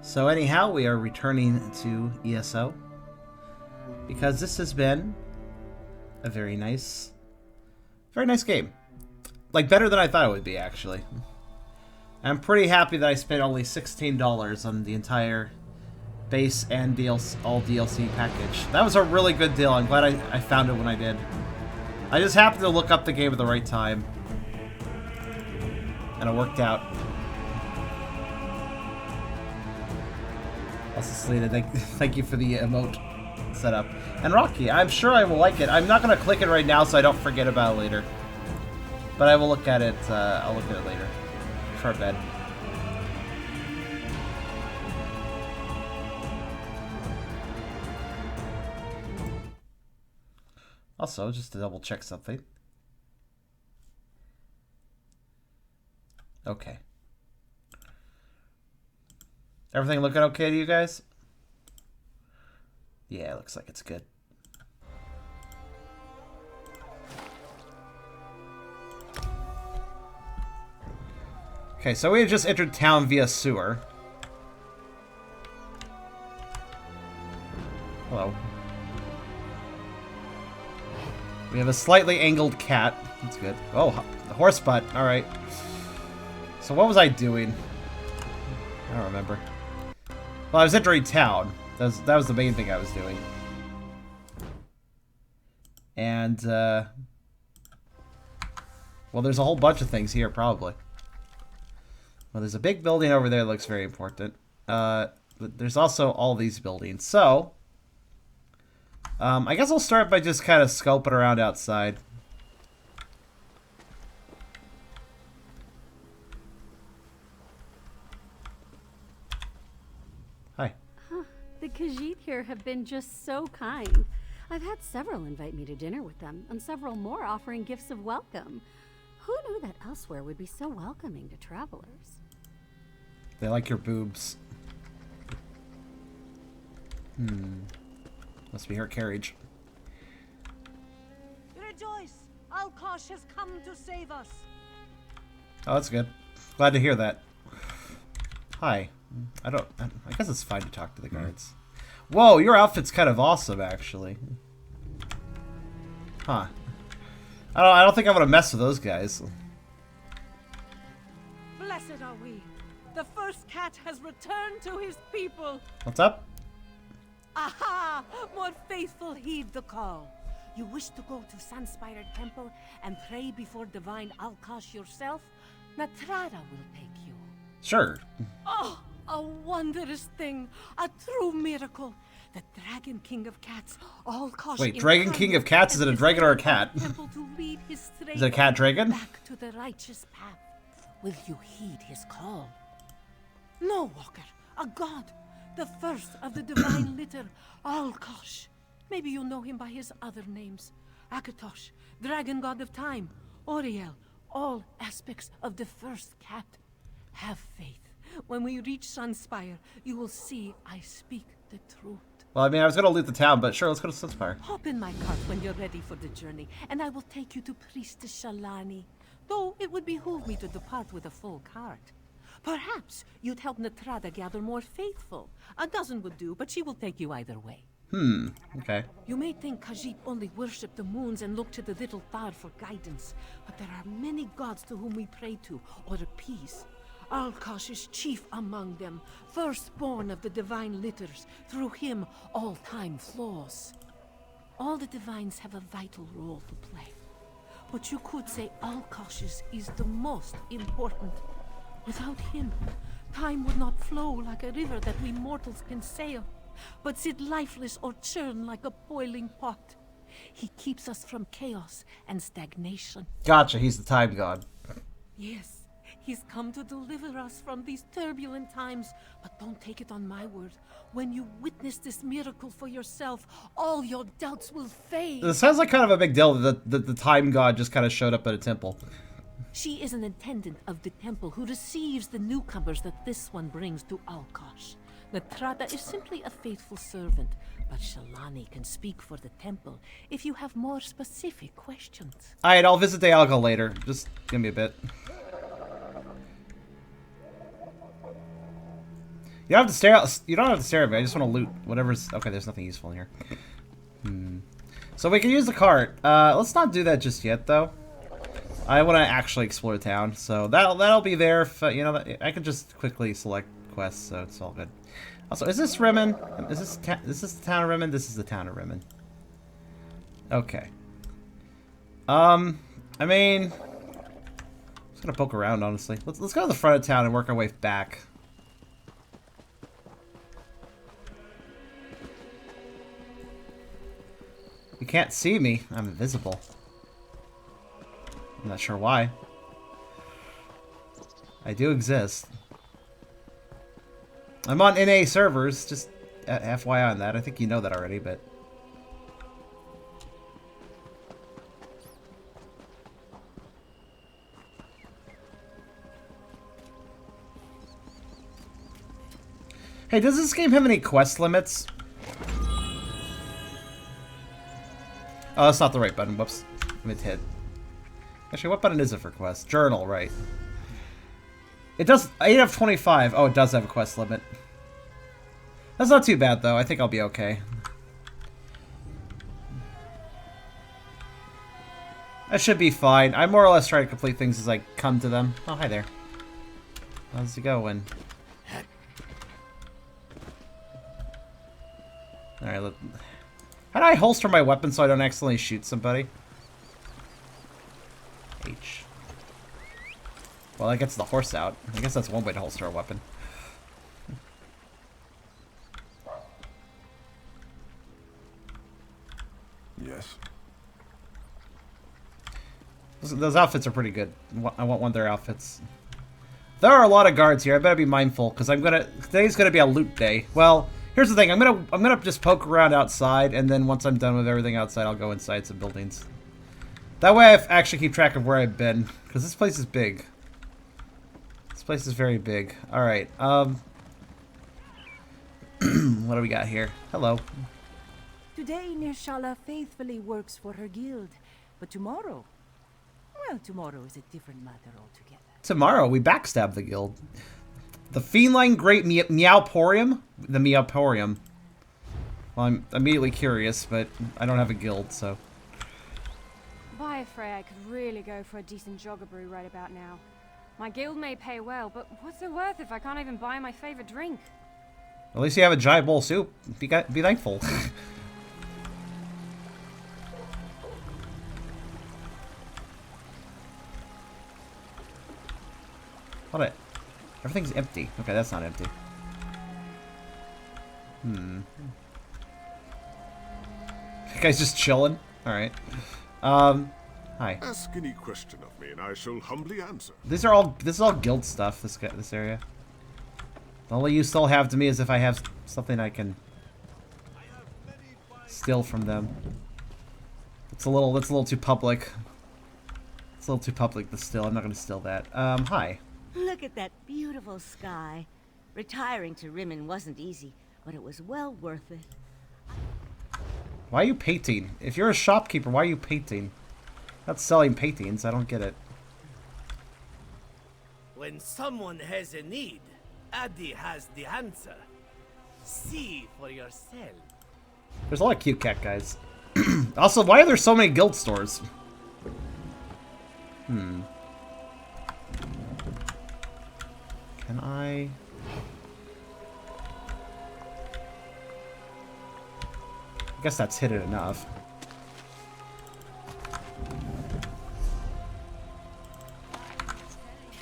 So anyhow, we are returning to ESO because this has been a very nice game. Like, better than I thought it would be, actually. I'm pretty happy that I spent only $16 on the entire base and all DLC package. That was a really good deal. I'm glad I found it when I did. I just happened to look up the game at the right time. And it worked out. Also, Selena, thank you for the emote setup. And Rocky, I'm sure I will like it. I'm not going to click it right now so I don't forget about it later. But I will look at it, I'll look at it later. Before bed. Also, just to double check something. Okay. Everything looking okay to you guys? Yeah, it looks like it's good. Okay, so we have just entered town via sewer. Hello. We have a slightly angled cat. That's good. Oh, the horse butt. Alright. So what was I doing? I don't remember. Well, I was entering town. That was the main thing I was doing. And, well, there's a whole bunch of things here, probably. Well, there's a big building over there that looks very important. But there's also all these buildings. So, I guess I'll start by just kind of scoping around outside. Hi. Huh. The Khajiit here have been just so kind. I've had several invite me to dinner with them, and several more offering gifts of welcome. Who knew that Elsweyr would be so welcoming to travelers? They like your boobs. Must be her carriage. Rejoice! Alkosh has come to save us. Oh, that's good. Glad to hear that. Hi. I guess it's fine to talk to the guards. Whoa, your outfit's kind of awesome, actually. Huh. I don't think I'm gonna mess with those guys. Blessed are we. The first cat has returned to his people. What's up? Aha! More faithful heed the call. You wish to go to Sunspire Temple and pray before divine Alkosh yourself? Natrada will take you. Sure. Oh, a wondrous thing. A true miracle. The Dragon King of Cats, Alkosh. Wait, Dragon King of Cats? Is it a dragon or a cat? Is it a cat dragon? Back to the righteous path. Will you heed his call? No, Walker. A god. The first of the divine litter, Alkosh. Maybe you know him by his other names. Akatosh, dragon god of time. Oriel, all aspects of the first cat. Have faith. When we reach Sunspire, you will see I speak the truth. Well, I mean, I was going to loot the town, but sure, let's go to Sunspire. Hop in my cart when you're ready for the journey, and I will take you to Priestess Shalani. Though it would behoove me to depart with a full cart. Perhaps you'd help Natrada gather more faithful. A dozen would do, but she will take you either way. Okay. You may think Khajiit only worship the moons and look to the little Tar for guidance, but there are many gods to whom we pray to or appease. Alkosh is chief among them, firstborn of the divine litters. Through him, all time flows. All the divines have a vital role to play. But you could say Alkosh's is the most important. Without him, time would not flow like a river that we mortals can sail, but sit lifeless or churn like a boiling pot. He keeps us from chaos and stagnation. Gotcha, he's the time god. Yes. He's come to deliver us from these turbulent times. But don't take it on my word. When you witness this miracle for yourself, all your doubts will fade. It sounds like kind of a big deal that the time god just kind of showed up at a temple. She is an attendant of the temple who receives the newcomers that this one brings to Alkosh. Natrada is simply a faithful servant, but Shalani can speak for the temple if you have more specific questions. Alright, I'll visit Dialga later. Just give me a bit. You don't have to stare out. You don't have to stare at me. I just want to loot whatever's. Okay, there's nothing useful in here. So we can use the cart. Let's not do that just yet, though. I want to actually explore town, so that'll be there. If, you know, I can just quickly select quests, so it's all good. Also, is this Rimmon? Is this the town of Rimmon? This is the town of Rimmon. Okay. I mean, just gonna poke around, honestly. Let's go to the front of town and work our way back. You can't see me. I'm invisible. I'm not sure why. I do exist. I'm on NA servers, just FYI on that. I think you know that already, but... Hey, does this game have any quest limits? Oh, that's not the right button. Whoops. Let me hit. Actually, what button is it for quest? Journal, right. It does 8 of 25. Oh, it does have a quest limit. That's not too bad, though. I think I'll be okay. I should be fine. I more or less try to complete things as I come to them. Oh, hi there. How's it going? Alright, how do I holster my weapon so I don't accidentally shoot somebody? H. Well, that gets the horse out. I guess that's one way to holster a weapon. Yes. Those outfits are pretty good. I want one of their outfits. There are a lot of guards here. I better be mindful because today's gonna be a loot day. Well, here's the thing. I'm gonna just poke around outside, and then once I'm done with everything outside, I'll go inside some buildings. That way, I actually keep track of where I've been because this place is big. This place is very big. All right. What do we got here? Hello. Today, Nirshala faithfully works for her guild, but tomorrow, well, tomorrow is a different matter altogether. Tomorrow, we backstab the guild. The feline great Meowporium? The Meowporium. Well, I'm immediately curious, but I don't have a guild, so... By a Frey, I could really go for a decent joggerbrew right about now. My guild may pay well, but what's it worth if I can't even buy my favorite drink? At least you have a giant bowl of soup. Be thankful. What? Everything's empty. Okay, that's not empty. That guy's just chilling. All right. Hi. Ask any question of me, and I shall humbly answer. This is all guild stuff. This area. The only use they'll have to me is if I have something I can steal from them. That's a little too public. It's a little too public to steal. I'm not gonna steal that. Hi. Look at that beautiful sky. Retiring to Rimmon wasn't easy, but it was well worth it. Why are you painting? If you're a shopkeeper, why are you painting? Not selling paintings. I don't get it. When someone has a need, Addy has the answer. See for yourself. There's a lot of cute cat guys. Also, why are there so many guild stores? Can I... I guess that's hidden enough.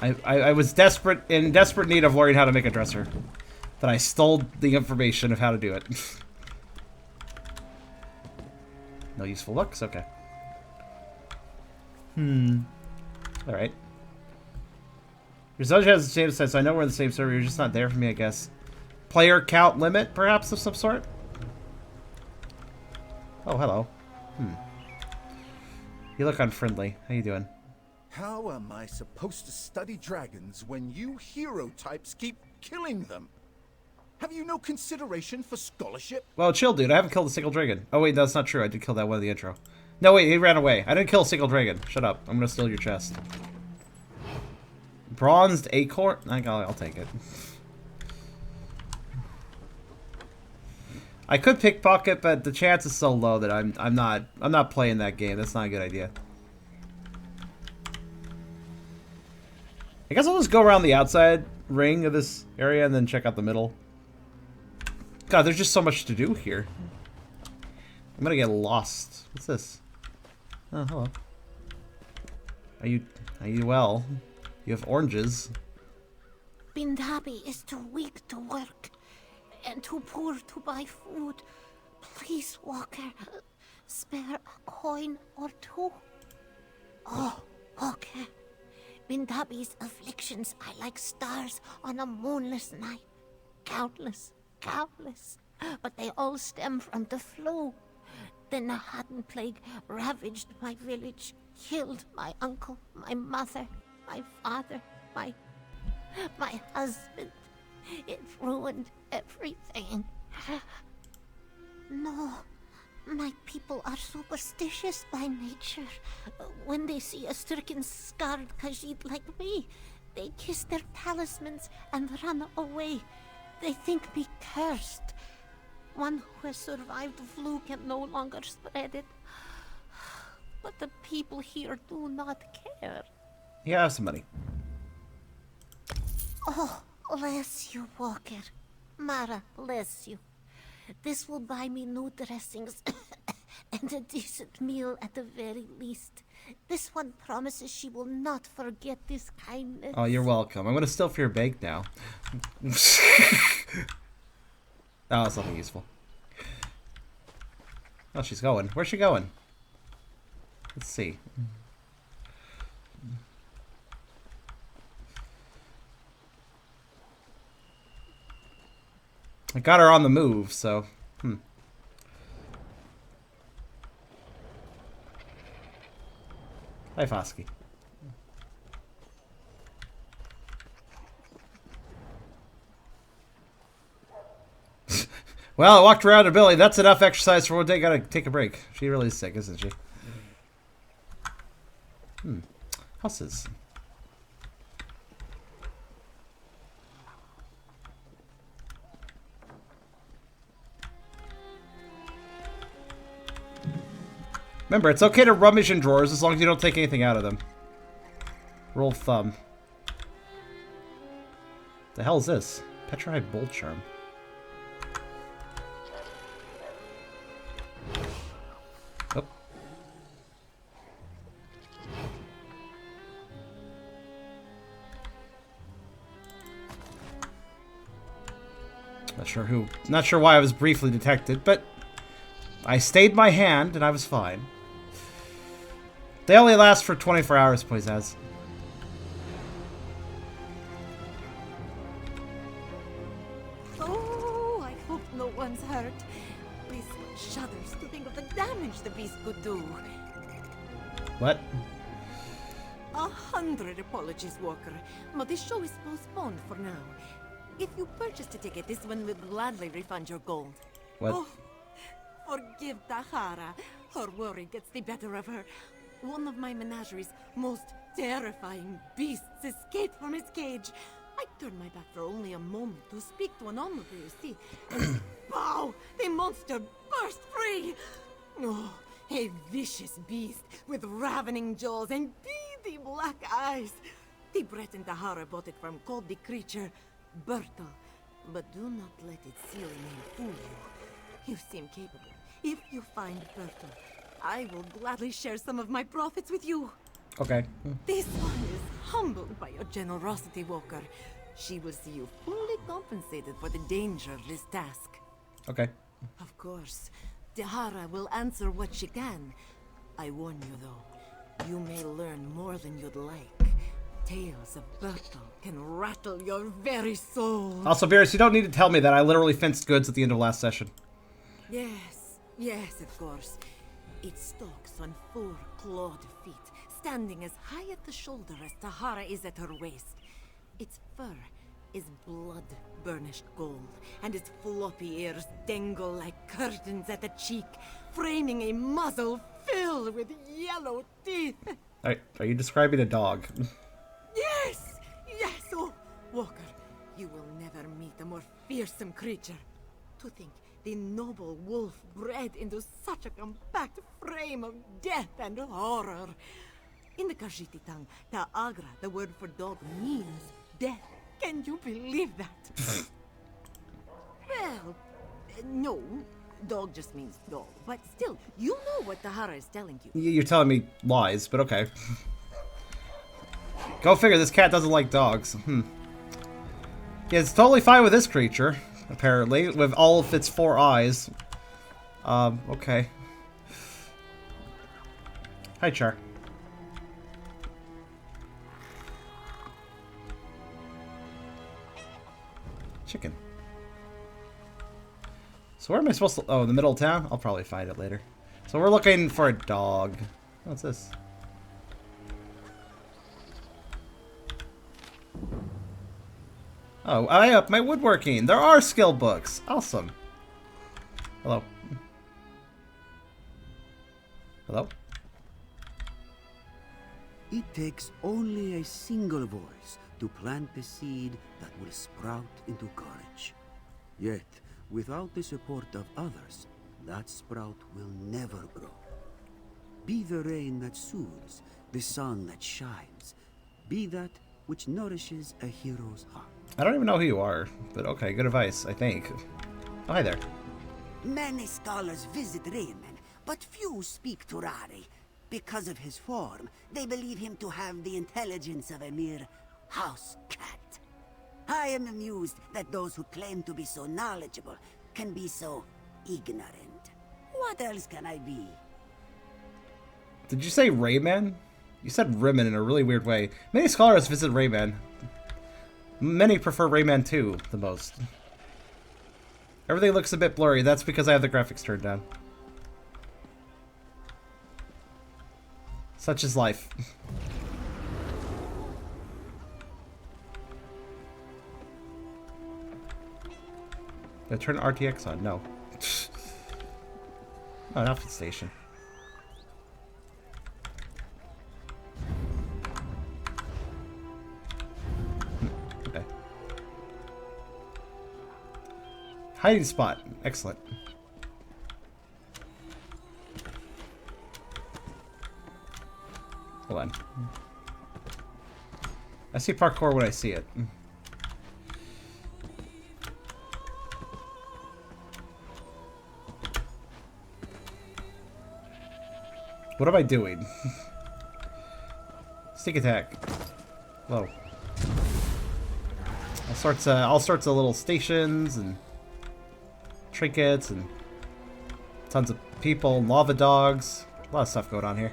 I was in desperate need of learning how to make a dresser. But I stole the information of how to do it. No useful looks? Okay. Alright. Your Zoja has the same sense, so I know we're in the same server, you're just not there for me, I guess. Player count limit, perhaps, of some sort? Oh, hello. You look unfriendly. How you doing? How am I supposed to study dragons when you hero types keep killing them? Have you no consideration for scholarship? Well, chill, dude. I haven't killed a single dragon. Oh, wait, that's not true. I did kill that one in the intro. No, wait, he ran away. I didn't kill a single dragon. Shut up. I'm gonna steal your chest. Bronzed acorn? I'll take it. I could pickpocket, but the chance is so low that I'm not playing that game. That's not a good idea. I guess I'll just go around the outside ring of this area and then check out the middle. God, there's just so much to do here. I'm gonna get lost. What's this? Oh, hello. Are you well? You have oranges. Bindabi is too weak to work and too poor to buy food. Please, Walker, spare a coin or two. Oh, Walker, Bindabi's afflictions are like stars on a moonless night. Countless, countless, but they all stem from the flu. The Nahadan plague ravaged my village, killed my uncle, my mother, my father, my husband. It ruined everything. No, my people are superstitious by nature. When they see a stricken, scarred Khajiit like me, they kiss their talismans and run away. They think me cursed. One who has survived the flu can no longer spread it. But the people here do not care. Yeah, I have some money. Oh, bless you, Walker. Mara, bless you. This will buy me new dressings and a decent meal at the very least. This one promises she will not forget this kindness. Oh, you're welcome. I'm gonna steal for your bank now. Oh, that's something useful. Oh, she's going. Where's she going? Let's see. I got her on the move, so... Hi, Fosky. Well, I walked around her belly. That's enough exercise for one day. Gotta take a break. She really is sick, isn't she? Houses. Remember, it's okay to rummage in drawers as long as you don't take anything out of them. Rule of thumb. The hell is this? Petrified Bolt Charm. Oh. Not sure why I was briefly detected, but I stayed my hand and I was fine. They only last for 24 hours, please, as. Oh, I hope no one's hurt. This one shudders to think of the damage the beast could do. What? 100 apologies, Walker, but this show is postponed for now. If you purchase a ticket, this one will gladly refund your gold. What? Oh, forgive Tahara. Her worry gets the better of her. One of my menagerie's most terrifying beasts escaped from its cage. I turned my back for only a moment to speak to an onlooker, you see. And pow! The monster burst free! Oh, a vicious beast with ravening jaws and beady black eyes. The Brett and Tahara bought it from called the creature Bertel. But do not let its silly name fool you. You seem capable. If you find Bertel, I will gladly share some of my profits with you. Okay. This one is humbled by your generosity, Walker. She will see you fully compensated for the danger of this task. Okay. Of course, Tahara will answer what she can. I warn you, though, you may learn more than you'd like. Tales of Bertel can rattle your very soul. Also, Beerus, you don't need to tell me that I literally fenced goods at the end of last session. Yes, of course. It stalks on 4 clawed feet, standing as high at the shoulder as Tahara is at her waist. Its fur is blood-burnished gold, and its floppy ears dangle like curtains at the cheek, framing a muzzle filled with yellow teeth. Are you describing a dog? Yes! Oh, Walker, you will never meet a more fearsome creature. To think, The noble wolf bred into such a compact frame of death and horror. In the Khajiiti tongue, ta'agra, the word for dog, means death. Can you believe that? Well, no. Dog just means dog. But still, you know what Tahara is telling you. You're telling me lies, but okay. Go figure, this cat doesn't like dogs. Yeah, it's totally fine with this creature, apparently, with all of its 4 eyes. Okay. Hi, Char. Chicken. So where am I supposed to... Oh, in the middle of town? I'll probably find it later. So we're looking for a dog. What's this? Oh, I up my woodworking. There are skill books. Awesome. Hello. Hello? It takes only a single voice to plant the seed that will sprout into courage. Yet, without the support of others, that sprout will never grow. Be the rain that soothes, the sun that shines. Be that which nourishes a hero's heart. I don't even know who you are, but okay, good advice, I think. Oh, hi there. Many scholars visit Rimmon, but few speak to Rari. Because of his form, they believe him to have the intelligence of a mere house cat. I am amused that those who claim to be so knowledgeable can be so ignorant. What else can I be? Did you say Rayman? You said Rimmon in a really weird way. Many scholars visit Rayman. Many prefer Rayman 2 the most. Everything looks a bit blurry. That's because I have the graphics turned down. Such is life. Did I turn RTX on? No. Oh, an outfit station. Okay. Hiding spot. Excellent. Hold on. I see parkour when I see it. What am I doing? Sneak attack. Whoa. All sorts of little stations and trinkets and tons of people and lava dogs. A lot of stuff going on here.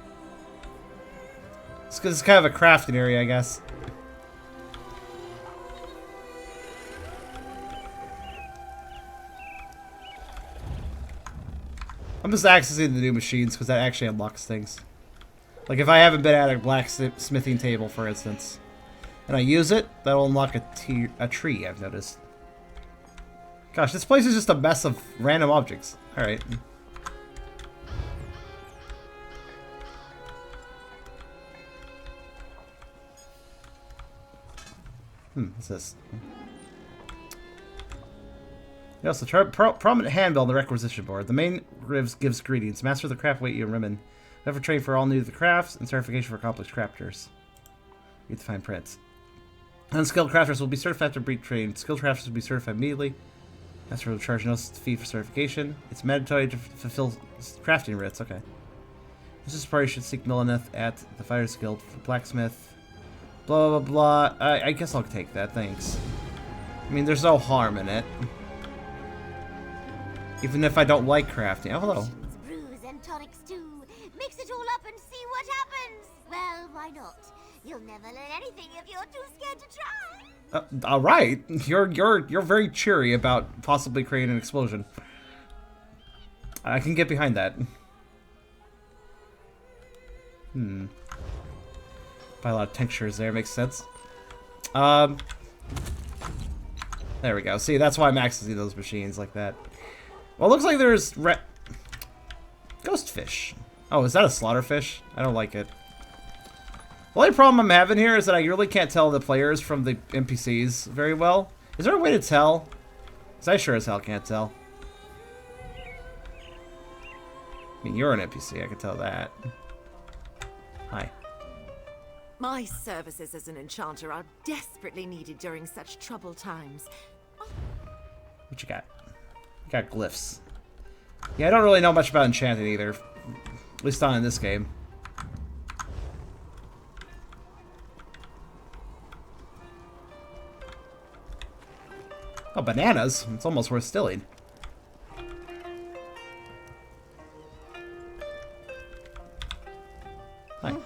It's kind of a crafting area, I guess. I'm just accessing the new machines because that actually unlocks things. Like if I haven't been at a blacksmithing table, for instance, and I use it, that'll unlock a tree, I've noticed. Gosh, this place is just a mess of random objects. Alright. What's this? Yes, the prominent handbill on the requisition board. The main gives greetings. Master of the craft wait you in Rimmon. Never train for all new to the crafts and certification for accomplished crafters. Read the fine prints. Unskilled crafters will be certified after brief training. Skilled crafters will be certified immediately. Master will charge no fee for certification. It's mandatory to fulfill crafting writs. Okay. This is where you should seek Milleneth at the Fighters Guild for blacksmith. Blah, blah, blah. I guess I'll take that, thanks. I mean, there's no harm in it. Even if I don't like crafting. Oh, hello. Brews and tonics too. Mix it all up and see what happens. Well, why not? You'll never learn anything if you're too scared to try. All right. You're very cheery about possibly creating an explosion. I can get behind that. Buy a lot of tinctures there, makes sense. There we go. See, that's why I'm accessing those machines like that. Well, it looks like there's ghost fish. Oh, is that a slaughterfish? I don't like it. The only problem I'm having here is that I really can't tell the players from the NPCs very well. Is there a way to tell? Because I sure as hell can't tell. I mean, you're an NPC, I can tell that. Hi. My services as an enchanter are desperately needed during such troubled times. What you got? You got glyphs. Yeah, I don't really know much about enchanting either. At least not in this game. Oh, bananas. It's almost worth stealing. Hi.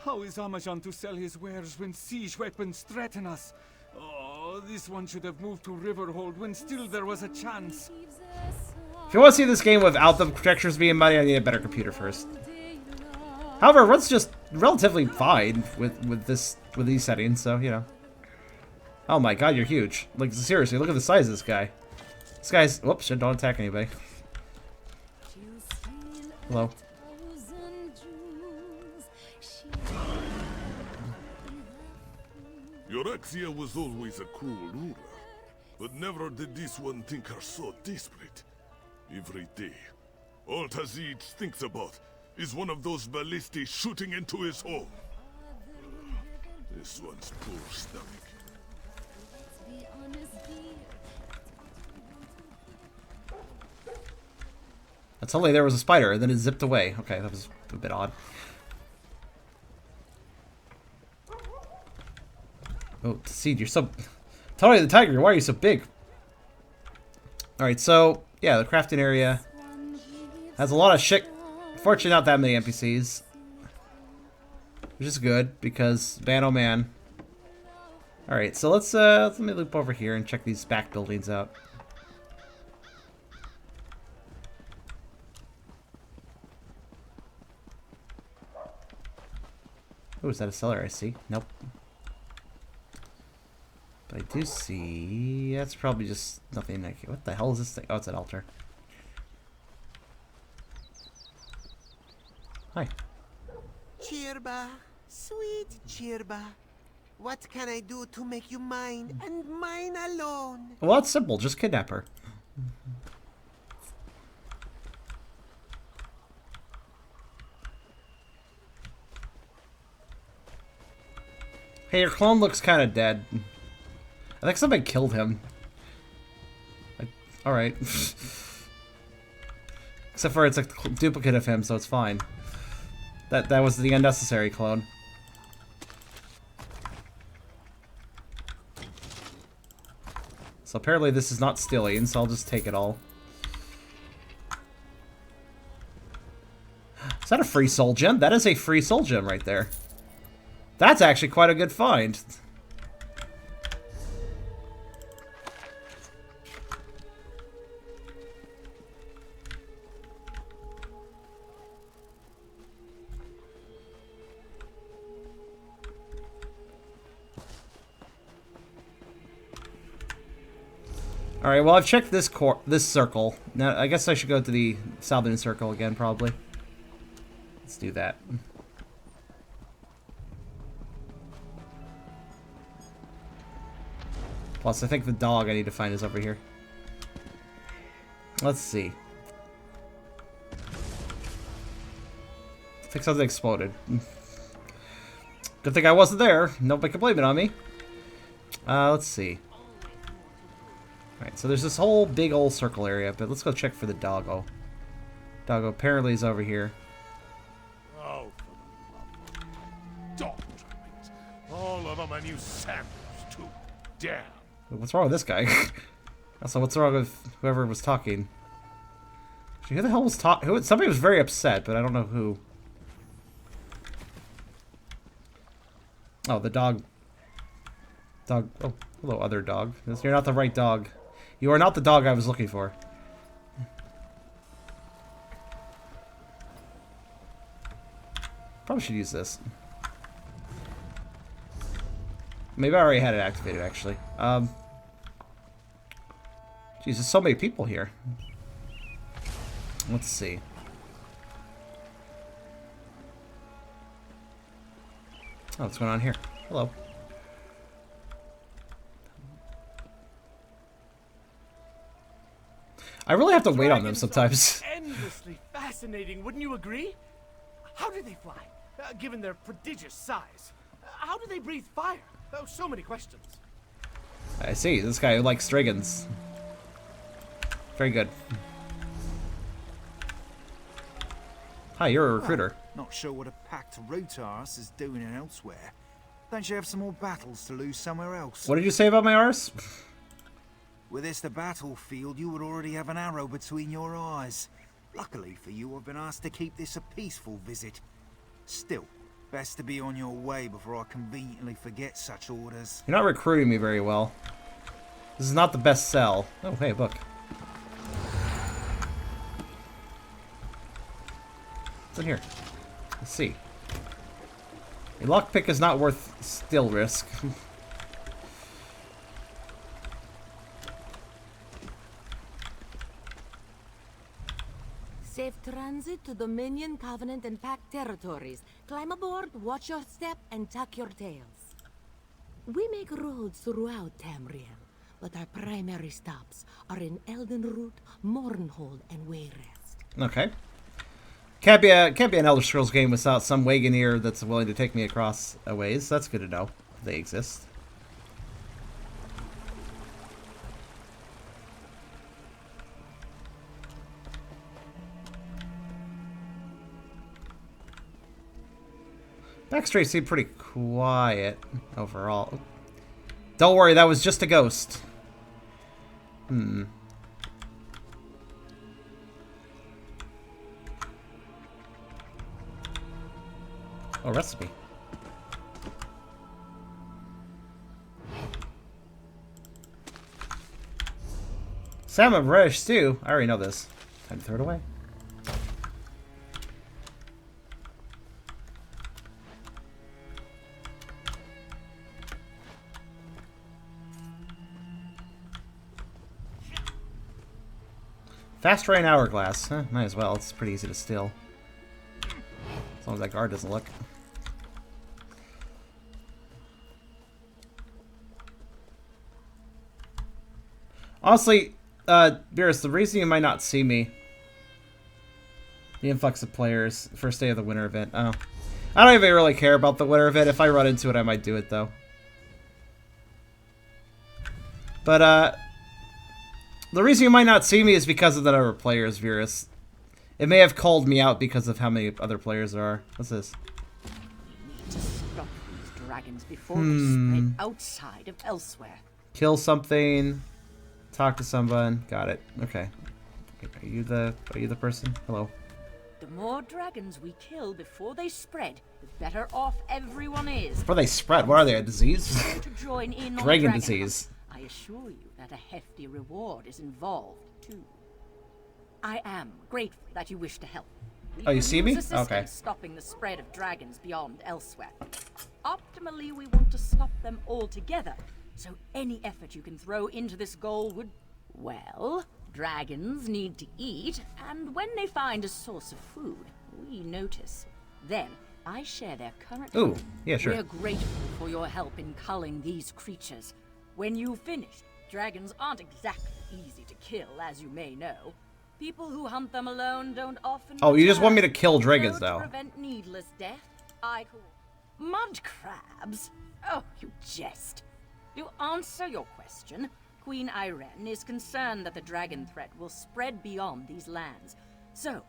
How is Amajan to sell his wares when siege weapons threaten us? Oh, this one should have moved to Riverhold when still there was a chance. If you want to see this game without the textures being muddy, I need a better computer first. However, it runs just relatively fine with these settings, so you know. Oh my god, you're huge. Like, seriously, look at the size of this guy. This guy's... Whoops, don't attack anybody. Hello. Eurexia was always a cruel ruler, but never did this one think her so desperate. Every day, all Tazid thinks about is one of those ballistas shooting into his home. This one's poor stomach. Suddenly there was a spider, and then it zipped away. Okay, that was a bit odd. Oh, Seed, you're so... Tony the Tiger, why are you so big? Alright, so, yeah, the crafting area has a lot of shit. Fortunately, not that many NPCs. Which is good, because, man oh man. Alright, so let me loop over here and check these back buildings out. Oh, is that a cellar I see? Nope. But I do see... That's probably just nothing like... What the hell is this thing? Oh, it's an altar. Hi. Chirba, sweet Chirba. What can I do to make you mine, and mine alone? Well, it's simple. Just kidnap her. Hey, your clone looks kind of dead. I think somebody killed him. Alright. Except for it's a duplicate of him, so it's fine. That was the unnecessary clone. So apparently this is not stealing, so I'll just take it all. Is that a free soul gem? That is a free soul gem right there. That's actually quite a good find. Alright, well I've checked this circle. Now I guess I should go to the southern circle again, probably. Let's do that. Plus, I think the dog I need to find is over here. Let's see. I think something exploded. Good thing I wasn't there. Nobody can blame it on me. Let's see. Alright, so there's this whole big old circle area, but let's go check for the doggo. Doggo apparently is over here. Oh, dog droppings. All of them a new sandwich, too. Damn. What's wrong with this guy? Also, what's wrong with whoever was talking? Actually, who the hell was talking? Somebody was very upset, but I don't know who. Oh, the dog. Dog. Oh, hello, other dog. You're not the right dog. You are not the dog I was looking for. Probably should use this. Maybe I already had it activated, actually. Jeez, there's so many people here. Let's see. Oh, what's going on here? Hello. I really have to wait on them sometimes. Endlessly fast. fascinating, wouldn't you agree? How do they fly, given their prodigious size? How do they breathe fire? Oh, so many questions. I see. This guy likes dragons. Very good. Hi, you're a recruiter. Not sure what a packed route arse is doing in Elsweyr. Don't you have some more battles to lose somewhere else? What did you say about my arse? With this the battlefield, you would already have an arrow between your eyes. Luckily for you, I've been asked to keep this a peaceful visit. Still, best to be on your way before I conveniently forget such orders. You're not recruiting me very well. This is not the best sell. Oh, hey, book. What's in here? Let's see. A lockpick is not worth still risk. Safe transit to Dominion, Covenant, and Pact territories. Climb aboard, watch your step, and tuck your tails. We make roads throughout Tamriel, but our primary stops are in Eldenroot, Mournhold, and Wayrest. Okay. Can't be an Elder Scrolls game without some wagoneer that's willing to take me across a ways. That's good to know. They exist. Backstreet seemed pretty quiet overall. Don't worry, that was just a ghost. Oh, recipe. Salmon relish stew. I already know this. Time to throw it away. Fast rain hourglass. Huh, might as well. It's pretty easy to steal. As long as that guard doesn't look. Honestly, Beerus, the reason you might not see me, the influx of players, first day of the winter event. Oh, I don't even really care about the winter event. If I run into it, I might do it though. But the reason you might not see me is because of the number of players, Beerus. It may have called me out because of how many other players there are. What's this? We need to stop these dragons before they spread outside of Elsweyr. Kill something. Talk to someone. Got it. Okay. Are you the person? Hello. The more dragons we kill before they spread, the better off everyone is. Before they spread, what are they? A disease? To join in on Dragon disease. I assure you that a hefty reward is involved too. I am grateful that you wish to help. Oh, you see me? Okay. Stopping the spread of dragons beyond Elsweyr. Optimally, we want to stop them altogether. So any effort you can throw into this goal would... Well, dragons need to eat, and when they find a source of food, we notice. Then, I share their current... Ooh, yeah, sure. We're grateful for your help in culling these creatures. When you've finished, dragons aren't exactly easy to kill, as you may know. People who hunt them alone don't often... Oh, you just want me to kill dragons now. To prevent needless death, I call... Mud crabs? Oh, you jest. To answer your question, Queen Irene is concerned that the dragon threat will spread beyond these lands. So,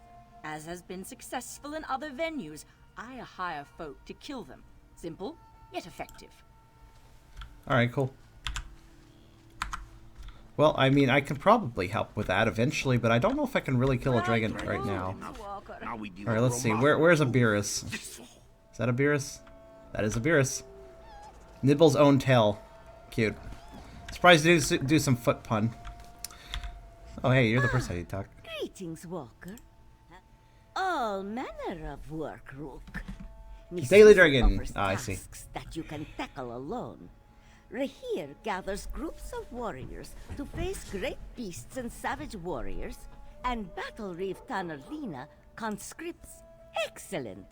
as has been successful in other venues, I hire folk to kill them. Simple, yet effective. Alright, cool. Well, I mean, I can probably help with that eventually, but I don't know if I can really kill a dragon right now. Alright, let's see. Where's a Beerus? Is that a Beerus? That is a Beerus. Nibble's own tail. Cute. Surprised to do some foot pun. Oh, hey, you're the person I need to talk. Greetings, Walker. All manner of work, Rook. Daily Dragon. Ah, I see. That you can tackle alone. Rahir gathers groups of warriors to face great beasts and savage warriors, and Battle Reef Tannerlina conscripts. Excellent.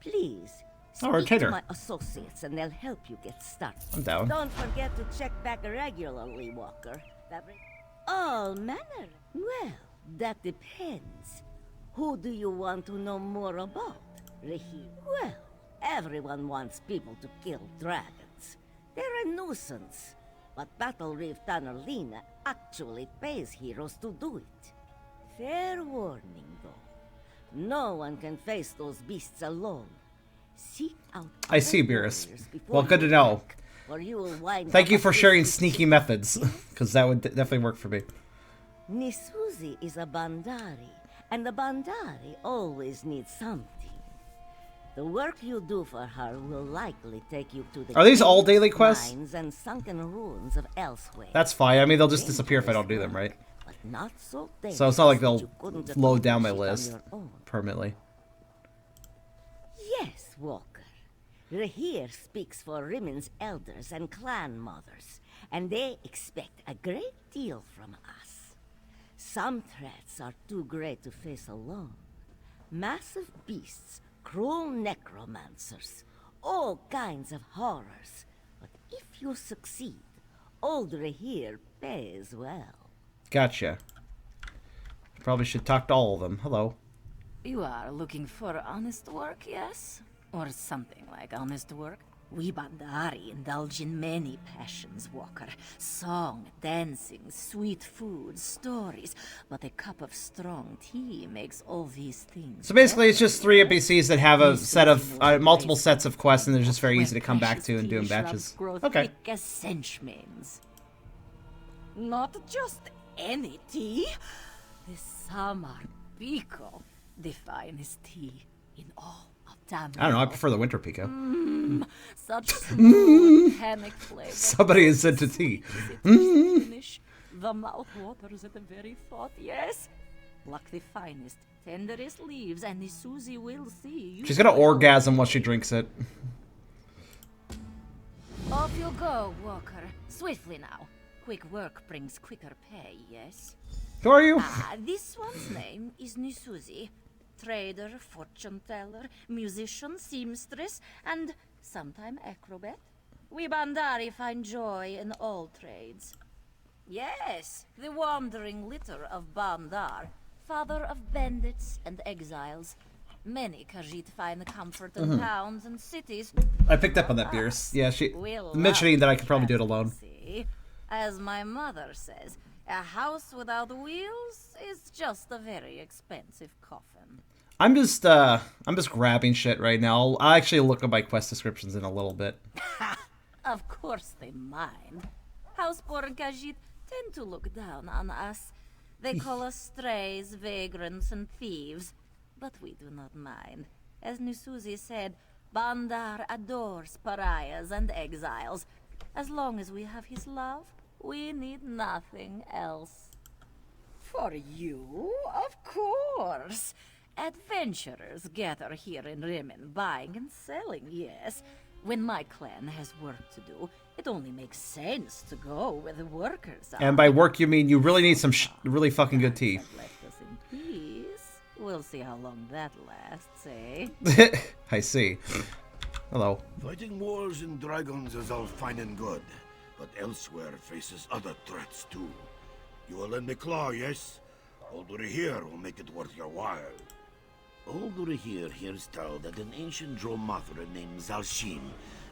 Please, speak to my associates and they'll help you get started. I'm down. Don't forget to check back regularly, Walker. All manner. Well, that depends. Who do you want to know more about, Rehi? Well, everyone wants people to kill dragons. They're a nuisance. But Battle Reef Tannerlina actually pays heroes to do it. Fair warning, though. No one can face those beasts alone. Seek out I see, Beerus. Well, good to know. Thank you for sharing sneaky methods, because that would definitely work for me. Nisuzi is a Bandari, and the Bandari always needs something. The work you do for her will likely take you to the Are these all daily quests? mines and sunken ruins of Elsweyr. That's fine. I mean, they'll just disappear if I don't do them, right? But not so So it's not like they'll dangerous load down my accomplish it list on your own. permanently. Yes, Walker. Rahir speaks for Rimmon's elders and clan mothers, and they expect a great deal from us. Some threats are too great to face alone. Massive beasts, cruel necromancers, all kinds of horrors. But if you succeed, old Rahir pays well. Gotcha. Probably should talk to all of them. Hello. You are looking for honest work, yes? Or something like honest work? We Bandari indulge in many passions, Walker. Song, dancing, sweet food, stories. But a cup of strong tea makes all these things. So basically, it's just 3 NPCs that have a set of multiple sets of quests, and they're just very easy to come back to and do in batches. Okay. Thick as cinchmains. Not just any tea. The Samar Pico, the finest tea in all of Tamil. I don't know. I prefer the Winter Pico. Such smooth hammock flavor. Somebody is into tea. Finish. The mouth waters at the very thought, yes? Like the finest, tenderest leaves, and the Susie will see. She's gonna orgasm while she drinks it. Off you go, Walker. Swiftly now. Quick work brings quicker pay, yes? Who are you? This one's name is Nisuzi. Trader, fortune teller, musician, seamstress, and sometime acrobat. We Bandari find joy in all trades. Yes, the wandering litter of Bandar, father of bandits and exiles. Many Khajiit find comfort in towns and cities. I picked up on that, Beers. Yeah, she mentioning that I could probably do it alone. See, as my mother says, a house without wheels is just a very expensive coffin. I'm just grabbing shit right now. I'll actually look at my quest descriptions in a little bit. Of course they mind. Houseborn Khajiit tend to look down on us. They call us strays, vagrants, and thieves. But we do not mind. As Nisuzi said, Bandar adores pariahs and exiles. As long as we have his love, we need nothing else. For you, of course. Adventurers gather here in Rimmon, buying and selling, yes. When my clan has work to do, it only makes sense to go where the workers are. And by work, you mean you really need some really fucking good tea. Left us in peace. We'll see how long that lasts, eh? I see. Hello. Fighting wars and dragons is all fine and good, but Elsweyr faces other threats too. You will lend me claw, yes? Old here will make it worth your while. Old here hears tell that an ancient Dromothra named Zalshin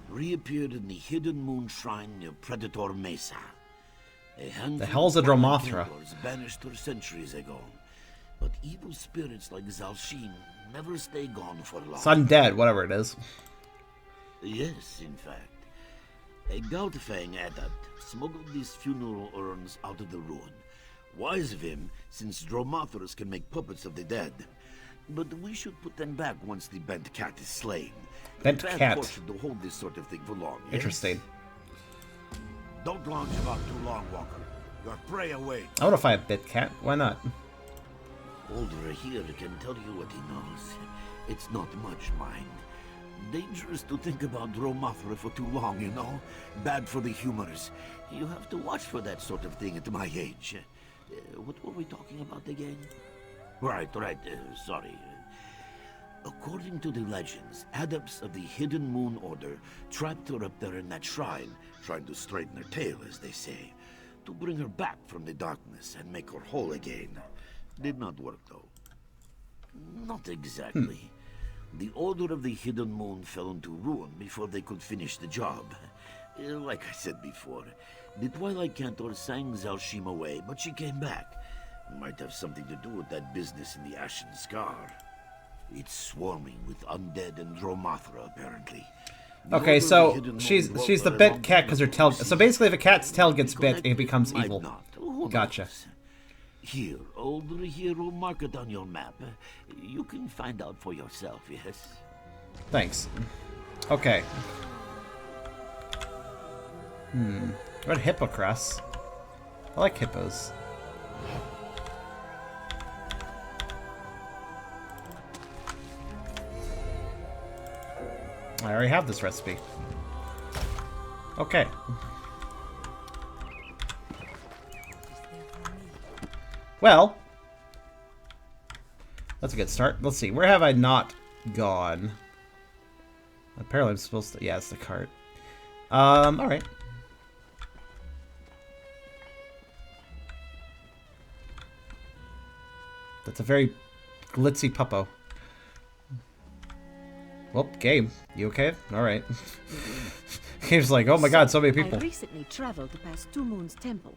reappeared in the hidden moon shrine near Predator Mesa. The hell's a Dromothra? Banished her centuries ago. But evil spirits like Zalshin never stay gone for long. It's undead, whatever it is. Yes, in fact. A Goutfang adept smuggled these funeral urns out of the ruin. Wise of him, since Dromothras can make puppets of the dead. But we should put them back once the bent cat is slain. Bent Bad cat. fortune to hold this sort of thing for long. Yes? Interesting. Don't lounge about too long, Walker. Your prey awaits. I want to fight a bit cat. Why not? Older here can tell you what he knows. It's not much, mind. Dangerous to think about Dromothra for too long, you know? Bad for the humors. You have to watch for that sort of thing at my age. What were we talking about again? Right, sorry. According to the legends, adepts of the Hidden Moon Order trapped her up there in that shrine, trying to straighten her tail, as they say, to bring her back from the darkness and make her whole again. Did not work, though. Not exactly. The Order of the Hidden Moon fell into ruin before they could finish the job. Like I said before, the Twilight Cantor sang Zalshim away, but she came back. Might have something to do with that business in the Ashen Scar. It's swarming with undead and Dromathra, apparently. Okay, so she's the bit cat because her tail. So basically, if a cat's tail gets bit, it becomes evil. Gotcha. Here, Old Hero, mark it on your map. You can find out for yourself, yes? Thanks. Okay. What hippocras? I like hippos. I already have this recipe. Okay. Well, that's a good start. Let's see. Where have I not gone? Apparently I'm supposed to... Yeah, it's the cart. Alright. That's a very glitzy puppo. Well, Gabe, you okay? Alright. Gabe's like, oh my god, so many people. I recently traveled past Two Moons Temple.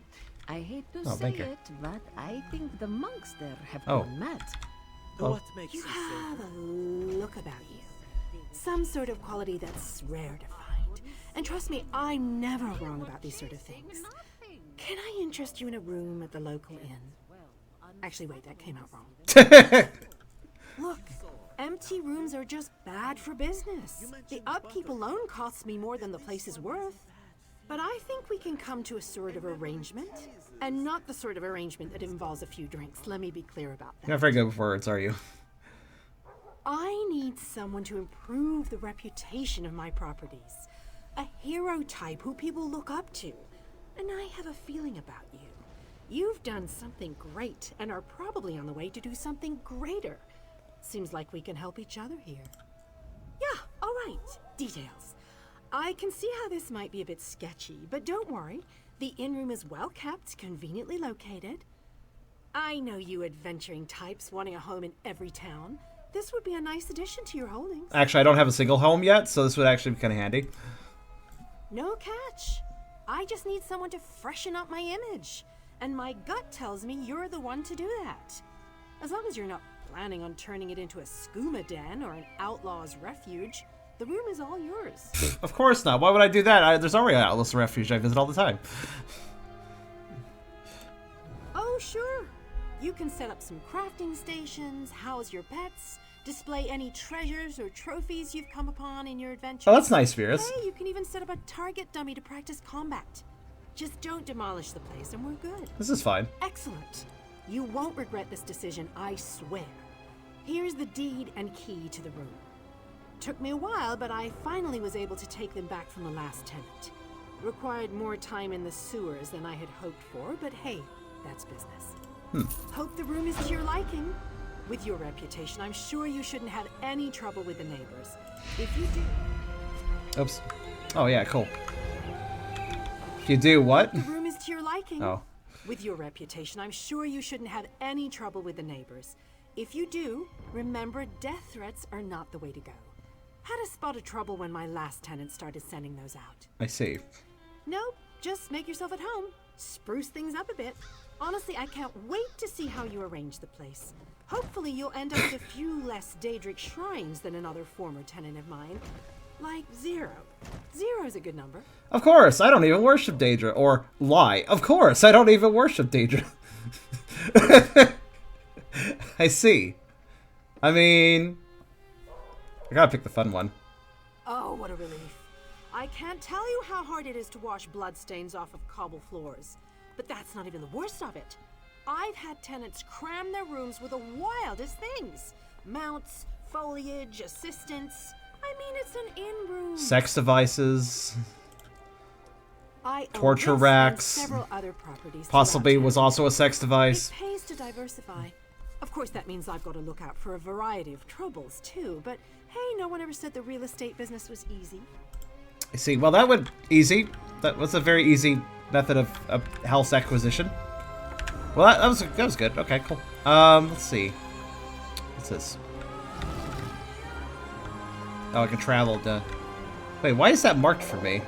I hate to say it, but I think the monks there have gone mad. What makes you have a look about you? Some sort of quality that's rare to find. And trust me, I'm never wrong about these sort of things. Can I interest you in a room at the local inn? Actually, wait, that came out wrong. Look, empty rooms are just bad for business. The upkeep alone costs me more than the place is worth. But I think we can come to a sort of arrangement. And not the sort of arrangement that involves a few drinks. Let me be clear about that. You're not very good with words, are you? I need someone to improve the reputation of my properties. A hero type who people look up to. And I have a feeling about you. You've done something great and are probably on the way to do something greater. Seems like we can help each other here. Yeah, all right. Details. I can see how this might be a bit sketchy, but don't worry. The inn room is well kept, conveniently located. I know you adventuring types wanting a home in every town. This would be a nice addition to your holdings. Actually, I don't have a single home yet, so this would actually be kind of handy. No catch. I just need someone to freshen up my image. And my gut tells me you're the one to do that. As long as you're not planning on turning it into a skooma den or an Outlaws refuge, the room is all yours. Of course not. Why would I do that? There's already an Outlaws refuge I visit all the time. Oh, sure. You can set up some crafting stations, house your pets, display any treasures or trophies you've come upon in your adventures. Oh, that's nice, Virus. Hey, you can even set up a target dummy to practice combat. Just don't demolish the place and we're good. This is fine. Excellent. You won't regret this decision, I swear. Here's the deed and key to the room. Took me a while, but I finally was able to take them back from the last tenant. Required more time in the sewers than I had hoped for, but hey, that's business. Hope the room is to your liking. With your reputation, I'm sure you shouldn't have any trouble with the neighbors. If you do... Oops. Oh, yeah, cool. If you do what? The room is to your liking. Oh. With your reputation, I'm sure you shouldn't have any trouble with the neighbors. If you do, remember death threats are not the way to go. Had a spot of trouble when my last tenant started sending those out. I see. Nope, just make yourself at home. Spruce things up a bit. Honestly, I can't wait to see how you arrange the place. Hopefully you'll end up with a few less Daedric shrines than another former tenant of mine. Like 0. 0's a good number. Of course, I don't even worship Daedra. Or lie. Of course, I don't even worship Daedra. I see. I mean... I gotta pick the fun one. Oh, what a relief. I can't tell you how hard it is to wash bloodstains off of cobble floors. But that's not even the worst of it. I've had tenants cram their rooms with the wildest things. Mounts, foliage, assistants. I mean, it's an inn room. Sex devices. I own torture this racks. and several other properties Possibly was also a sex device. It pays to diversify. Of course, that means I've got to look out for a variety of troubles, too. But hey, no one ever said the real estate business was easy. I see. Well, that would... Easy. That was a very easy method of house acquisition. Well, that was good. Okay, cool. Let's see. What's this? Oh, I can travel to... Wait, why is that marked for me?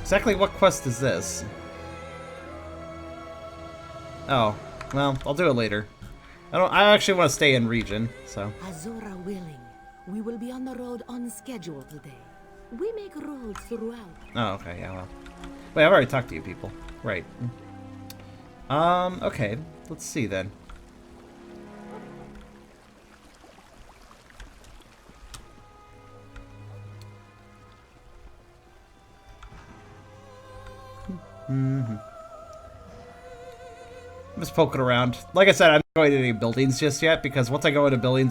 Exactly what quest is this? Oh, well, I'll do it later. I actually want to stay in region, so. Azura willing. We will be on the road on schedule today. We make roads throughout. Oh, okay, yeah, well. Wait, I've already talked to you people. Right. Okay. Let's see then. I'm just poking around. Like I said, I'm not going to any buildings just yet because once I go into buildings,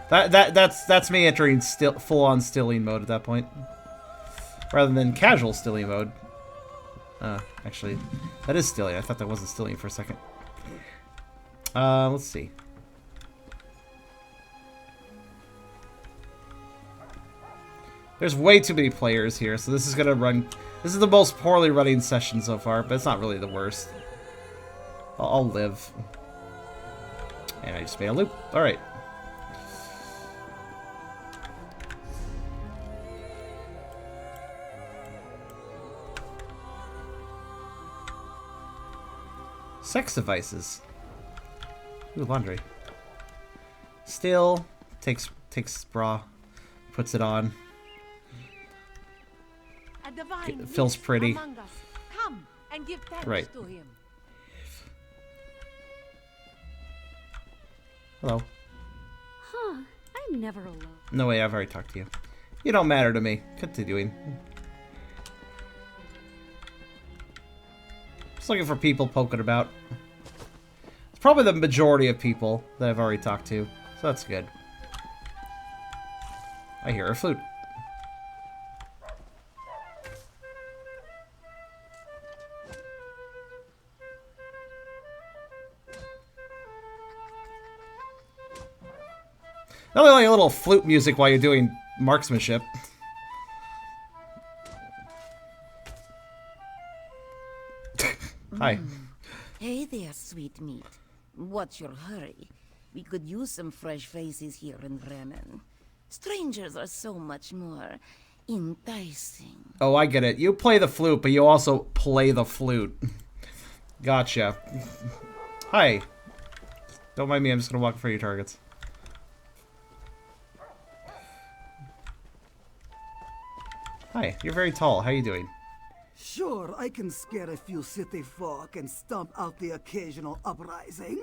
that's me entering full-on stilling mode at that point, rather than casual stilling mode. Actually, that is stilling. I thought that wasn't stilling for a second. Let's see. There's way too many players here, so this is gonna run. This is the most poorly running session so far, but it's not really the worst. I'll live. And I just made a loop. Alright. Sex devices. Ooh, laundry. Still takes bra, puts it on. It feels pretty. Come and give thanks right. to him. Hello. Huh. I'm never alone. No way, I've already talked to you. You don't matter to me. Continuing. Just looking for people poking about. It's probably the majority of people that I've already talked to, so that's good. I hear a flute. Nothing like a little flute music while you're doing marksmanship. Hi. Hey there, sweet meat. What's your hurry? We could use some fresh faces here in Rimmon. Strangers are so much more enticing. Oh, I get it. You play the flute, but you also play the flute. Gotcha. Hi. Don't mind me, I'm just gonna walk for your targets. Hi, you're very tall. How you doing? Sure, I can scare a few city folk and stomp out the occasional uprising.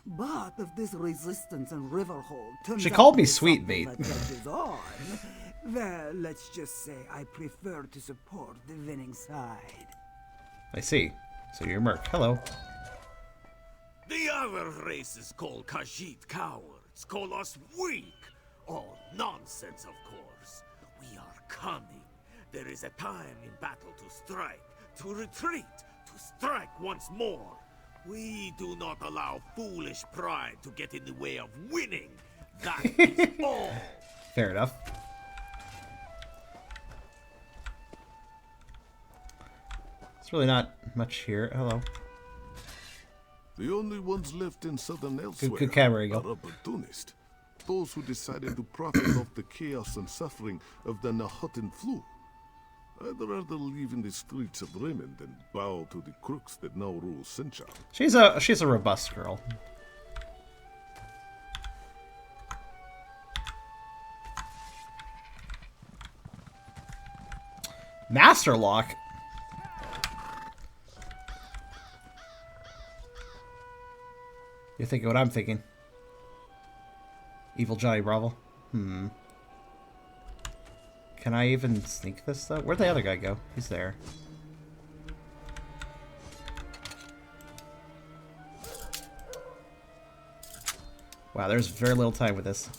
But if this resistance and Riverhold turns She out called to me be sweet something meat. that catches on, well, let's just say I prefer to support the winning side. I see. So you're Merc. Hello. The other races call Khajiit cowards, call us weak. All nonsense, of course. We are cunning. There is a time in battle to strike, to retreat, to strike once more. We do not allow foolish pride to get in the way of winning. That is all. Fair enough. It's really not much here. Hello. The only ones left in southern Elsweyr Good camera angle. are opportunists. Those who decided to profit off the chaos and suffering of the Nahuatl flu. I'd rather live in the streets of Rimmon than bow to the crooks that now rule Sincha. She's a robust girl. Master lock. You're thinking what I'm thinking. Evil Johnny Bravo. Can I even sneak this, though? Where'd the other guy go? He's there. Wow, there's very little time with this.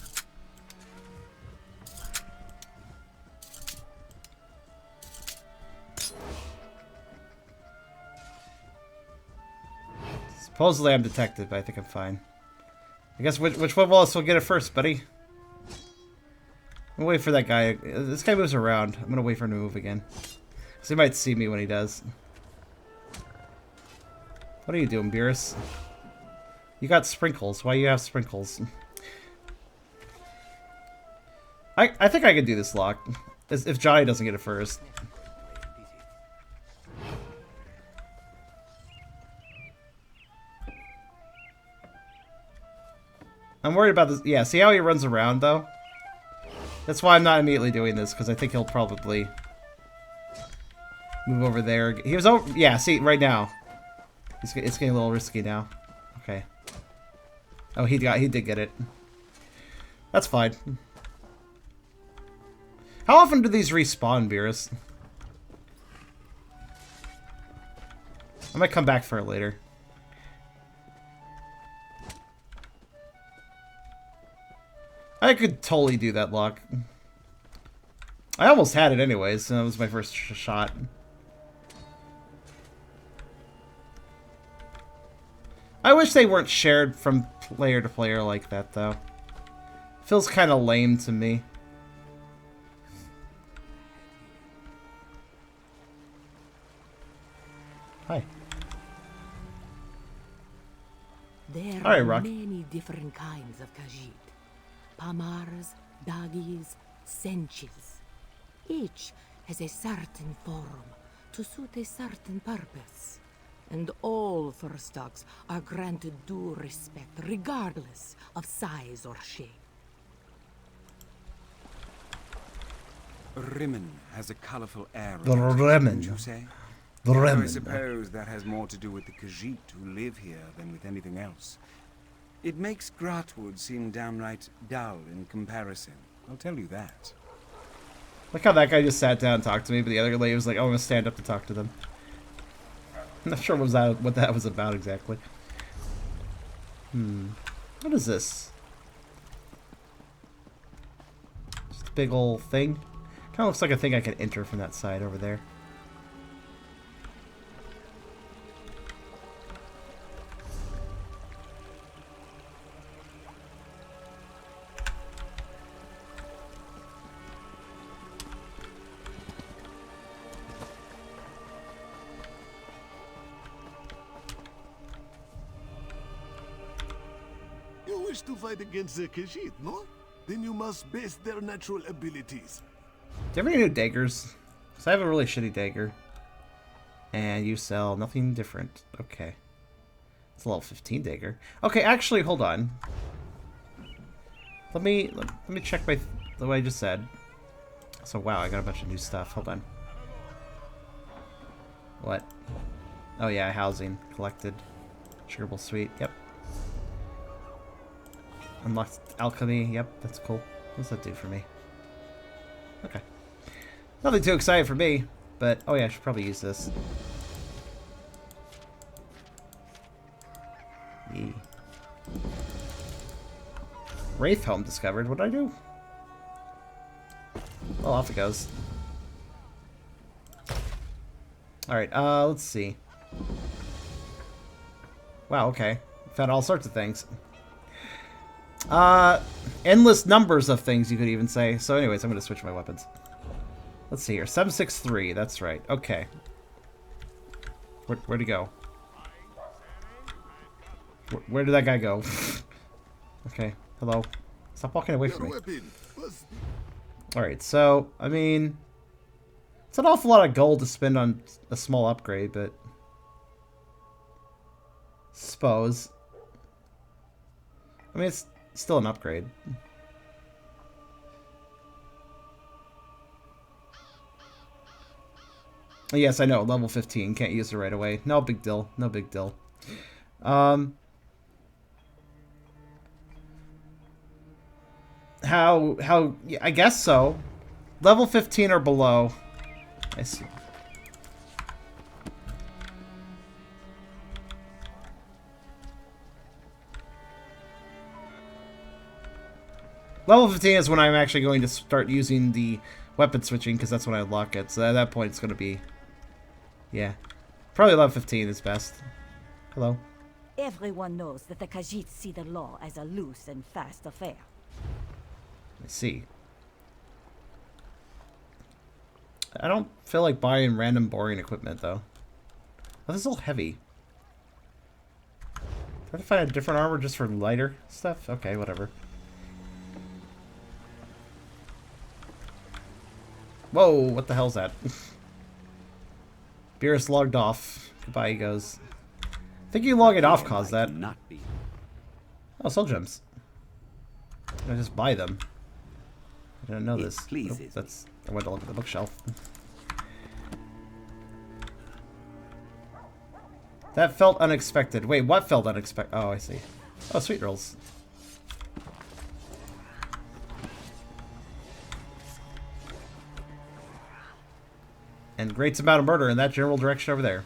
Supposedly I'm detected, but I think I'm fine. I guess which one of us will get it first, buddy? I'm gonna wait for that guy. This guy moves around. I'm gonna wait for him to move again. Because he might see me when he does. What are you doing, Beerus? You got sprinkles. Why do you have sprinkles? I think I could do this lock. If Johnny doesn't get it first. I'm worried about this. Yeah, see how he runs around, though? That's why I'm not immediately doing this, because I think he'll probably move over there. He was over... Yeah, see, right now. It's getting a little risky now. Okay. Oh, he did get it. That's fine. How often do these respawn, Beerus? I might come back for it later. I could totally do that lock. I almost had it anyways, and that was my first shot. I wish they weren't shared from player to player like that, though. Feels kind of lame to me. Hi. There All right, are Rock. many different kinds of Khajiit. Pamars, Dagis, Senchis. Each has a certain form to suit a certain purpose. And all first dogs are granted due respect regardless of size or shape. Rimmon has a colorful air. The about it, Rimmon. wouldn't you say? The Though I Rimmon. suppose that has more to do with the Khajiit who live here than with anything else. It makes Gratwood seem downright dull in comparison. I'll tell you that. Look how that guy just sat down and talked to me, but the other lady was like, oh, I'm going to stand up to talk to them. I'm not sure what that was about exactly. What is this? Just a big old thing? Kind of looks like a thing I can enter from that side over there. You wish to fight against the Khajiit, no? Then you must base their natural abilities. Do you have any new daggers? Because I have a really shitty dagger. And you sell nothing different. Okay. It's a level 15 dagger. Okay, actually, hold on. Let me check the way I just said. So, wow, I got a bunch of new stuff. Hold on. What? Oh, yeah, housing. Collected. Sugarable Suite. Yep. Unlocked alchemy. Yep, that's cool. What does that do for me? Okay. Nothing too exciting for me, but oh yeah, I should probably use this. Yee. Wraith Home discovered. What did I do? Well, off it goes. Alright, let's see. Wow, okay. Found all sorts of things. Endless numbers of things, you could even say. So anyways, I'm going to switch my weapons. Let's see here. 763, that's right. Okay. Where'd he go? Where did that guy go? Okay, hello. Stop walking away from me. Alright, so, I mean... It's an awful lot of gold to spend on a small upgrade, but... Suppose. I mean, it's still an upgrade. Yes, I know. Level 15. Can't use it right away. No big deal. No big deal. How... Yeah, I guess so. Level 15 or below. I see. Level 15 is when I'm actually going to start using the weapon switching, because that's when I unlock it. So at that point, it's going to be... Yeah. Probably level 15 is best. Hello. Everyone knows that the Khajiit see the law as a loose and fast affair. I see. I don't feel like buying random boring equipment, though. Oh, this is all heavy. Do I have to find a different armor just for lighter stuff? Okay, whatever. Whoa, what the hell's that? Beerus logged off. Goodbye, he goes. I think you logging off caused that. Oh, soul gems. Can I just buy them? I didn't know this. Nope, that's. I went to look at the bookshelf. That felt unexpected. Wait, what felt unexpected? Oh, I see. Oh, sweet rolls. And great amount of murder in that general direction over there.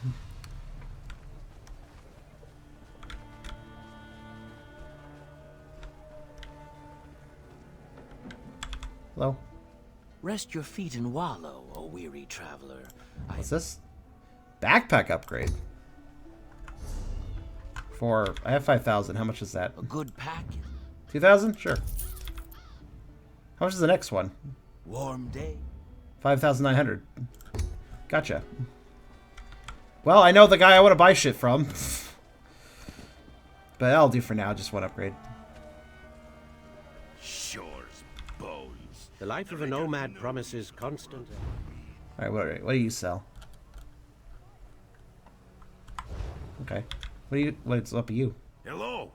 Hello? Rest your feet and wallow, O weary traveler. What's this? Backpack upgrade. For I have 5,000. How much is that? A good packet. 2,000? Sure. How much is the next one? Warm day. 5,900. Gotcha. Well, I know the guy I want to buy shit from. But that'll do for now. Just one upgrade. Shores, bones. The life of a nomad promises constant. Alright, what do you sell? Okay. What's up with you? Hello.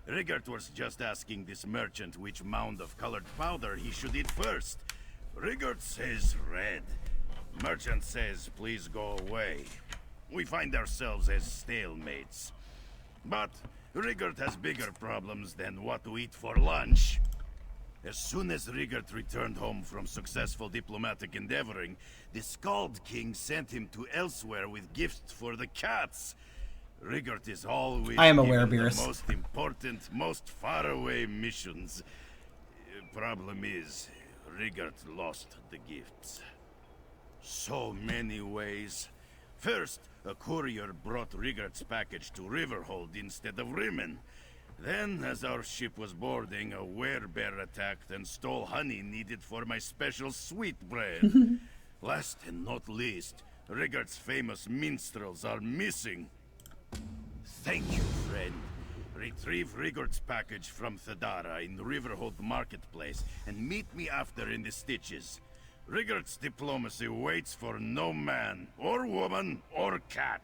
Rigert was just asking this merchant which mound of colored powder he should eat first. Rigert says red. Merchant says please go away. We find ourselves as stalemates. But Rigert has bigger problems than what to eat for lunch. As soon as Rigert returned home from successful diplomatic endeavoring, the Scald King sent him to Elsweyr with gifts for the cats. Rigert is always I am aware, given Beerus. the most important, most faraway missions. Problem is, Rigert lost the gifts. So many ways. First, a courier brought Rigert's package to Riverhold instead of Rimmon. Then, as our ship was boarding, a werebear attacked and stole honey needed for my special sweetbread. Last and not least, Rigert's famous minstrels are missing. Thank you, friend. Retrieve Rigert's package from Thadara in the Riverhold marketplace and meet me after in the Stitches. Rigert's diplomacy waits for no man, or woman, or cat.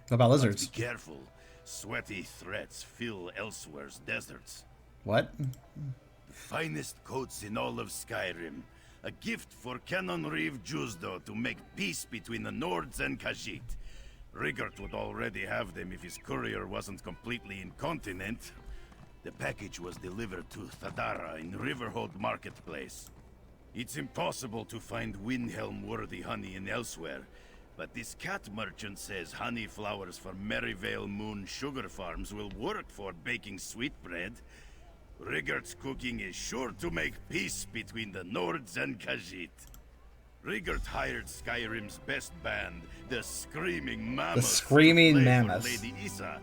What about lizards? But be careful. Sweaty threats fill Elsweyr's deserts. What? The finest coats in all of Skyrim. A gift for Canon Reeve Jusdo to make peace between the Nords and Khajiit. Rigert would already have them if his courier wasn't completely incontinent. The package was delivered to Thadara in Riverhold Marketplace. It's impossible to find Windhelm-worthy honey in Elsweyr, but this cat merchant says honey flowers from Merryvale Moon Sugar Farms will work for baking sweetbread. Rigert's cooking is sure to make peace between the Nords and Khajiit. Rigert hired Skyrim's best band, the Screaming Mammoths. The Screaming to play Mammoths. For Lady Issa.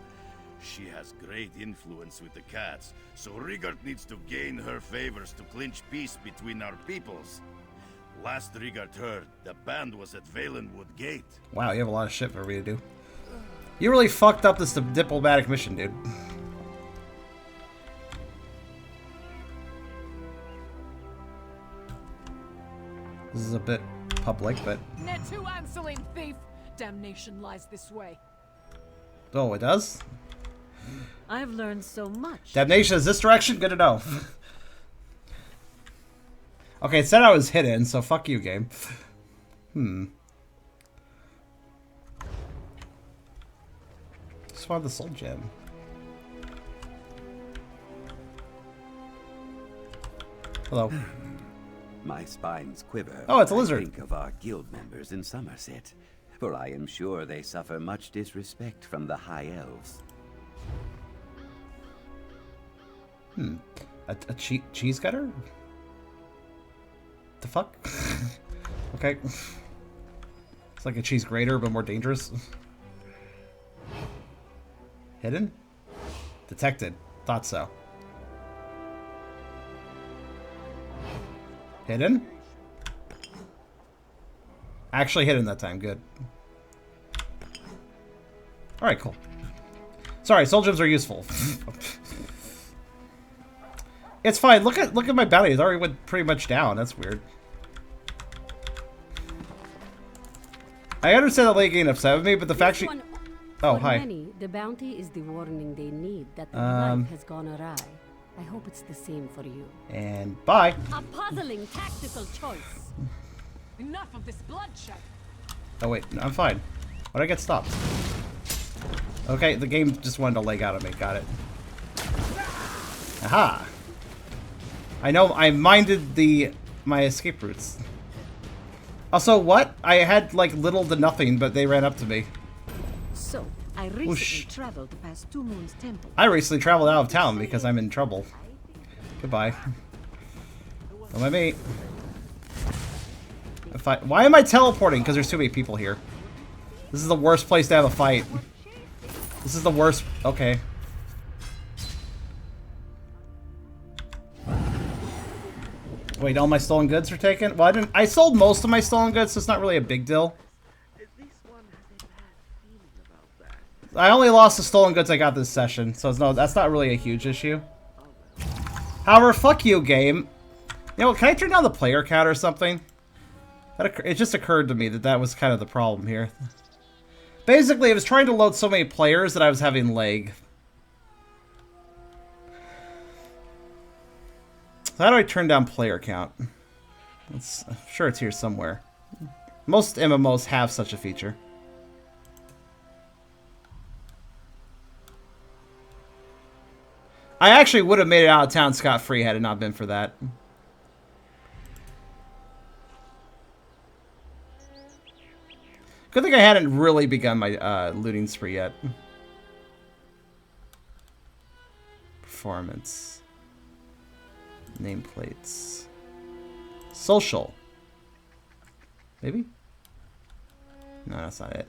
She has great influence with the cats, so Rigert needs to gain her favors to clinch peace between our peoples. Last Rigert heard, the band was at Valenwood Gate. Wow, you have a lot of shit for me to do. You really fucked up this diplomatic mission, dude. This is a bit public, but... Netu Anseline, thief! Damnation lies this way. Oh, it does? I've learned so much. Damnation is this direction? Good to know. Okay, it said I was hidden, so fuck you, game. Just wanted the soul gem. Hello. My spines quiver. Oh, it's a when I lizard. think of our guild members in Somerset, for I am sure they suffer much disrespect from the High Elves. A cheese cutter? The fuck? Okay. It's like a cheese grater, but more dangerous. Hidden? Detected. Thought so. Hidden? Actually hidden that time. Good. Alright, cool. Sorry, soul gems are useful. It's fine. Look at my bounty. It already went pretty much down. That's weird. I understand that lady getting upset with me, but the fact she... Oh, For hi. many, the bounty is the warning they need that their life has gone awry. I hope it's the same for you. And bye. A puzzling tactical choice. Enough of this bloodshed. Oh wait, no, I'm fine. Why'd I get stopped? Okay, the game just wanted to leg out of me. Got it. Aha! I know, I minded my escape routes. Also, what? I had like little to nothing, but they ran up to me. So, I recently traveled past Two Moons Temple. I recently traveled out of town because I'm in trouble. Goodbye. Don't mind me. Why am I teleporting? Because there's too many people here. This is the worst place to have a fight. This is the worst. Okay. Wait, all my stolen goods are taken? Well, I sold most of my stolen goods, so it's not really a big deal. I only lost the stolen goods I got this session, so that's not really a huge issue. However, fuck you, game. You know, can I turn down the player count or something? It just occurred to me that was kind of the problem here. Basically, I was trying to load so many players that I was having lag. So how do I turn down player count? I'm sure it's here somewhere. Most MMOs have such a feature. I actually would have made it out of town scot-free had it not been for that. Good thing I hadn't really begun my looting spree yet. Performance. Nameplates. Social. Maybe? No, that's not it.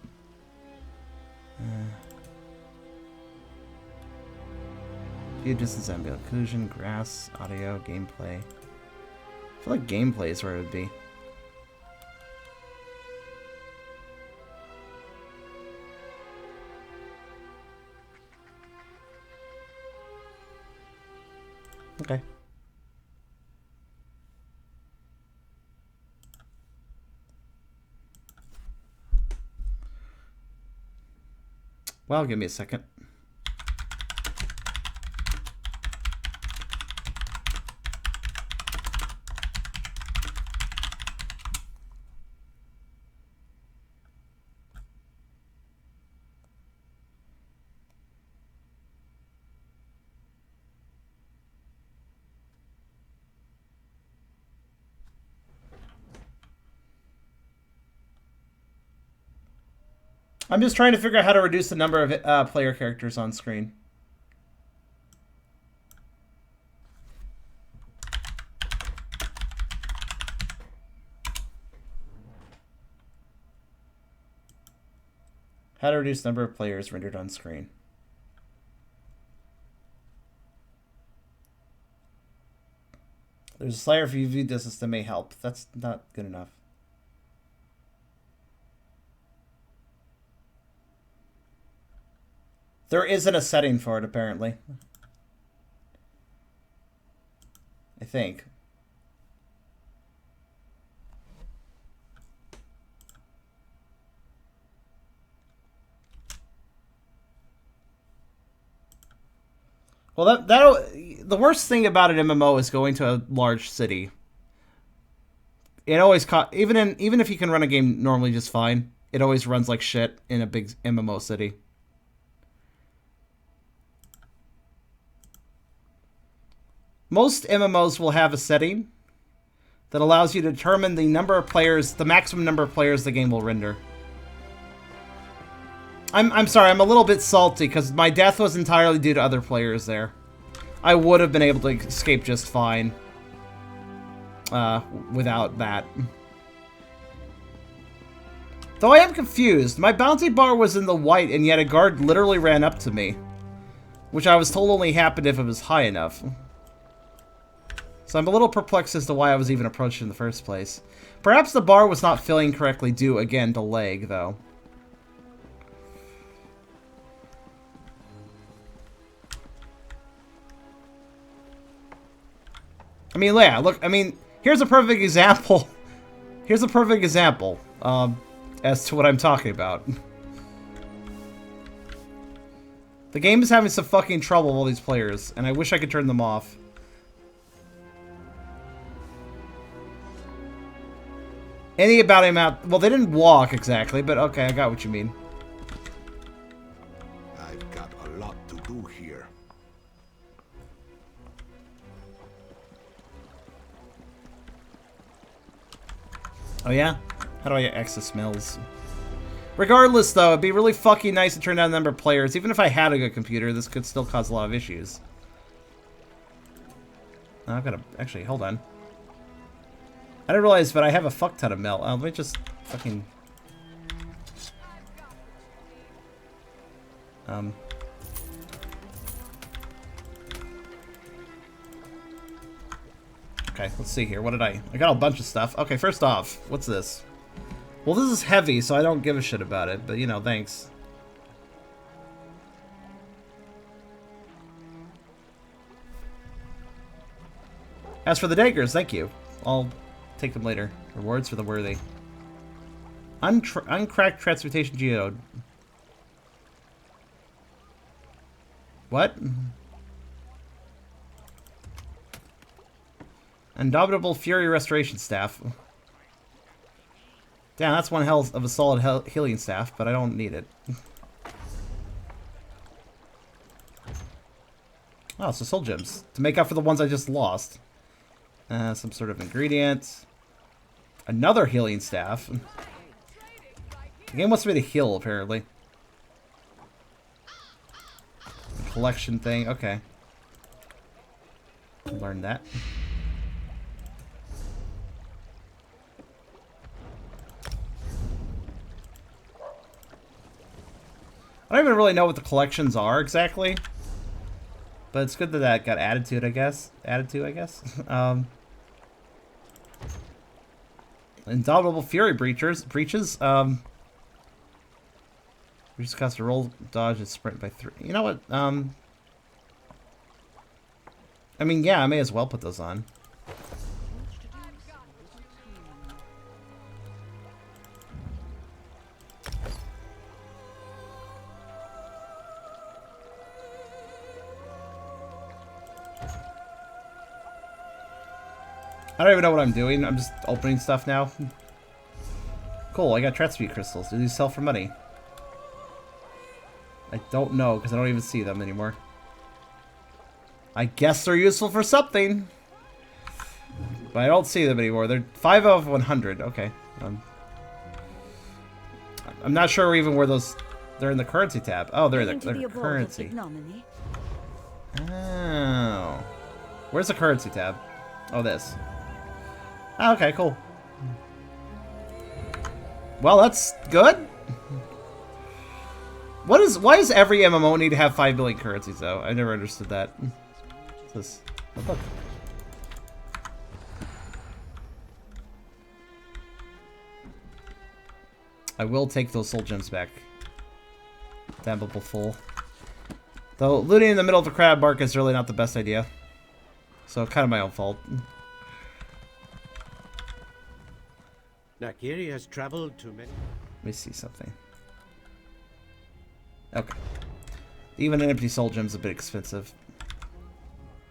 View distance, ambient occlusion, grass, audio, gameplay. I feel like gameplay is where it would be. Okay. Well, give me a second. I'm just trying to figure out how to reduce the number of player characters on screen. How to reduce number of players rendered on screen. There's a slider for UV distance that may help. That's not good enough. There isn't a setting for it, apparently. I think. Well, the worst thing about an MMO is going to a large city. It always even if you can run a game normally just fine, it always runs like shit in a big MMO city. Most MMOs will have a setting that allows you to determine the number of players, the maximum number of players the game will render. I'm sorry, I'm a little bit salty because my death was entirely due to other players there. I would have been able to escape just fine without that. Though I am confused. My bounty bar was in the white and yet a guard literally ran up to me, which I was told only happened if it was high enough. So I'm a little perplexed as to why I was even approached in the first place. Perhaps the bar was not filling correctly due, again, to lag, though. I mean, yeah, look, I mean, here's a perfect example. Here's a perfect example. as to what I'm talking about. The game is having some fucking trouble with all these players, and I wish I could turn them off. Any about him out... Well, they didn't walk exactly, but okay, I got what you mean. I've got a lot to do here. Oh yeah? How do I access smells? Regardless, though, it'd be really fucking nice to turn down the number of players. Even if I had a good computer, this could still cause a lot of issues. Oh, I've got to... Actually, hold on. I didn't realize, but I have a fuck ton of melt. Let me just fucking... Okay, let's see here. What did I got a bunch of stuff. Okay, first off, what's this? Well, this is heavy, so I don't give a shit about it, but, you know, thanks. As for the daggers, thank you. I'll take them later. Rewards for the worthy. Uncracked transportation geode. What? Indomitable Fury Restoration Staff. Damn, that's one hell of a solid healing staff, but I don't need it. Oh, so soul gems. To make up for the ones I just lost. Some sort of ingredient. Another healing staff. The game wants me to heal, apparently. Collection thing, okay. Learn that. I don't even really know what the collections are exactly. But it's good that that got added to it, I guess. Indomitable Fury breaches. We just cost to roll, dodge, and sprint by 3. You know what? I mean, yeah, I may as well put those on. I don't even know what I'm doing. I'm just opening stuff now. Cool, I got Tretspeed crystals. Do these sell for money? I don't know, because I don't even see them anymore. I guess they're useful for something. But I don't see them anymore. They're 5 out of 100. Okay. I'm not sure even where those... They're in the currency tab. Oh, they're in the currency. Oh. Where's the currency tab? Oh, this. Oh, okay, cool. Well, that's good. Why does every MMO need to have 5 billion currencies, though? I never understood that. What's this? Oh, look. I will take those soul gems back. Dampable full. Though looting in the middle of a crab bark is really not the best idea. So kind of my own fault. Nakiri has traveled to many... Let me see something. Okay. Even an empty soul gem's a bit expensive.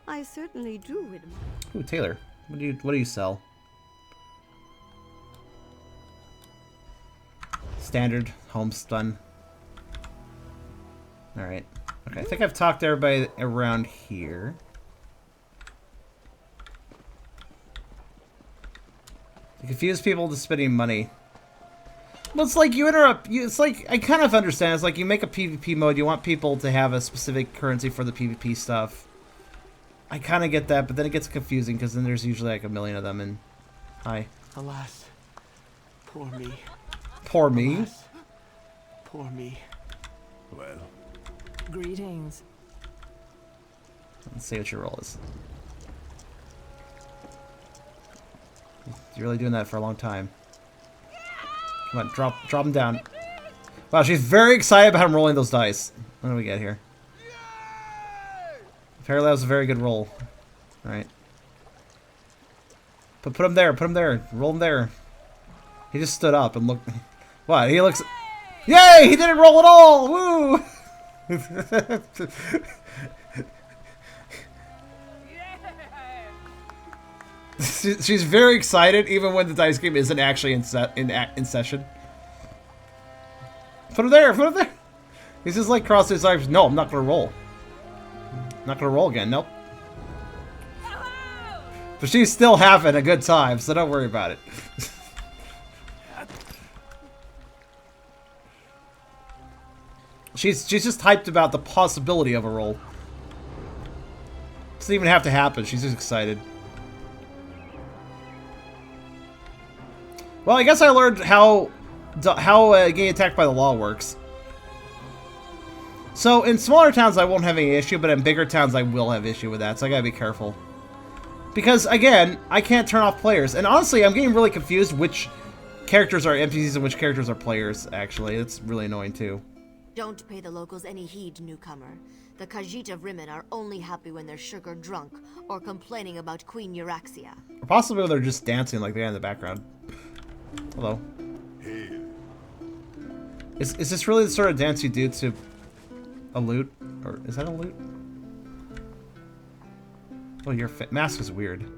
I certainly do, Rimmon. Ooh, Taylor. What do you sell? Standard homespun. Alright. Okay, I think I've talked to everybody around here. You confuse people to spending money. Well, it's like you interrupt. It's like, I kind of understand. It's like you make a PvP mode. You want people to have a specific currency for the PvP stuff. I kind of get that, but then it gets confusing because then there's usually like a million of them. And hi. Alas, poor me. Poor me. Alas, poor me. Well. Greetings. Let's see what your role is. You're really doing that for a long time. Come on, drop him down. Wow, she's very excited about him rolling those dice. What do we get here? Apparently that was a very good roll. Alright. Put him there, roll him there. He just stood up and looked. What? He looks... Yay! He didn't roll at all! Woo! She's very excited, even when the dice game isn't actually in session. Put him there! Put him there! He's just like crossing his arms. No, I'm not gonna roll. I'm not gonna roll again. Nope. But she's still having a good time, so don't worry about it. She's just hyped about the possibility of a roll. Doesn't even have to happen. She's just excited. Well, I guess I learned how getting attacked by the law works. So in smaller towns I won't have any issue, but in bigger towns I will have issue with that. So I gotta be careful. Because again, I can't turn off players, and honestly, I'm getting really confused which characters are NPCs and which characters are players. Actually, it's really annoying too. Don't pay the locals any heed, newcomer. The Khajiit of Rimmon are only happy when they're sugar drunk or complaining about Queen Euraxia. Or possibly they're just dancing like they are in the background. Hello. Is this really the sort of dance you do to a lute? Or is that a lute? Oh, your mask is weird.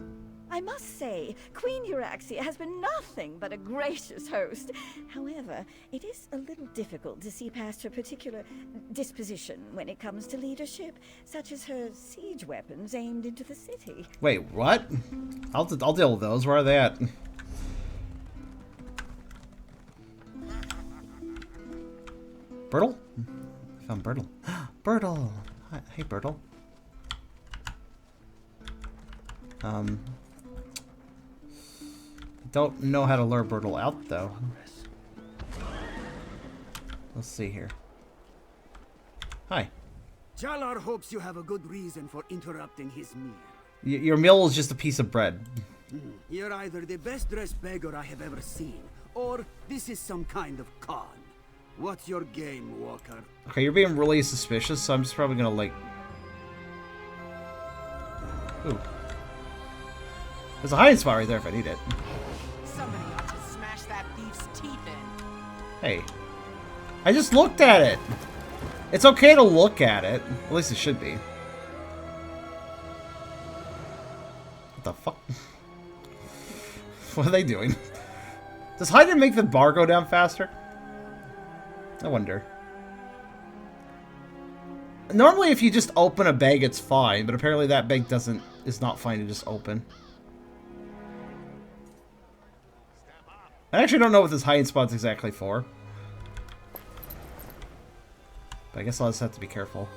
I must say, Queen Euraxia has been nothing but a gracious host. However, it is a little difficult to see past her particular disposition when it comes to leadership, such as her siege weapons aimed into the city. Wait, what? I'll deal with those. Where are they at? Bertle? I found Bertle. Bertle! Hi, hey, Bertle. Don't know how to lure Bertle out, though. Let's see here. Hi. Jalar hopes you have a good reason for interrupting his meal. Your meal is just a piece of bread. You're either the best-dressed beggar I have ever seen, or this is some kind of con. What's your game, Walker? Okay, you're being really suspicious, so I'm just probably gonna, like... Ooh. There's a hiding spot right there if I need it. Somebody ought to smash that thief's teeth in. Hey. I just looked at it! It's okay to look at it. At least it should be. What the fuck? What are they doing? Does hiding make the bar go down faster? I wonder. Normally if you just open a bag it's fine, but apparently that bag is not fine to just open. I actually don't know what this hiding spot's exactly for. But I guess I'll just have to be careful.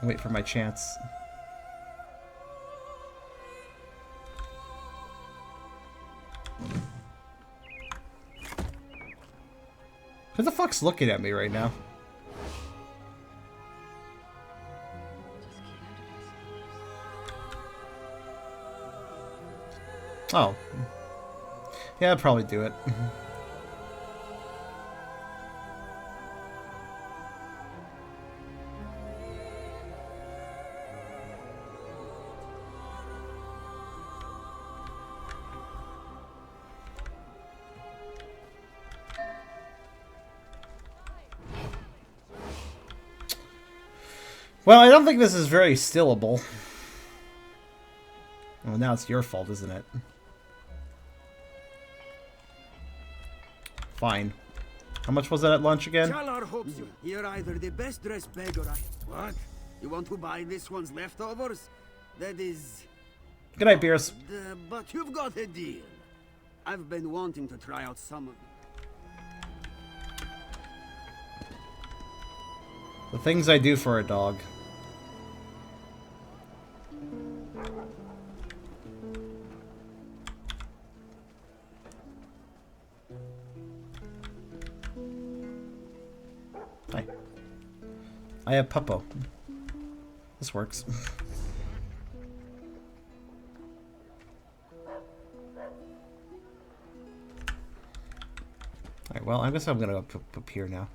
Wait for my chance. Who the fuck's looking at me right now? Oh. Yeah, I'd probably do it. Well, I don't think this is very stillable. Well, now it's your fault, isn't it? Fine. How much was that at lunch again? Jalar hopes you're either the best-dressed beggar I... What? You want to buy this one's leftovers? That is... Good night, Beers. But you've got a deal. I've been wanting to try out some of them. The things I do for a dog. Hi. I have Puppo. This works. Alright, well, I guess I'm gonna go up here now.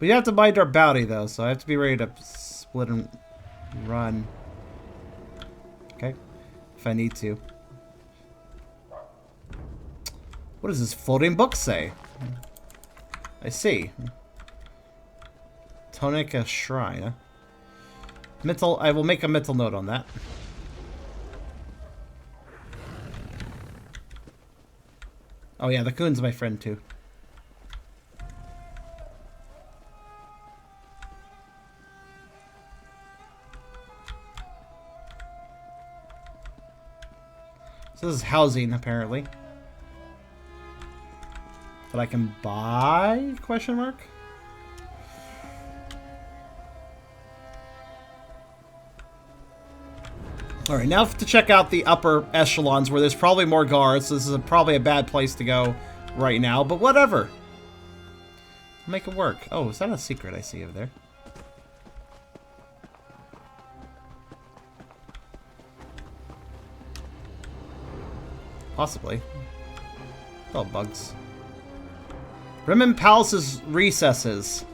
We have to mind our bounty, though, so I have to be ready to split and run. Okay. If I need to. What does this floating book say? I see. Tonica Shrine. Huh? Mental. I will make a mental note on that. Oh yeah, the coon's my friend too. So this is housing, apparently. That I can buy? Question mark. Alright, now to check out the upper echelons where there's probably more guards. So this is probably a bad place to go right now, but whatever. Make it work. Oh, is that a secret I see over there? Possibly. Oh, bugs. Rimmon Palace's recesses.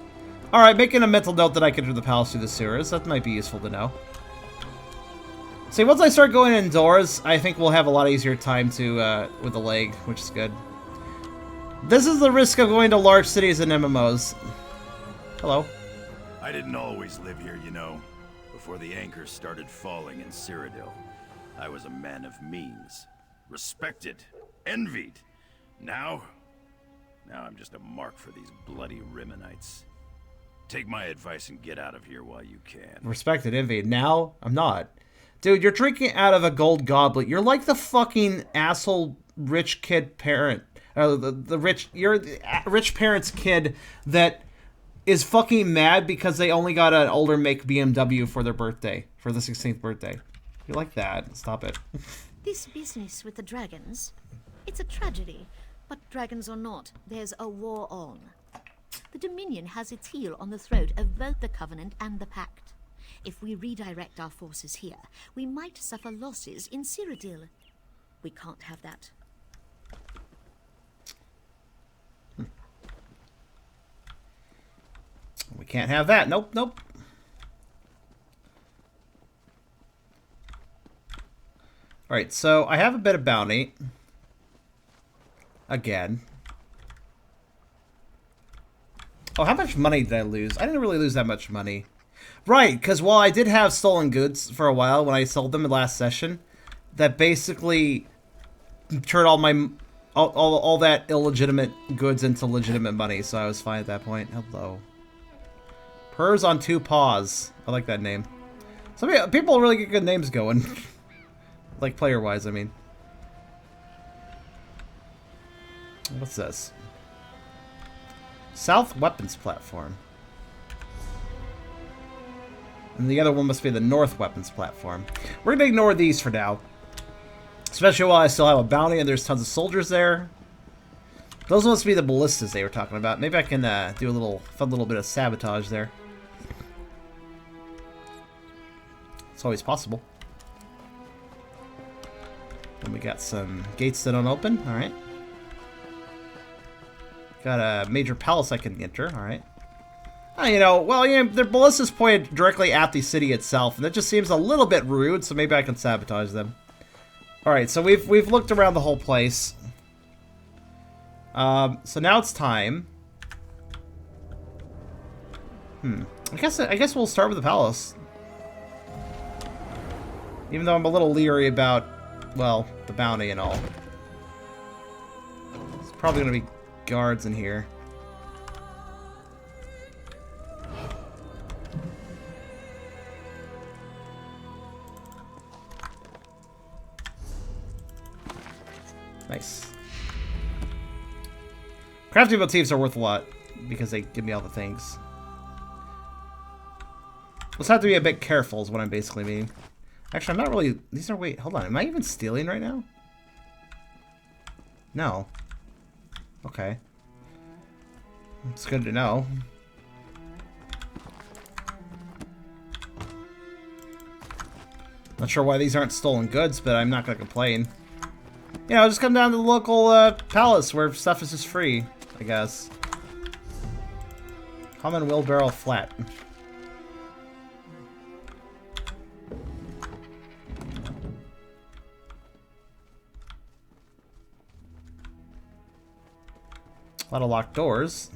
Alright, making a mental note that I can enter the palace through the sewers. That might be useful to know. See, once I start going indoors, I think we'll have a lot easier time to, with the leg, which is good. This is the risk of going to large cities and MMOs. Hello. I didn't always live here, you know. Before the anchors started falling in Cyrodiil, I was a man of means. Respected. Envied. Now I'm just a mark for these bloody Rimmonites. Take my advice and get out of here while you can. Respected, envied. Now, I'm not. Dude, you're drinking out of a gold goblet. You're like the fucking asshole rich kid parent. You're the rich parent's kid that is fucking mad because they only got an older make BMW for their birthday, for the 16th birthday. You're like that. Stop it. This business with the dragons, it's a tragedy. But dragons or not, there's a war on. The Dominion has its heel on the throat of both the Covenant and the Pact. If we redirect our forces here, we might suffer losses in Cyrodiil. We can't have that. We can't have that. Nope, nope. Alright, so I have a bit of bounty. Again. Oh, how much money did I lose? I didn't really lose that much money. Right, because while I did have stolen goods for a while when I sold them in the last session, that basically turned all that illegitimate goods into legitimate money, so I was fine at that point. Hello. Purrs on two paws. I like that name. Some people really get good names going. Like player-wise, I mean. What's this? South Weapons Platform. And the other one must be the North Weapons Platform. We're going to ignore these for now. Especially while I still have a bounty and there's tons of soldiers there. Those must be the ballistas they were talking about. Maybe I can do a fun little bit of sabotage there. It's always possible. And we got some gates that don't open. Alright. Got a major palace I can enter. Alright. Their ballistas pointed directly at the city itself, and that just seems a little bit rude, so maybe I can sabotage them. Alright, so we've looked around the whole place. So now it's time. I guess we'll start with the palace. Even though I'm a little leery about, well, the bounty and all. There's probably gonna be guards in here. Nice. Crafting motifs are worth a lot because they give me all the things. Let's have to be a bit careful is what I'm basically meaning. Actually, I'm not really... Wait, hold on. Am I even stealing right now? No. Okay. It's good to know. Not sure why these aren't stolen goods, but I'm not going to complain. You know, just come down to the local palace where stuff is just free, I guess. Common wheelbarrow flat. A lot of locked doors.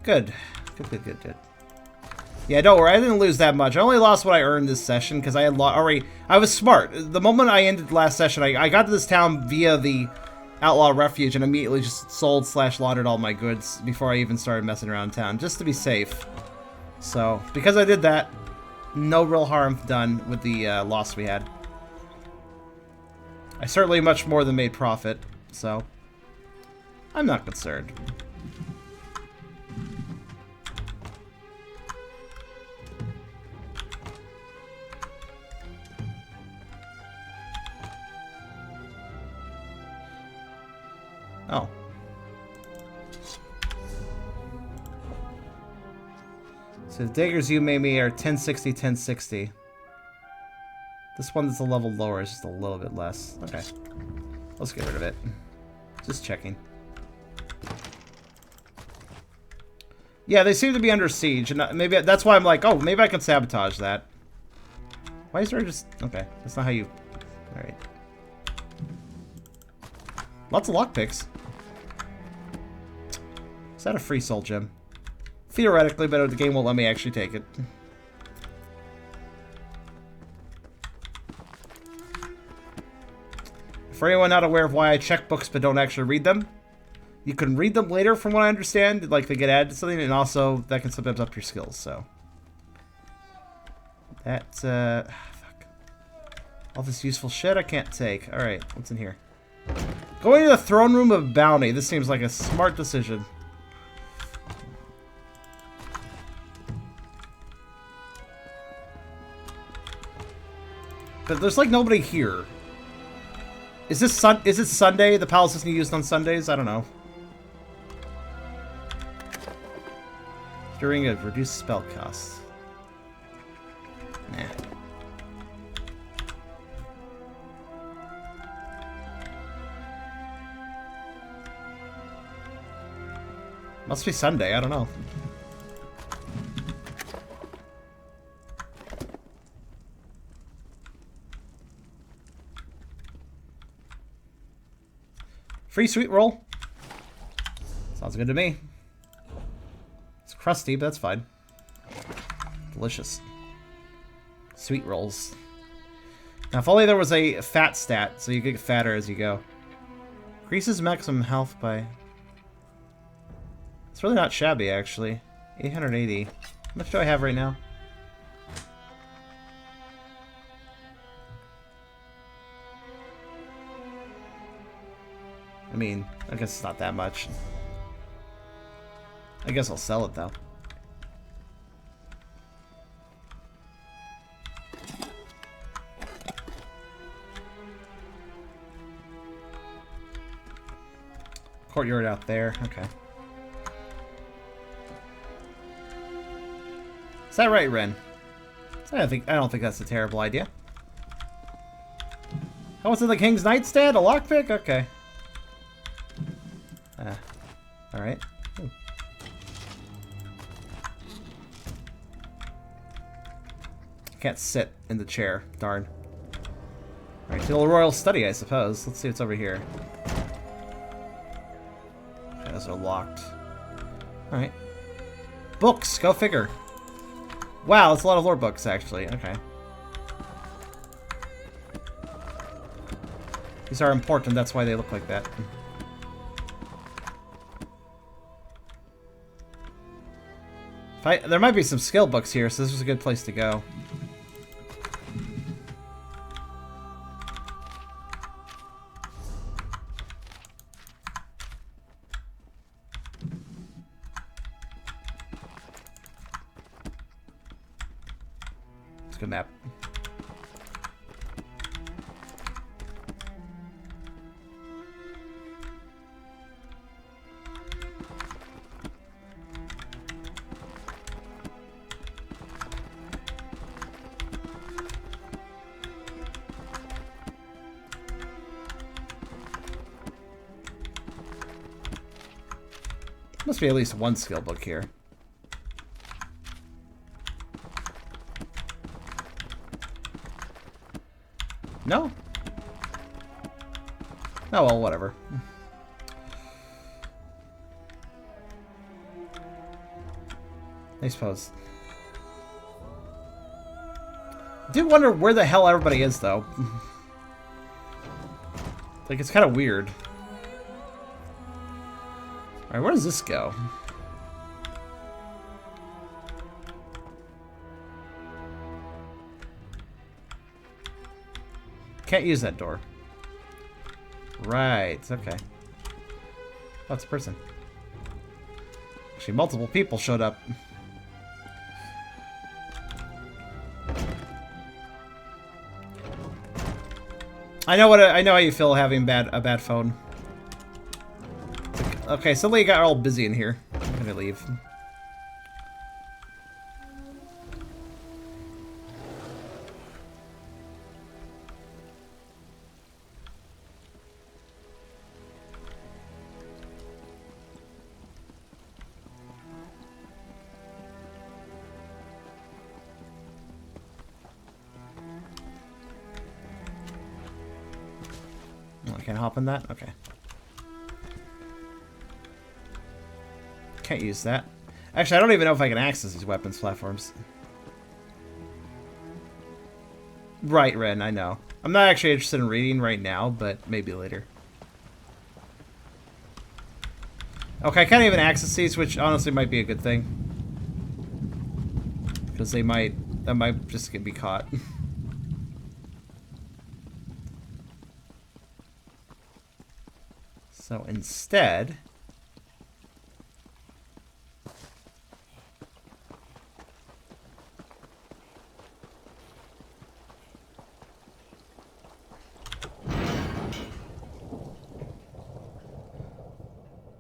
Good. Good. Yeah, don't worry. I didn't lose that much. I only lost what I earned this session because I had already. I was smart. The moment I ended last session, I got to this town via the Outlaw refuge and immediately just sold / laundered all my goods before I even started messing around town, just to be safe. So, because I did that, no real harm done with the loss we had. I certainly much more than made profit, so I'm not concerned. Oh. So the daggers you made me are 1060, 1060. This one that's a level lower is just a little bit less. Okay. Let's get rid of it. Just checking. Yeah, they seem to be under siege, and maybe that's why I'm like, oh, maybe I can sabotage that. Why is there just... Okay, that's not how you... Alright. Lots of lockpicks. Is that a free soul gem? Theoretically, but the game won't let me actually take it. For anyone not aware of why I check books but don't actually read them, you can read them later from what I understand, like they get added to something, and also that can sometimes up your skills, so. That's, fuck. All this useful shit I can't take. Alright, what's in here? Going to the throne room of bounty. This seems like a smart decision. But there's like nobody here. Is it Sunday? The palace isn't used on Sundays? I don't know. During a reduced spell cost. Nah. Must be Sunday, I don't know. Free sweet roll. Sounds good to me. It's crusty, but that's fine. Delicious. Sweet rolls. Now, if only there was a fat stat, so you get fatter as you go. Increases maximum health by... It's really not shabby, actually. 880. How much do I have right now? I mean, I guess it's not that much. I guess I'll sell it, though. Courtyard out there. Okay. Is that right, Ren? I don't think that's a terrible idea. Oh, what's in the King's Nightstand? A lockpick? Okay. Alright. Can't sit in the chair. Darn. Alright, to the royal study, I suppose. Let's see what's over here. Okay, those are locked. Alright. Books! Go figure. Wow, that's a lot of lore books, actually. Okay. These are important, that's why they look like that. There might be some skill books here, so this is a good place to go. It's a good map. Must be at least one skill book here. No? Oh, well, whatever. I suppose. I do wonder where the hell everybody is, though. Like, it's kind of weird. Alright, where does this go? Can't use that door. Right, okay. Oh, it's a person. Actually, multiple people showed up. I know how you feel having a bad phone. Okay, suddenly it got all busy in here. I'm gonna leave. I can't hop in that? Okay. Can't use that. Actually, I don't even know if I can access these weapons platforms. Right, Ren, I know. I'm not actually interested in reading right now, but maybe later. Okay, I can't even access these, which honestly might be a good thing. Because that might just get me caught. So instead...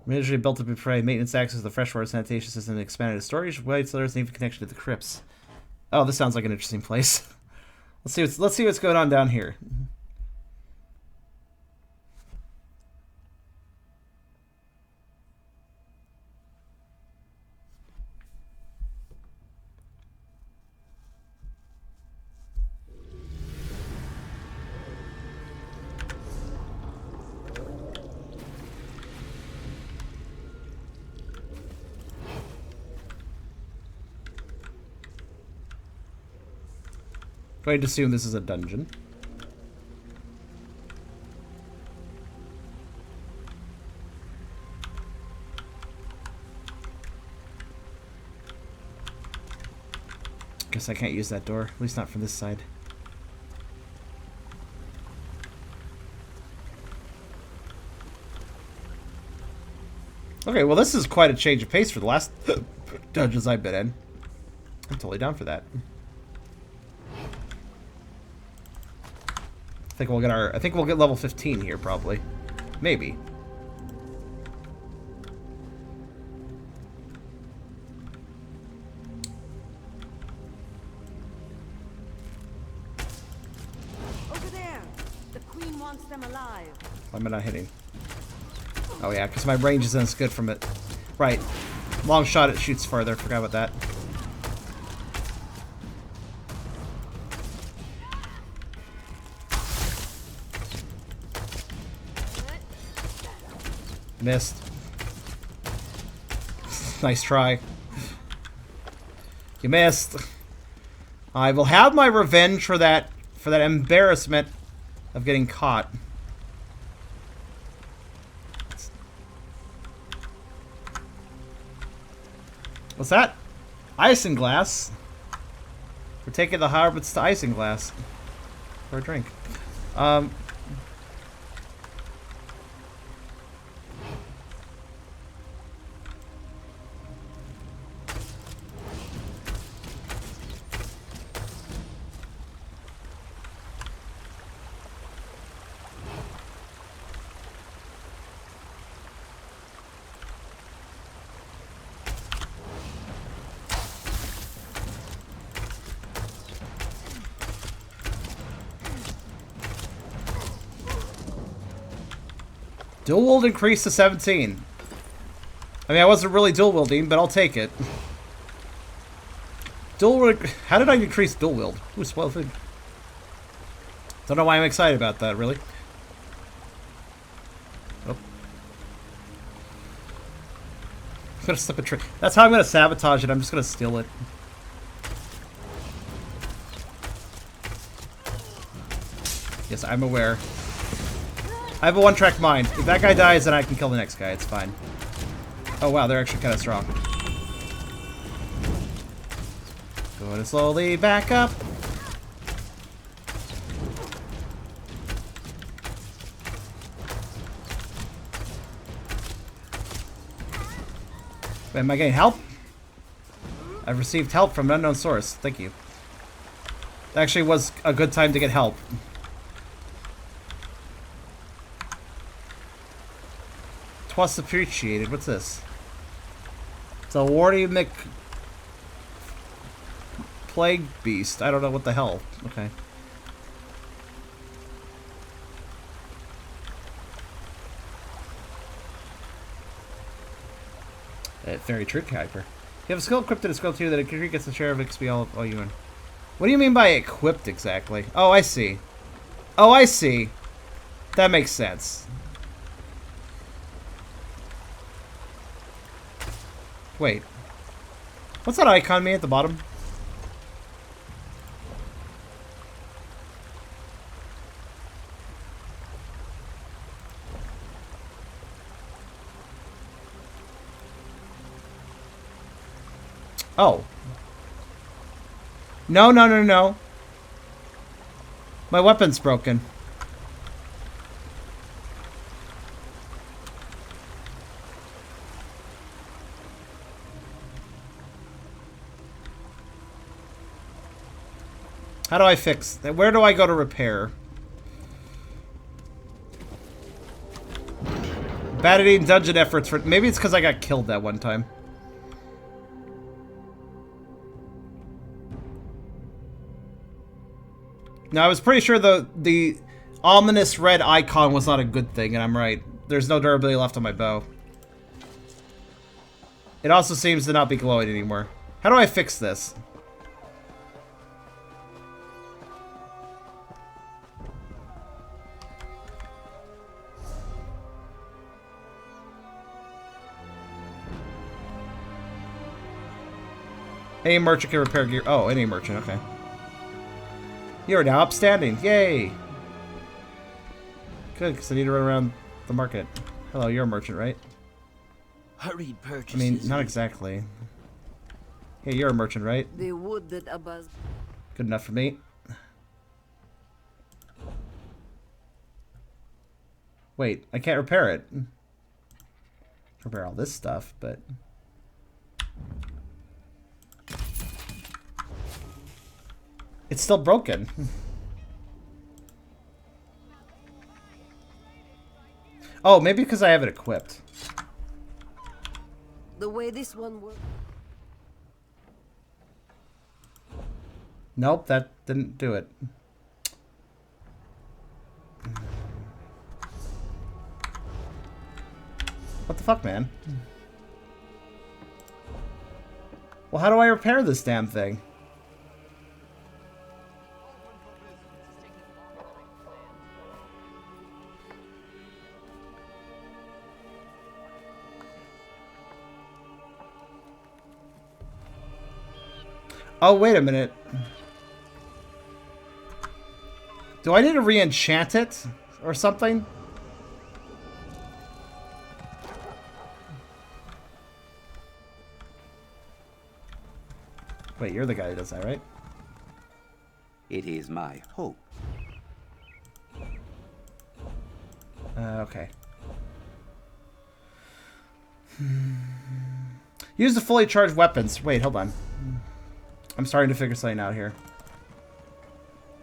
Military built up in prey, maintenance access to the freshwater sanitation system, expanded storage, white cellars, and even connection to the crypts. Oh, this sounds like an interesting place. Let's see what's going on down here. Going to assume this is a dungeon. Guess I can't use that door, at least not from this side. Okay, well this is quite a change of pace for the last dungeons I've been in. I'm totally down for that. I think we'll get level 15 here probably. Maybe. Over there. The queen wants them alive. Why am I not hitting? Oh yeah, because my range isn't as good from it. Right. Long shot, it shoots farther. Forgot about that. Missed. Nice try. You missed. I will have my revenge for that embarrassment of getting caught. What's that? Isinglass. We're taking the hobbits to Isinglass for a drink. Dual wield increased to 17. I mean, I wasn't really dual wielding, but I'll take it. Dual wield. How did I increase dual wield? Ooh, spoiled food. Don't know why I'm excited about that, really. Oh. I'm gonna slip a trick. That's how I'm gonna sabotage it. I'm just gonna steal it. Yes, I'm aware. I have a one-track mind. If that guy dies, then I can kill the next guy. It's fine. Oh wow, they're actually kind of strong. Going to slowly back up. Am I getting help? I've received help from an unknown source. Thank you. That actually was a good time to get help. Twas appreciated. What's this? It's a warty plague beast. I don't know what the hell. Okay. Very trick hyper. You have a skill equipped and a skill 2 that a character gets a share of XP all you win. What do you mean by equipped exactly? Oh, I see. Oh, I see. That makes sense. Wait. What's that icon mean at the bottom? Oh. No, no, no, no. My weapon's broken. How do I fix that? Where do I go to repair? Battery dungeon efforts for... Maybe it's because I got killed that one time. Now, I was pretty sure the ominous red icon was not a good thing, and I'm right. There's no durability left on my bow. It also seems to not be glowing anymore. How do I fix this? Any merchant can repair gear. Oh, any merchant, okay. You are now upstanding. Yay! Good, because I need to run around the market. Hello, you're a merchant, right? Hurried purchases. I mean, not exactly. Hey, you're a merchant, right? The wood that Abbas... Good enough for me. Wait, I can't repair it. Repair all this stuff, but... It's still broken. Oh, maybe because I have it equipped. The way this one works. Nope, that didn't do it. What the fuck, man? Well, how do I repair this damn thing? Oh, wait a minute. Do I need to re-enchant it? Or something? Wait, you're the guy who does that, right? It is my hope. Okay. Use the fully charged weapons. Wait, hold on. I'm starting to figure something out here.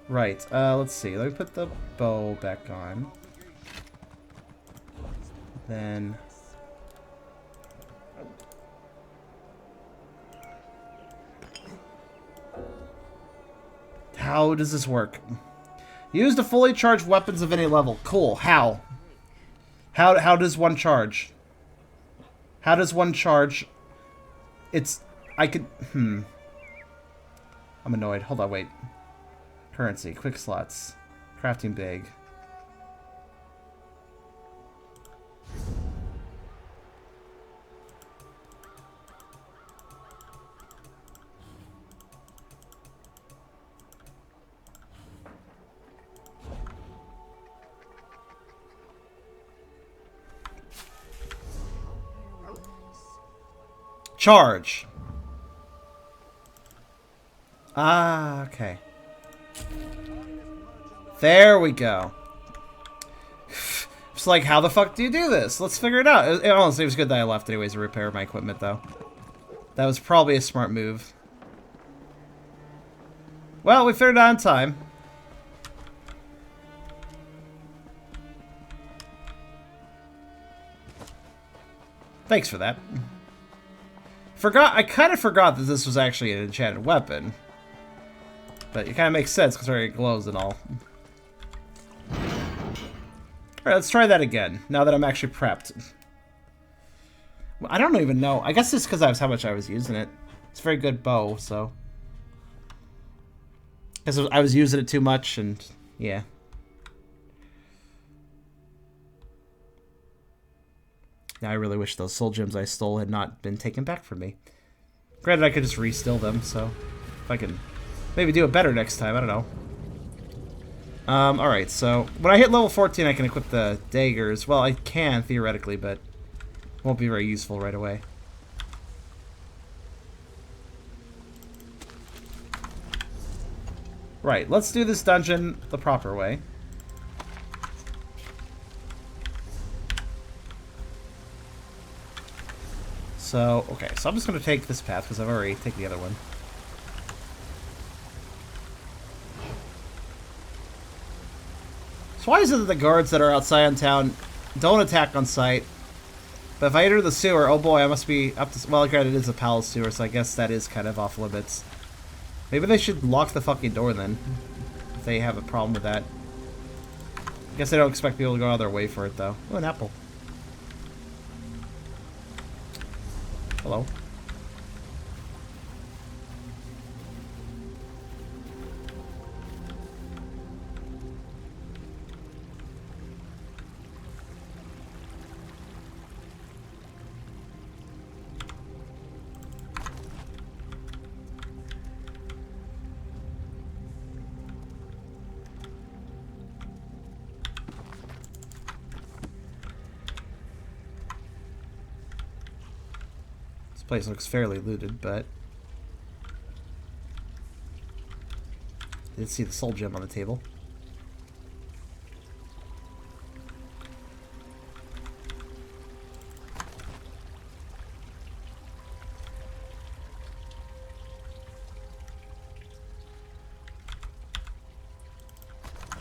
Right, let's see. Let me put the bow back on. Then... How does this work? Use the fully charged weapons of any level. Cool. How? How does one charge? How does one charge? I could... I'm annoyed. Hold on, wait. Currency. Quick slots. Crafting bag. Charge. Ah, okay. There we go. It's like, how the fuck do you do this? Let's figure it out. Honestly, it was good that I left anyways to repair my equipment, though. That was probably a smart move. Well, we figured it out in time. Thanks for that. I kind of forgot that this was actually an enchanted weapon. But it kind of makes sense because it glows and all. Alright, let's try that again, now that I'm actually prepped. I don't even know. I guess it's because that was how much I was using it. It's a very good bow, so... Because I was using it too much, and... yeah. Now I really wish those soul gems I stole had not been taken back from me. Granted, I could just re-steal them, so... if I can maybe do it better next time, I don't know. Alright, so... when I hit level 14, I can equip the daggers. Well, I can, theoretically, but... won't be very useful right away. Right, let's do this dungeon the proper way. So, okay, so I'm just going to take this path because I've already taken the other one. So why is it that the guards that are outside in town don't attack on sight? But if I enter the sewer, oh boy, I must be up to... well, granted, it is a palace sewer, so I guess that is kind of off limits. Maybe they should lock the fucking door then, if they have a problem with that. I guess they don't expect people to go out of their way for it, though. Oh, an apple. Hello. This place looks fairly looted, but... I did see the soul gem on the table.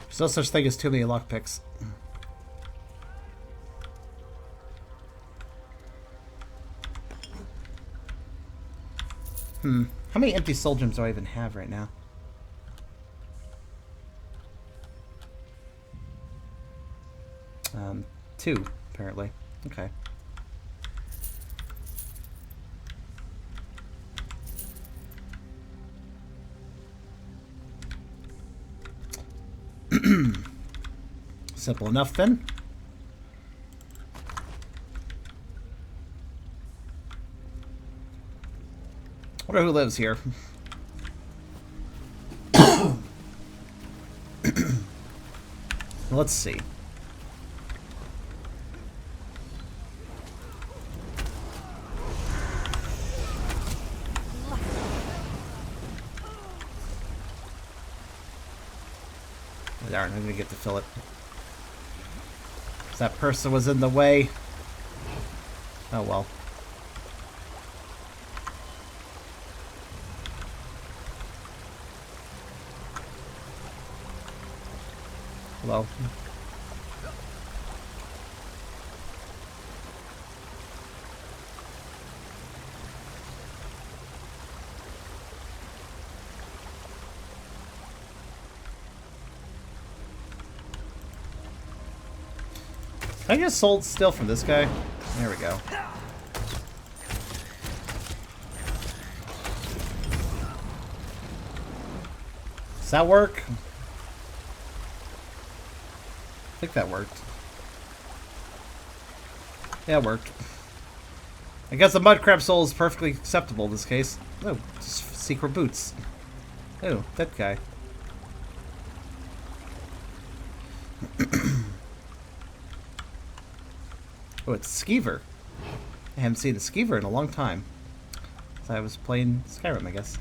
There's no such thing as too many lockpicks. How many empty soul gems do I even have right now? Two, apparently. Okay. Simple enough then. I wonder who lives here. Let's see. Darn, I'm gonna get to fill it. That person was in the way. Oh well. Hello. Can I just hold still from this guy? There we go. that work? I think that worked. Yeah, it worked. I guess the mud crab soul is perfectly acceptable in this case. Oh, just secret boots. Oh, that guy. Oh, it's Skeever. I haven't seen a Skeever in a long time. So I was playing Skyrim, I guess.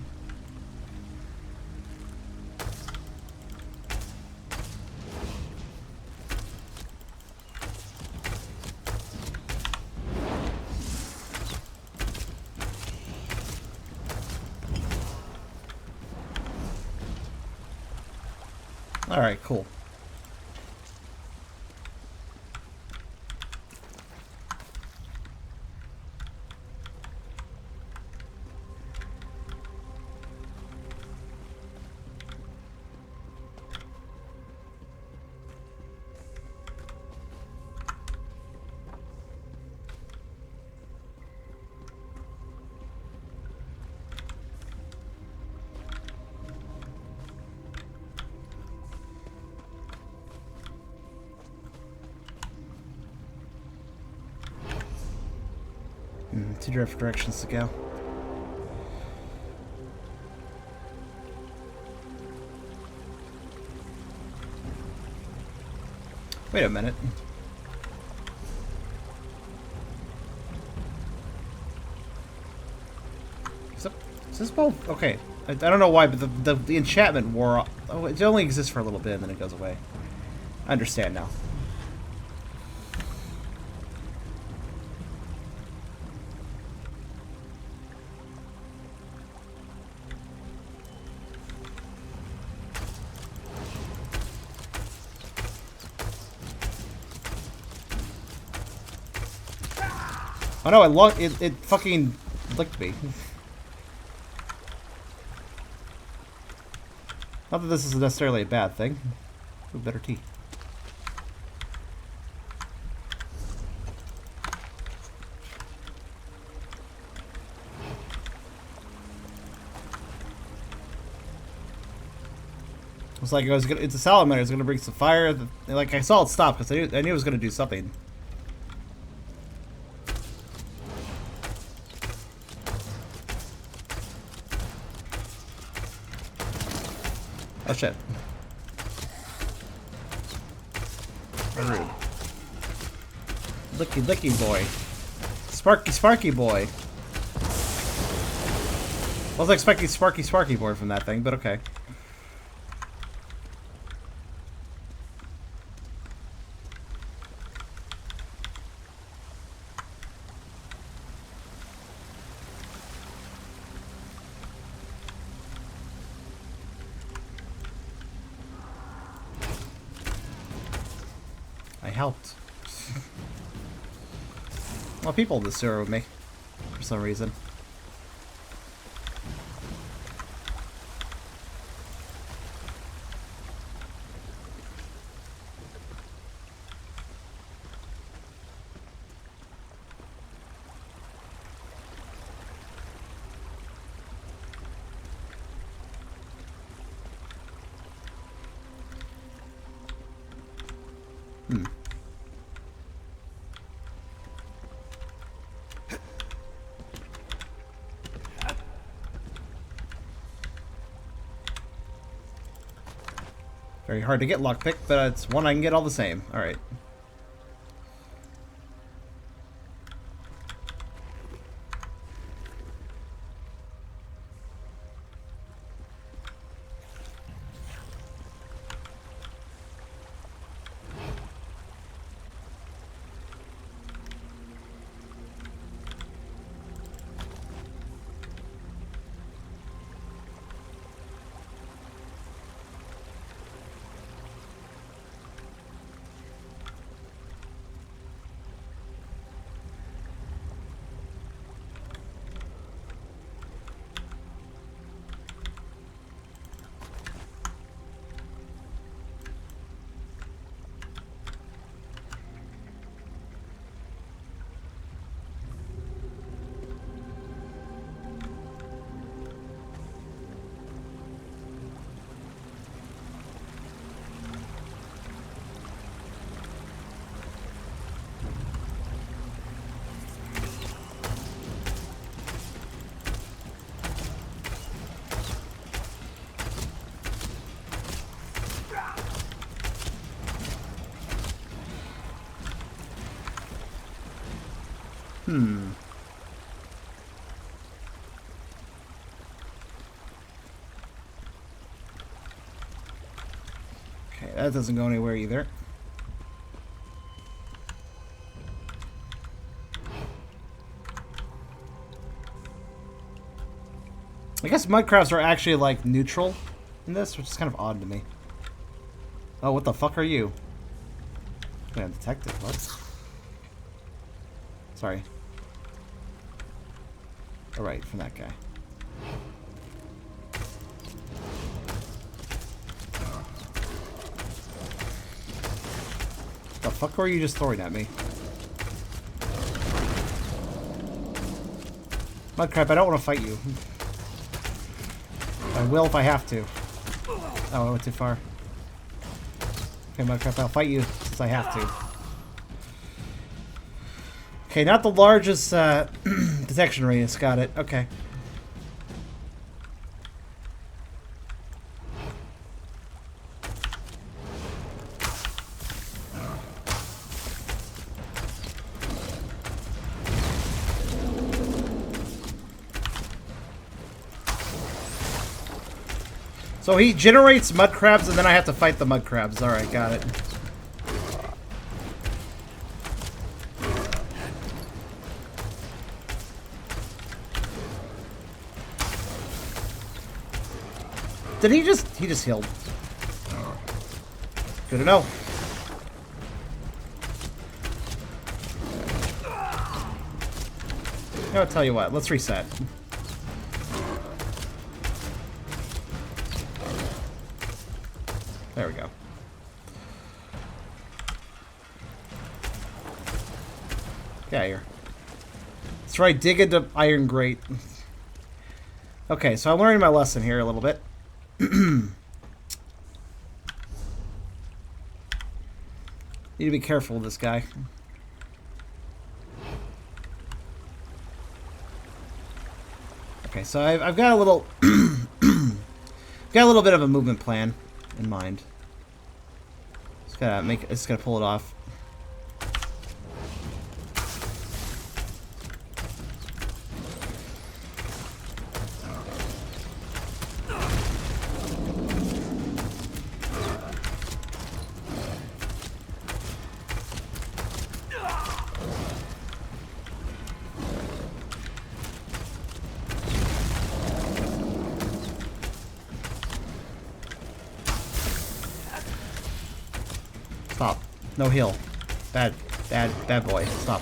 Alright, cool. Two different directions to go. Wait a minute. Is this both? Okay. I don't know why, but the enchantment wore off. Oh, it only exists for a little bit and then it goes away. I understand now. Oh no, it fucking licked me. Not that this is necessarily a bad thing. Ooh, better tea. It's like it's a salamander. It's gonna bring some fire. Like I saw it stop because I knew it was gonna do something. Oh shit. Rude. Licky boy. Sparky boy. I wasn't expecting Sparky boy from that thing, but okay. Helped. Well, people in the sewer with me for some reason. Very hard to get lockpick, but it's one I can get all the same. Alright. Okay, that doesn't go anywhere either. I guess mudcrabs are actually, like, neutral in this, which is kind of odd to me. Oh, what the fuck are you? Yeah, detective, what? Sorry. Alright, from that guy. The fuck were you just throwing at me? Mudcrab, I don't want to fight you. I will if I have to. Oh, I went too far. Okay, Mudcrab, I'll fight you since I have to. Okay, not the largest detection radius. Got it. Okay. So he generates mud crabs and then I have to fight the mud crabs. Alright, got it. Did he just healed. Good to know. I'll tell you what, let's reset. There we go. Get out of here. Let's try dig into iron grate. Okay, so I'm learning my lesson here a little bit. Need to be careful with this guy. Okay, so I've got a little got a little bit of a movement plan in mind. Just gotta pull it off. Stop. No heal. Bad boy. Stop.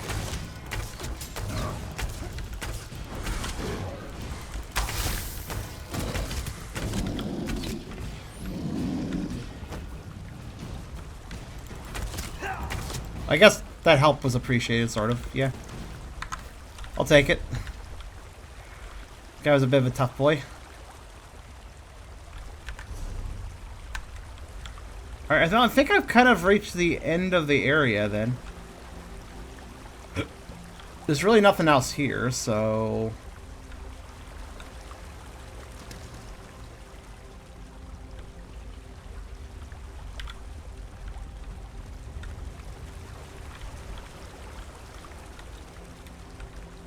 I guess that help was appreciated, sort of. Yeah. I'll take it. Guy was a bit of a tough boy. Alright, I think I've kind of reached the end of the area then. There's really nothing else here, so...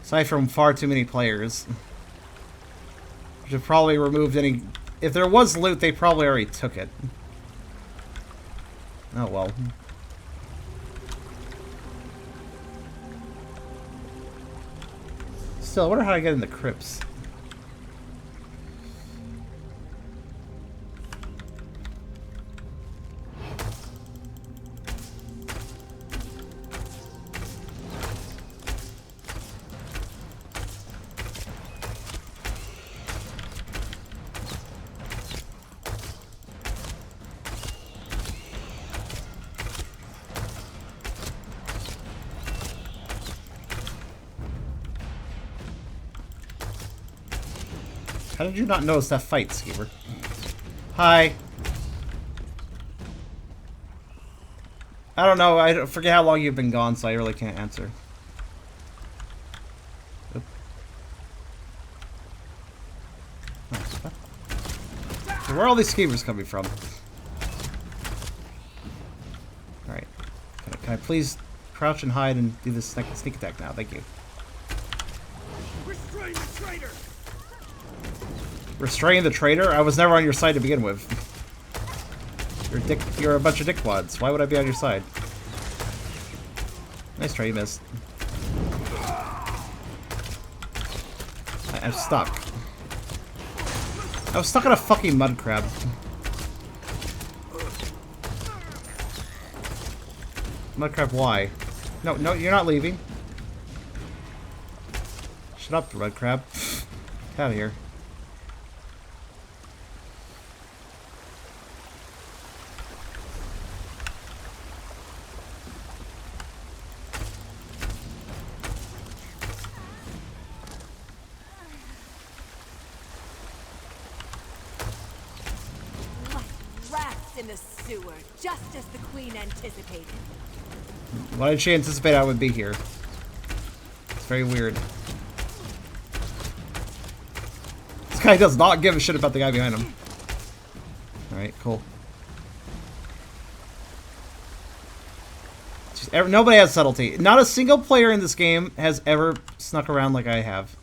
Aside from far too many players. Which have probably removed any... If there was loot, they probably already took it. Oh well. Still, I wonder how I get in the crypts. How did you not notice that fight, Skeever? Hi. I don't know. I forget how long you've been gone, so I really can't answer. Oop. So where are all these Skeevers coming from? Alright. Can I please crouch and hide and do this sneak attack now? Thank you. Restrain the traitor? I was never on your side to begin with. You're a bunch of dickwads. Why would I be on your side? Nice try, you missed. I'm stuck. I was stuck on a fucking mud crab. Mud crab, why? No, no, you're not leaving. Shut up, mud crab. Get out of here. Rats in the sewer, just as the Queen anticipated. Why did she anticipate I would be here? It's very weird. This guy does not give a shit about the guy behind him. Alright, cool. Nobody has subtlety. Not a single player in this game has ever snuck around like I have.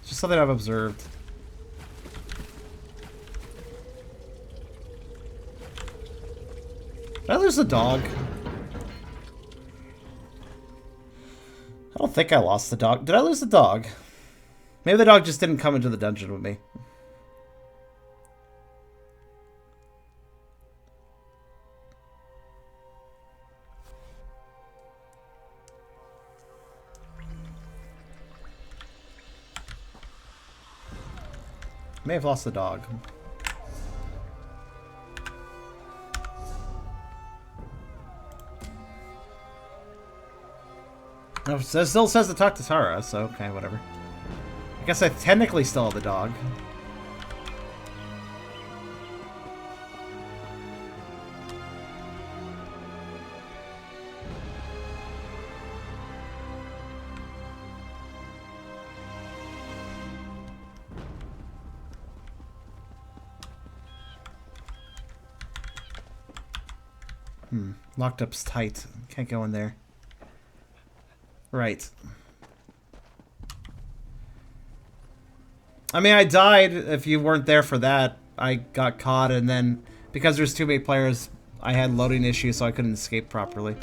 It's just something I've observed. Did I lose the dog? I don't think I lost the dog. Did I lose the dog? Maybe the dog just didn't come into the dungeon with me. May have lost the dog. No, it still says to talk to Tara, so okay, whatever. I guess I technically still have the dog. Locked up's tight. Can't go in there. Right. I mean, I died if you weren't there for that. I got caught, and then because there's too many players, I had loading issues, so I couldn't escape properly.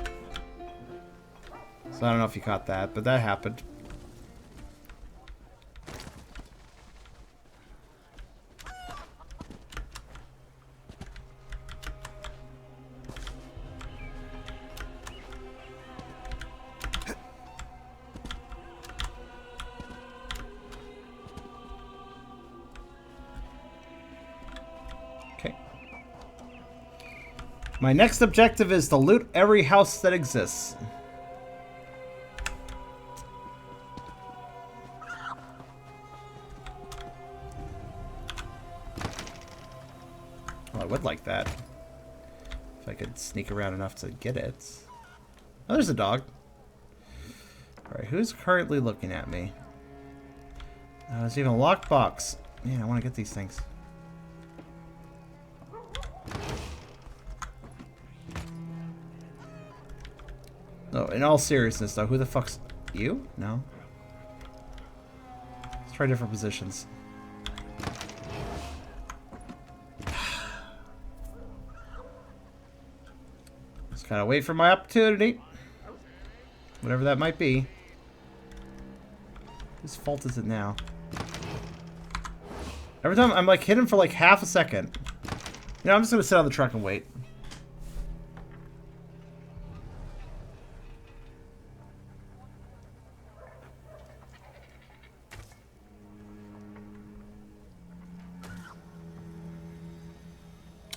So I don't know if you caught that, but that happened. My next objective is to loot every house that exists. Well, I would like that. If I could sneak around enough to get it. Oh, there's a dog. Alright, who's currently looking at me? There's even a locked box. Man, I want to get these things. No, in all seriousness though, who the fuck's you? No. Let's try different positions. Just gotta wait for my opportunity. Whatever that might be. Whose fault is it now? Every time I'm like hidden for like half a second. You know, I'm just gonna sit on the truck and wait.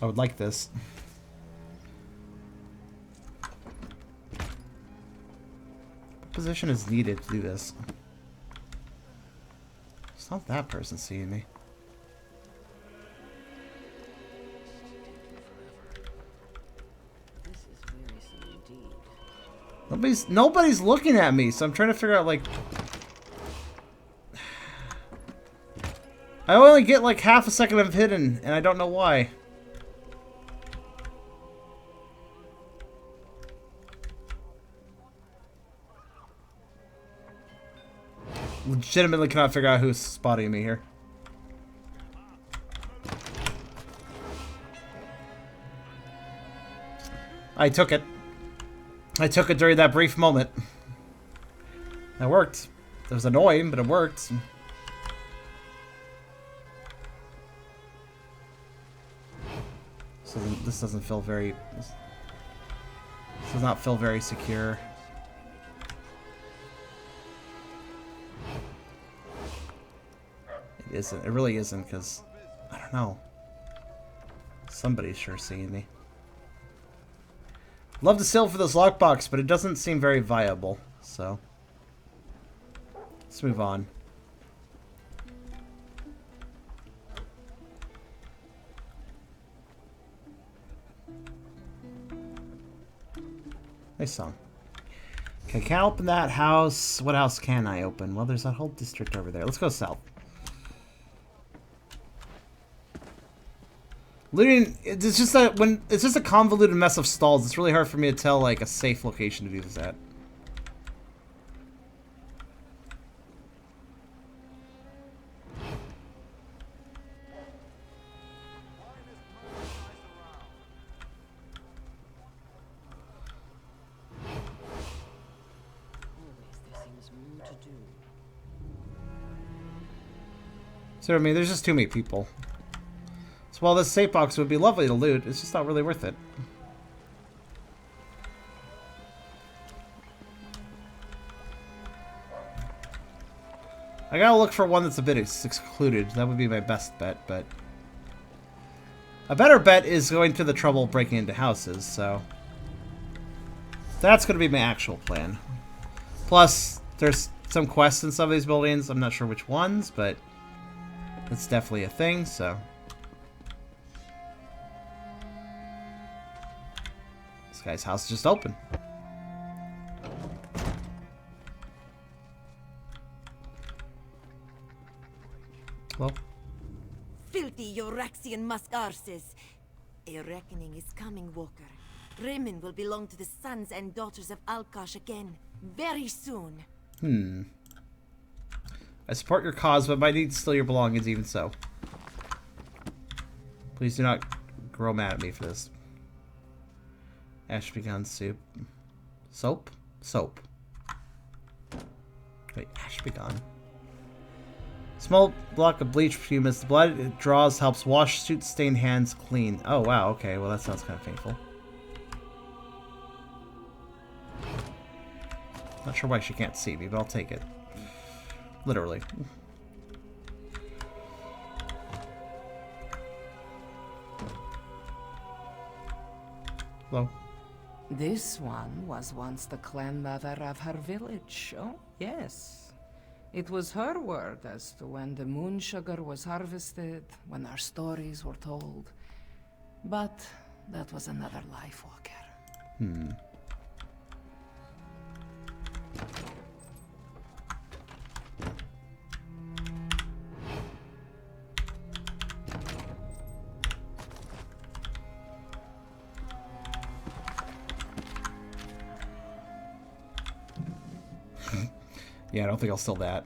I would like this. What position is needed to do this? It's not that person seeing me. Nobody's looking at me, so I'm trying to figure out like I only get like half a second of hidden, and I don't know why. Legitimately cannot figure out who's spotting me here. I took it. I took it during that brief moment. That worked. It was annoying, but it worked. So this doesn't feel very... This does not feel very secure. It isn't. It really isn't, because... I don't know. Somebody's sure seeing me. Love to sail for this lockbox, but it doesn't seem very viable, so... Let's move on. Nice song. Okay, can't open that house. What house can I open? Well, there's that whole district over there. Let's go south. Looting, it's just a convoluted mess of stalls. It's really hard for me to tell like a safe location to do this at. So I mean, there's just too many people. So while this safe box would be lovely to loot, it's just not really worth it. I gotta look for one that's a bit excluded. That would be my best bet, but... A better bet is going to the trouble breaking into houses, so... That's gonna be my actual plan. Plus, there's some quests in some of these buildings. I'm not sure which ones, but... It's definitely a thing, so... This guy's house is just open. Well. Filthy Euraxian musk arses. A reckoning is coming, Walker. Rimmon will belong to the sons and daughters of Alkosh again, very soon. I support your cause, but might need to steal your belongings even so. Please do not grow mad at me for this. Ash pecan soup. Soap? Soap. Wait, ash pecan. Small block of bleach fumes. The blood it draws helps wash soot-stained hands clean. Oh, wow, okay. Well, that sounds kind of painful. Not sure why she can't see me, but I'll take it. Literally. Hello. This one was once the clan mother of her village. Oh, yes. It was her word as to when the moon sugar was harvested, when our stories were told. But that was another life, Walker. Yeah, I don't think I'll steal that.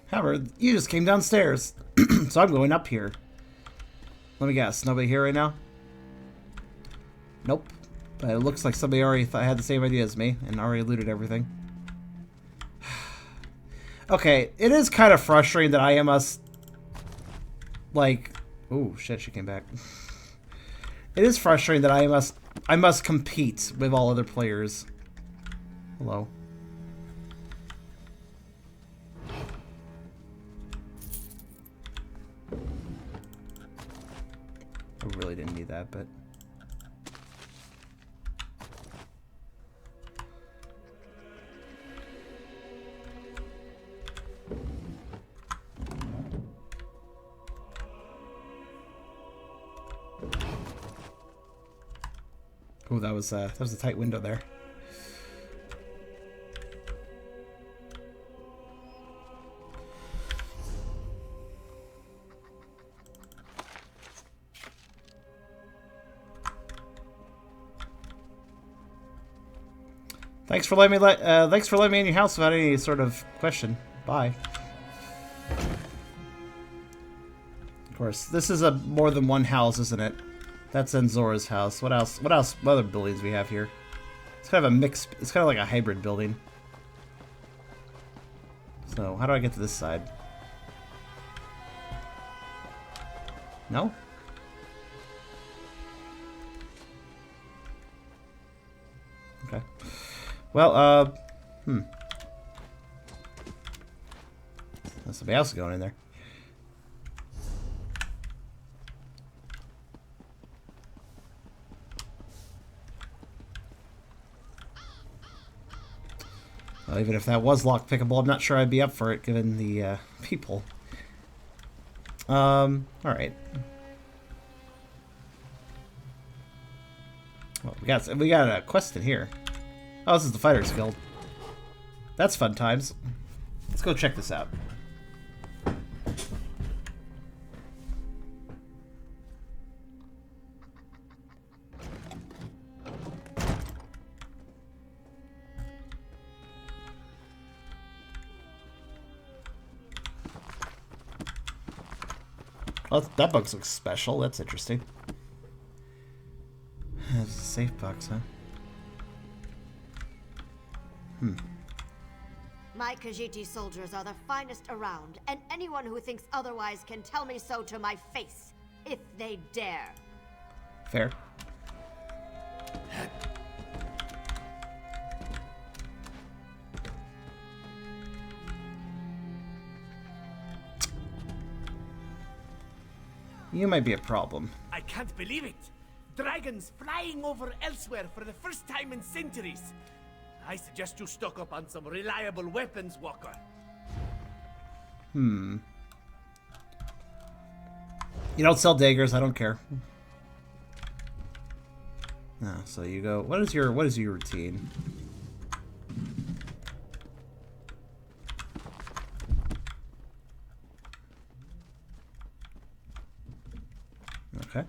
However, you just came downstairs, so I'm going up here. Let me guess, nobody here right now? Nope. But it looks like somebody already had the same idea as me and already looted everything. Okay, it is kind of frustrating that I must... Like... Oh, shit, she came back. It is frustrating that I must compete with all other players. Hello. I really didn't need that, but... Oh, that was a tight window there. Thanks for letting me in your house without any sort of question. Bye. Of course, this is more than one house, isn't it? That's Enzora's house. What else? What other buildings we have here? It's kind of a mix. It's kind of like a hybrid building. So, how do I get to this side? No? Okay. Well, somebody else is going in there. Well, even if that was lockpickable, I'm not sure I'd be up for it given the people. Alright. Well, we got a quest in here. Oh, this is the Fighters Guild. That's fun times. Let's go check this out. Oh, that box looks special. That's interesting. It's a safe box, huh? My Khajiiti soldiers are the finest around, and anyone who thinks otherwise can tell me so to my face, if they dare. Fair. You might be a problem. I can't believe it. Dragons flying over Elsweyr for the first time in centuries. I suggest you stock up on some reliable weapons, Walker. You don't sell daggers, I don't care. No, so you go. What is your routine? Okay.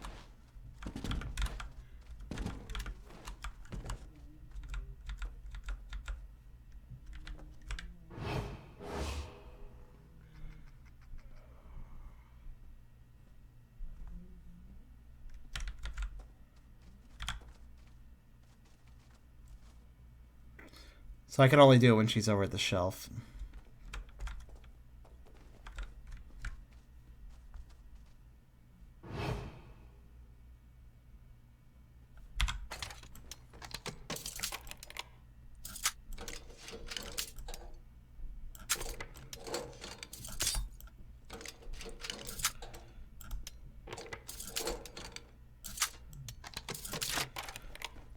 So I can only do it when she's over at the shelf.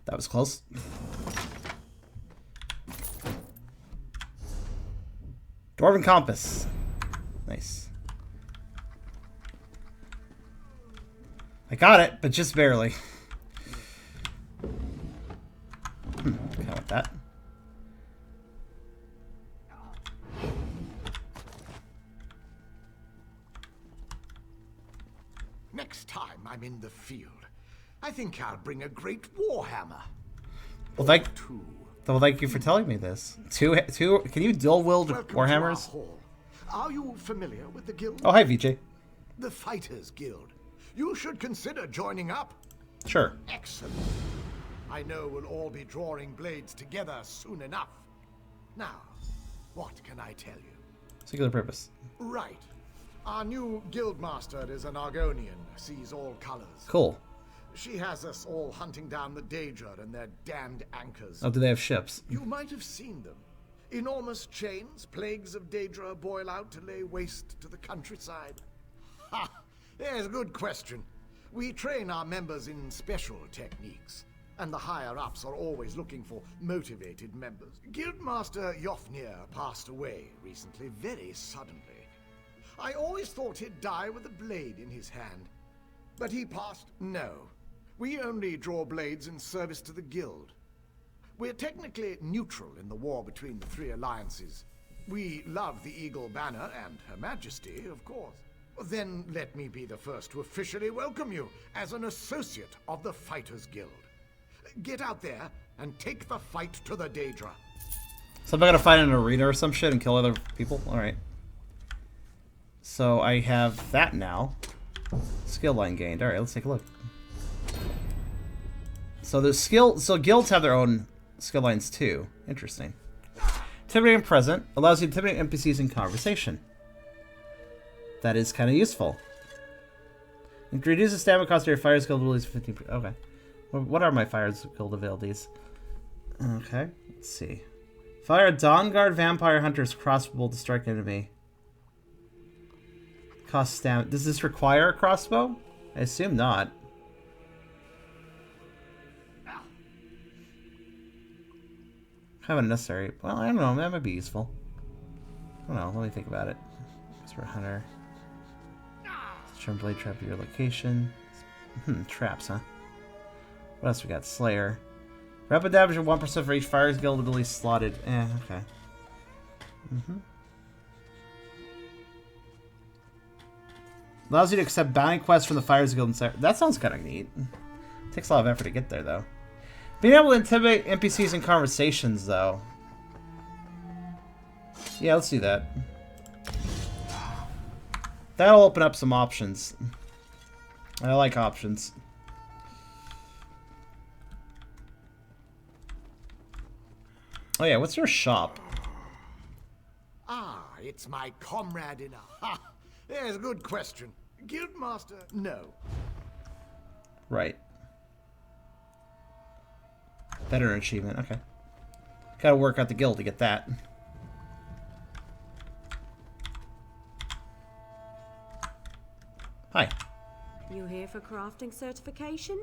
That was close. Dwarven compass. Nice. I got it, but just barely. Kind of want that. Next time I'm in the field, I think I'll bring a great warhammer. Well, thank you for telling me this. Two. Can you dual-wield warhammers? Are you familiar with the guild? Oh, hi, VJ. The Fighters Guild. You should consider joining up. Sure. Excellent. I know we'll all be drawing blades together soon enough. Now, what can I tell you? Singular purpose. Right. Our new guildmaster is an Argonian, sees all colors. Cool. She has us all hunting down the Daedra and their damned anchors. Oh, do they have ships? You might have seen them. Enormous chains, plagues of Daedra boil out to lay waste to the countryside. Ha! There's a good question. We train our members in special techniques, and the higher-ups are always looking for motivated members. Guildmaster Jofnir passed away recently, very suddenly. I always thought he'd die with a blade in his hand. But he passed. No. We only draw blades in service to the guild. We're technically neutral in the war between the three alliances. We love the Eagle Banner and Her Majesty, of course. Then let me be the first to officially welcome you as an associate of the Fighters Guild. Get out there and take the fight to the Daedra. So I'm gonna find an arena or some shit and kill other people? Alright. So I have that now. Skill line gained. Alright, let's take a look. So the guilds have their own skill lines too. Interesting. Intimidating present allows you to intimidate NPCs in conversation. That is kind of useful. Reduce the stamina cost of your fire skill abilities 15%. Okay. What are my fire skill abilities? Okay. Let's see. Fire Dawn Guard Vampire Hunter's crossbow to strike enemy. Cost stamina. Does this require a crossbow? I assume not. Kind of unnecessary. Well, I don't know. That might be useful. I don't know. Let me think about it. Expert Hunter. Charm Blade Trap at your location. Traps, huh? What else we got? Slayer. Rapid damage of 1% for each fire skill ability slotted. Okay. Allows you to accept bounty quests from the Fires Guild and that sounds kind of neat. Takes a lot of effort to get there, though. Being able to intimidate NPCs in conversations, though. Yeah, let's do that. That'll open up some options. I like options. Oh yeah, what's your shop? Ah, it's my comrade in a... Ha! There's a good question. Guildmaster, no. Right. Veteran achievement, okay. Gotta work out the guild to get that. Hi. You here for crafting certification?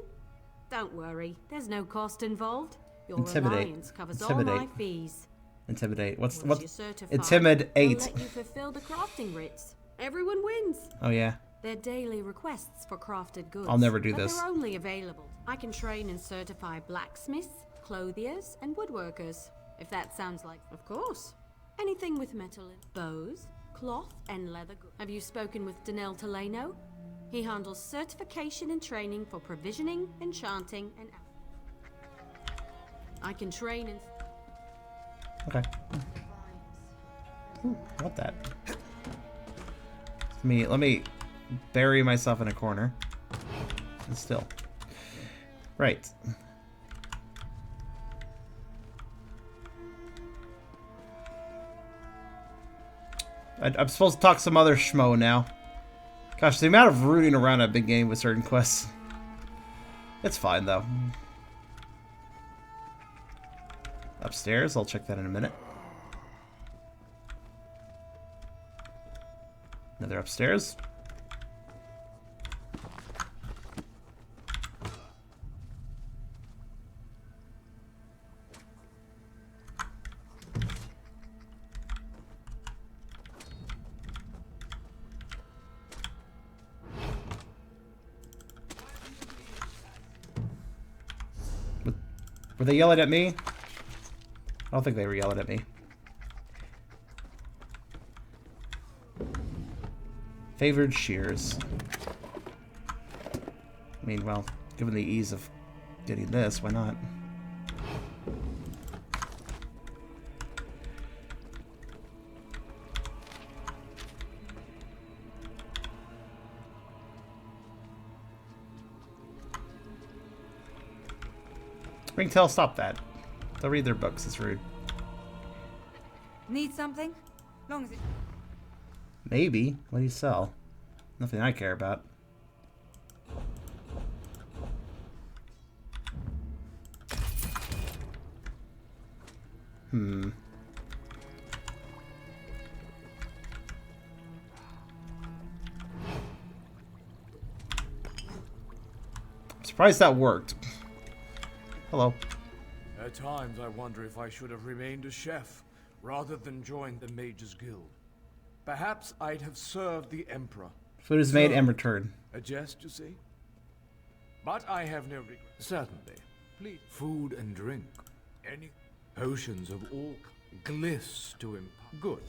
Don't worry, there's no cost involved. Your alliance covers all my fees. Intimidate. What's you're certified, Intimidate? They'll let you fulfill the crafting writs. Everyone wins. Oh yeah. They're daily requests for crafted goods. I'll never do but this. They're only available. I can train and certify blacksmiths, clothiers, and woodworkers. If that sounds like, of course. Anything with metal in bows, cloth, and leather goods. Have you spoken with Danel Toleno? He handles certification and training for provisioning, enchanting, and... I can train and... Okay. Ooh, I want that. Let me bury myself in a corner. And still. Right. I'm supposed to talk some other schmo now. Gosh, the amount of rooting around a big game with certain quests. It's fine, though. Upstairs, I'll check that in a minute. Another upstairs. Were they yelling at me? I don't think they were yelling at me. Favored shears. I mean, well, given the ease of getting this, why not? Ringtail, stop that. They'll read their books, it's rude. Need something? Long as it... Maybe. What do you sell? Nothing I care about. I'm surprised that worked. Hello. At times I wonder if I should have remained a chef rather than joined the Mages Guild. Perhaps I'd have served the Emperor. Food is made and returned. A jest, you see? But I have no regret. Certainly. Please. Food and drink. Any potions of all glyphs to impart. Good.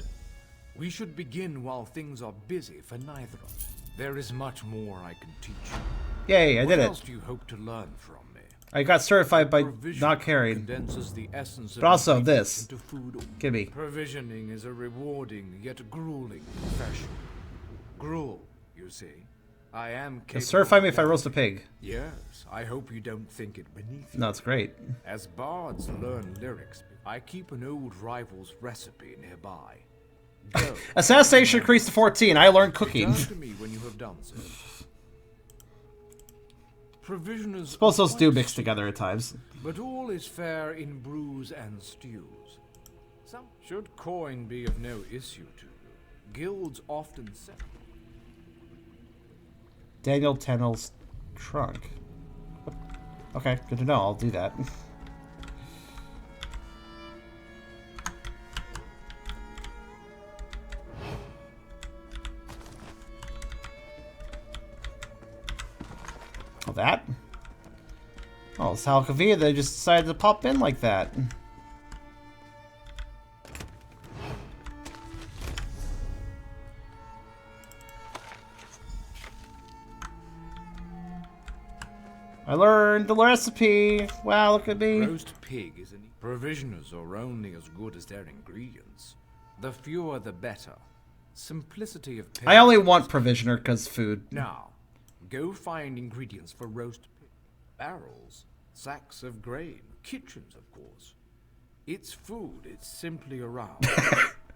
We should begin while things are busy for neither of us. There is much more I can teach you. Yay, I did it. What else do you hope to learn from me? I got certified by not carried. But also this. Gimme. Provisioning is a rewarding yet grueling profession. Gruel, you see. I am Just certify me if I roast a pig. Yes, I hope you don't think it beneath you. No, it's great. As bards learn lyrics, I keep an old rival's recipe nearby. Go. Assassination increased to 14. I learned cooking. Return to me when you have done so. Provisioners. Suppose those do mix together at times. But all is fair in brews and stews. Some should coin be of no issue to you. Guilds often set. Daniel Tennell's trunk. Okay, good to know. I'll do that. Oh, that? Oh, Salcavia, they just decided to pop in like that. I learned the recipe. Wow, look at me. Roast pig is an provisioners are only as good as their ingredients. The fewer the better. Simplicity of pig. I only want provisioner because food. Now, go find ingredients for roast pig. Barrels, sacks of grain, kitchens, of course. It's food. It's simply around.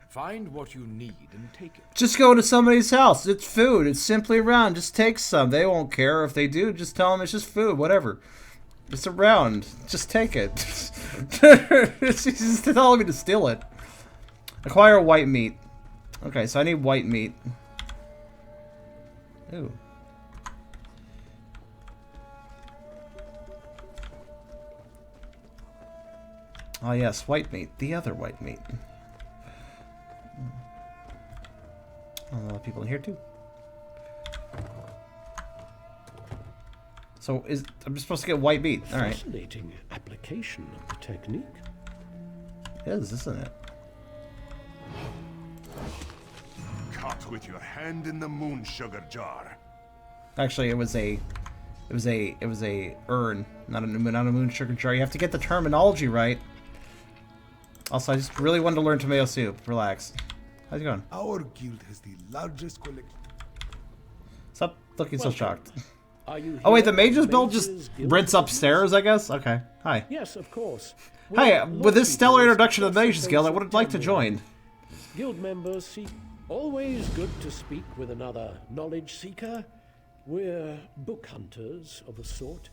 Find what you need and take it. Just go to somebody's house. It's food. It's simply around. Just take some. They won't care if they do. Just tell them it's just food. Whatever. It's around. Just take it. It's just telling me to steal it. Acquire white meat. Okay, so I need white meat. Ooh. Oh yes, white meat. The other white meat. A lot of people in here too. So I'm just supposed to get white meat. All right. Fascinating application of the technique. It is, isn't it? Caught with your hand in the moon sugar jar. Actually, it was a urn, not a moon sugar jar. You have to get the terminology right. Also, I just really wanted to learn tomato soup. Relax. How's it going? Our guild has the largest collection. Stop looking so shocked. Are you Oh wait, the here mages for build just mages, guild rinse upstairs, I guess? Okay. Hi. Yes, of course. Hi, We're with this stellar law introduction to the keepers Mages Guild, I across would like to the join. Guild members seek. Always good to speak with another knowledge seeker. We're book hunters of a sort.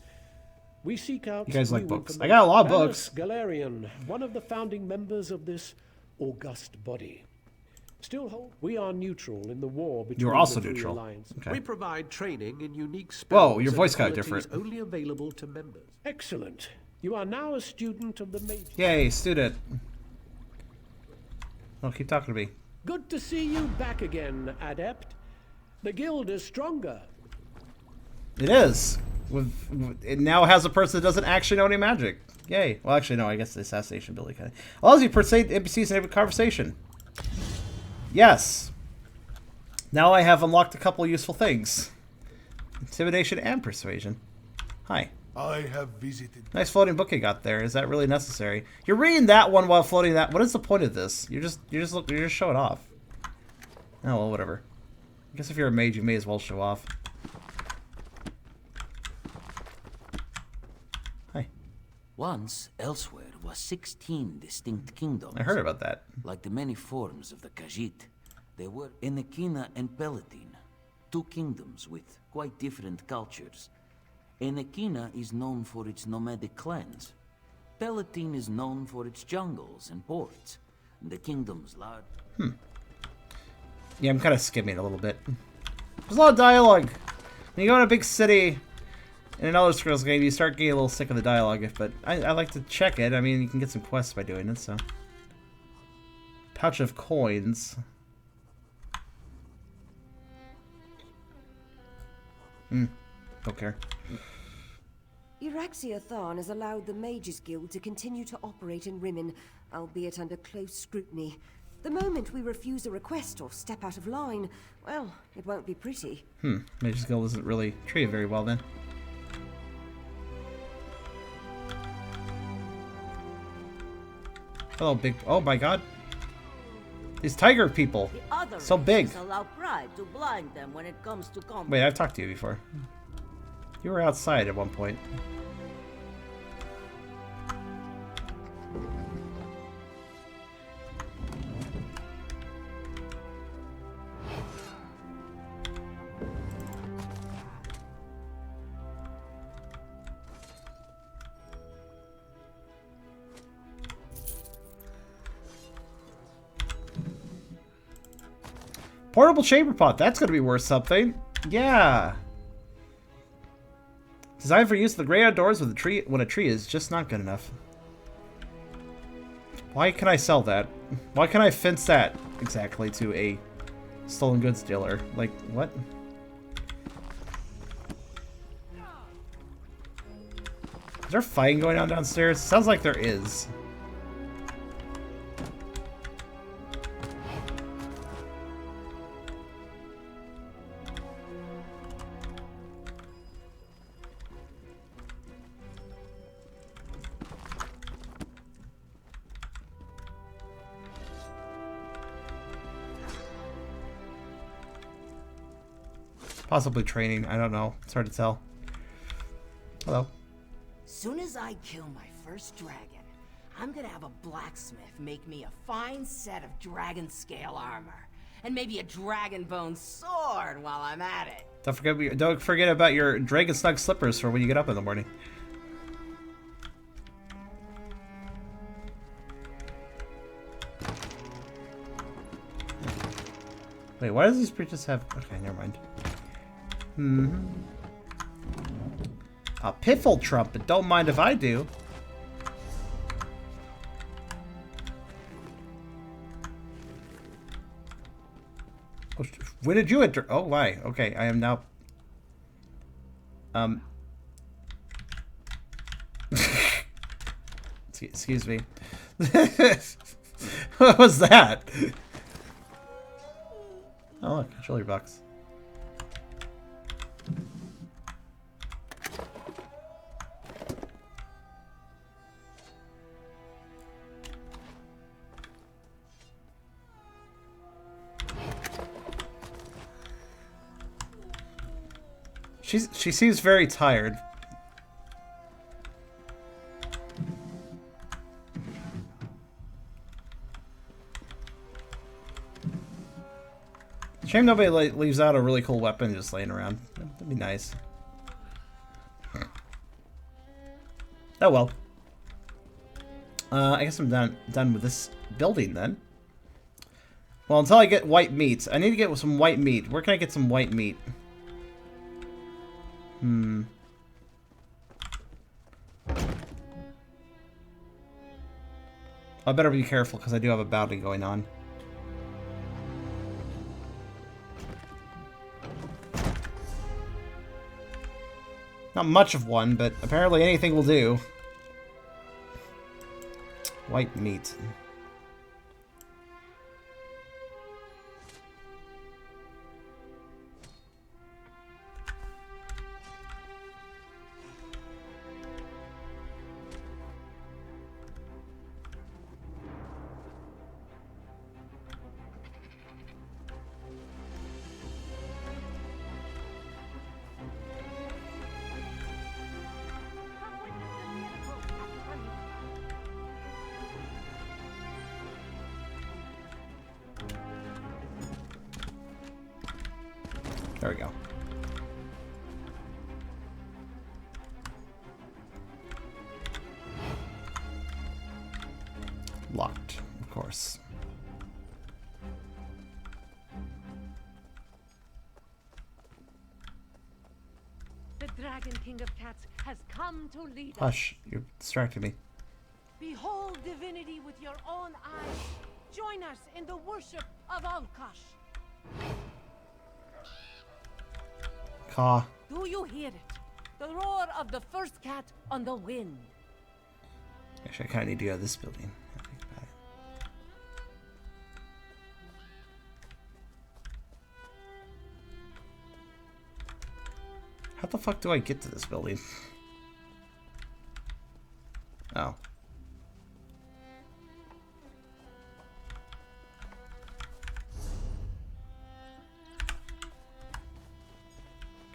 We seek out. You guys like new books. I information. got a lot of Manus books. Galarian, one of the founding members of this august body. Still hold. We are neutral in the war between You're also the three neutral. alliances. Okay. We provide training in unique Whoa, spells your and voice got abilities different. only available to members. Excellent. You are now a student of the Mages. Yay, student. Oh, keep talking to me. Good to see you back again, Adept. The guild is stronger. It is. It now has a person that doesn't actually know any magic. Yay. Well, actually, no, I guess the assassination ability kind of allows you to persuade NPCs and have a conversation. Yes. Now I have unlocked a couple useful things. Intimidation and persuasion. Hi. I have visited. Nice floating book you got there. Is that really necessary? You're reading that one while floating that. What is the point of this? You're just showing off. Oh well, whatever. I guess if you're a mage, you may as well show off. Hi. Once, Elsweyr was 16 distinct kingdoms. I heard about that. Like the many forms of the Khajiit, they were Enekina and Palatine, two kingdoms with quite different cultures. Enekina is known for its nomadic clans. Palatine is known for its jungles and ports. The kingdom's large. Yeah, I'm kind of skimming a little bit. There's a lot of dialogue. When you go in a big city in an Elder Scrolls game, you start getting a little sick of the dialogue. But I like to check it. I mean, you can get some quests by doing it, so. Pouch of coins. Don't care. Euraxia Tharn has allowed the Mages Guild to continue to operate in Rimmon, albeit under close scrutiny. The moment we refuse a request or step out of line, well, it won't be pretty. Mage's Guild isn't really treated very well then. Hello, big. Oh my god. These tiger people. The other So big. races allow pride to blind them when it comes to combat. Wait, I've talked to you before. You were outside at one point. Portable chamber pot. That's going to be worth something. Yeah. Designed for use in the great outdoors with a tree when a tree is just not good enough. Why can I sell that? Why can I fence that exactly to a stolen goods dealer? Like, what? Is there fighting going on downstairs? Sounds like there is. Possibly training. I don't know. It's hard to tell. Hello. Soon as I kill my first dragon, I'm gonna have a blacksmith make me a fine set of dragon scale armor. And maybe a dragon bone sword while I'm at it. Don't forget about your dragon snug slippers for when you get up in the morning. Wait, why does these creatures have... Okay, never mind. A piffle trumpet. Don't mind if I do. Oh, when did you enter? Oh, why? Okay, I am now... Excuse me. What was that? Oh, look, controller box. She seems very tired. Shame nobody leaves out a really cool weapon just laying around. That'd be nice. Oh well. I guess I'm done with this building then. Well, until I get white meat. I need to get some white meat. Where can I get some white meat? I better be careful because I do have a bounty going on. Not much of one, but apparently anything will do. White meat. There we go. Locked, of course. The Dragon King of Cats has come to lead us. Hush, you're distracting me. Behold divinity with your own eyes. Join us in the worship of Alkosh. Caw. Do you hear it? The roar of the first cat on the wind. Actually, I kind of need to go to this building. I think about it. How the fuck do I get to this building? Oh.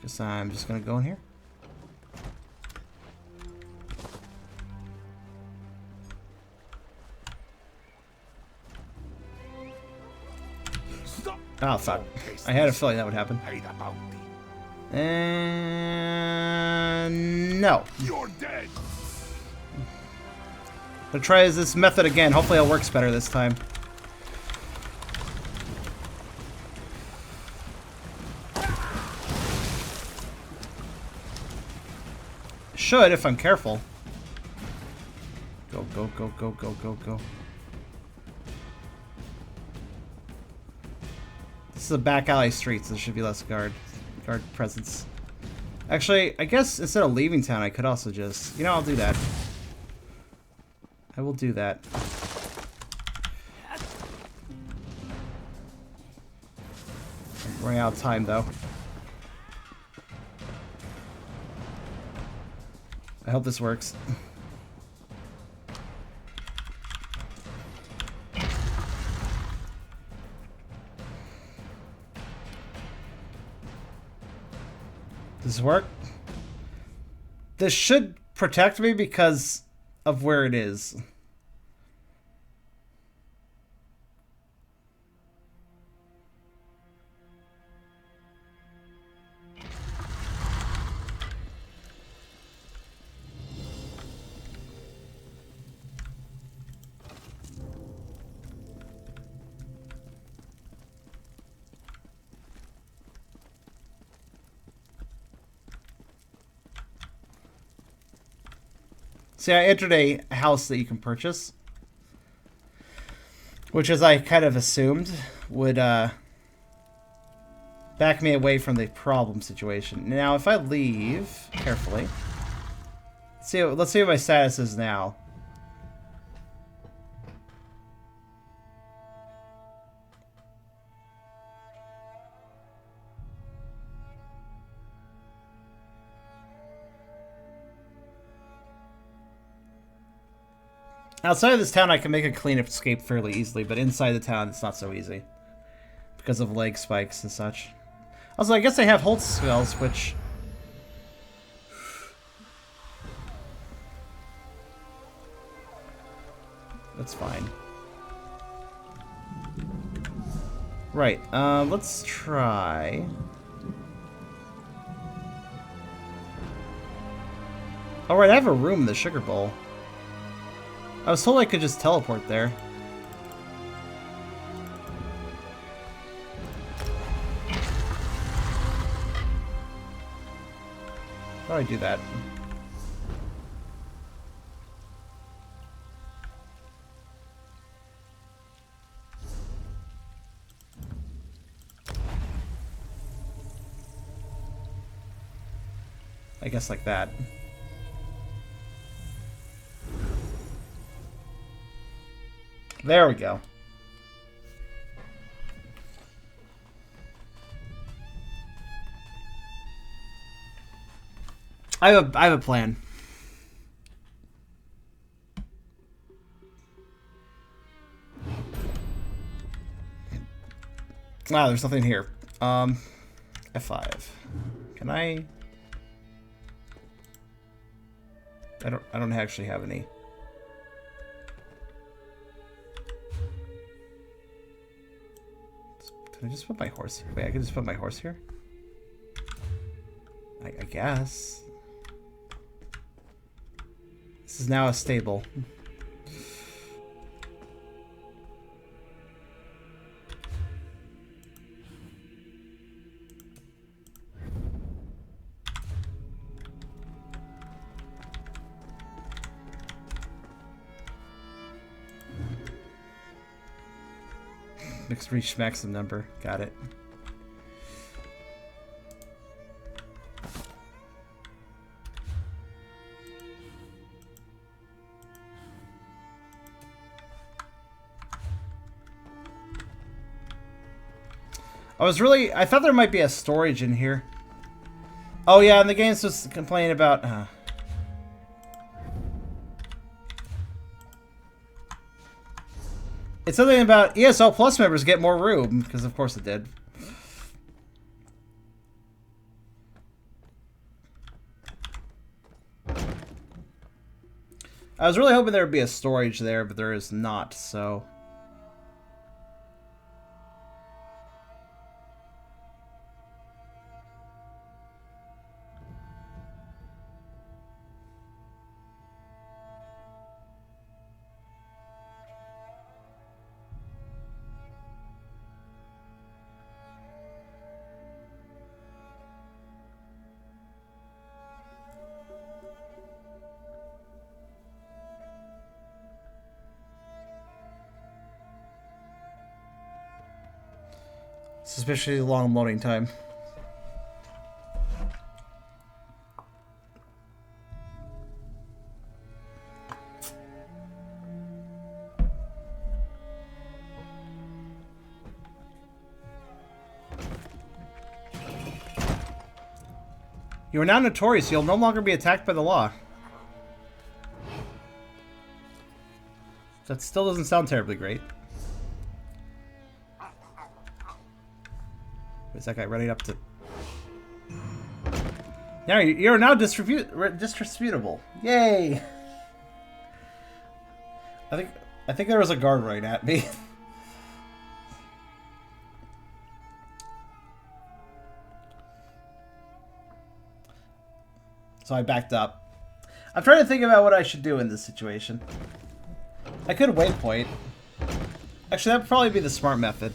Guess I'm just gonna go in here. Oh, fuck. I had a feeling that would happen. And no. You're dead. I'll try this method again. Hopefully it works better this time. Should if I'm careful. Go, go, go, go, go, go, go. This is a back alley street, so there should be less guard presence. Actually, I guess instead of leaving town, I could also just... You know, I'll do that. I will do that. I'm running out of time, though. I hope this works. Does this work? This should protect me because of where it is. See, I entered a house that you can purchase, which, as I kind of assumed, would back me away from the problem situation. Now, if I leave carefully, let's see what my status is now. Outside of this town, I can make a clean escape fairly easily, but inside the town, it's not so easy. Because of leg spikes and such. Also, I guess I have hold spells, which... That's fine. Right, let's try... Alright, I have a room in the sugar bowl. I was told I could just teleport there. How do I do that? I guess like that. There we go. I have a plan. Wow, there's nothing here. F5. Can I don't actually have any. Can I just put my horse here? Wait, I can just put my horse here? I guess. This is now a stable. Next reach maximum number. Got it. I thought there might be a storage in here. Oh yeah, and the game's just complaining about... It's something about ESO Plus members get more room, because of course it did. I was really hoping there would be a storage there, but there is not, so... Suspiciously long loading time. You are now notorious. You'll no longer be attacked by the law. That still doesn't sound terribly great. Is that guy running up to... Now you're now distributable. Yay! I think there was a guard right at me. So I backed up. I'm trying to think about what I should do in this situation. I could waypoint. Actually, that would probably be the smart method.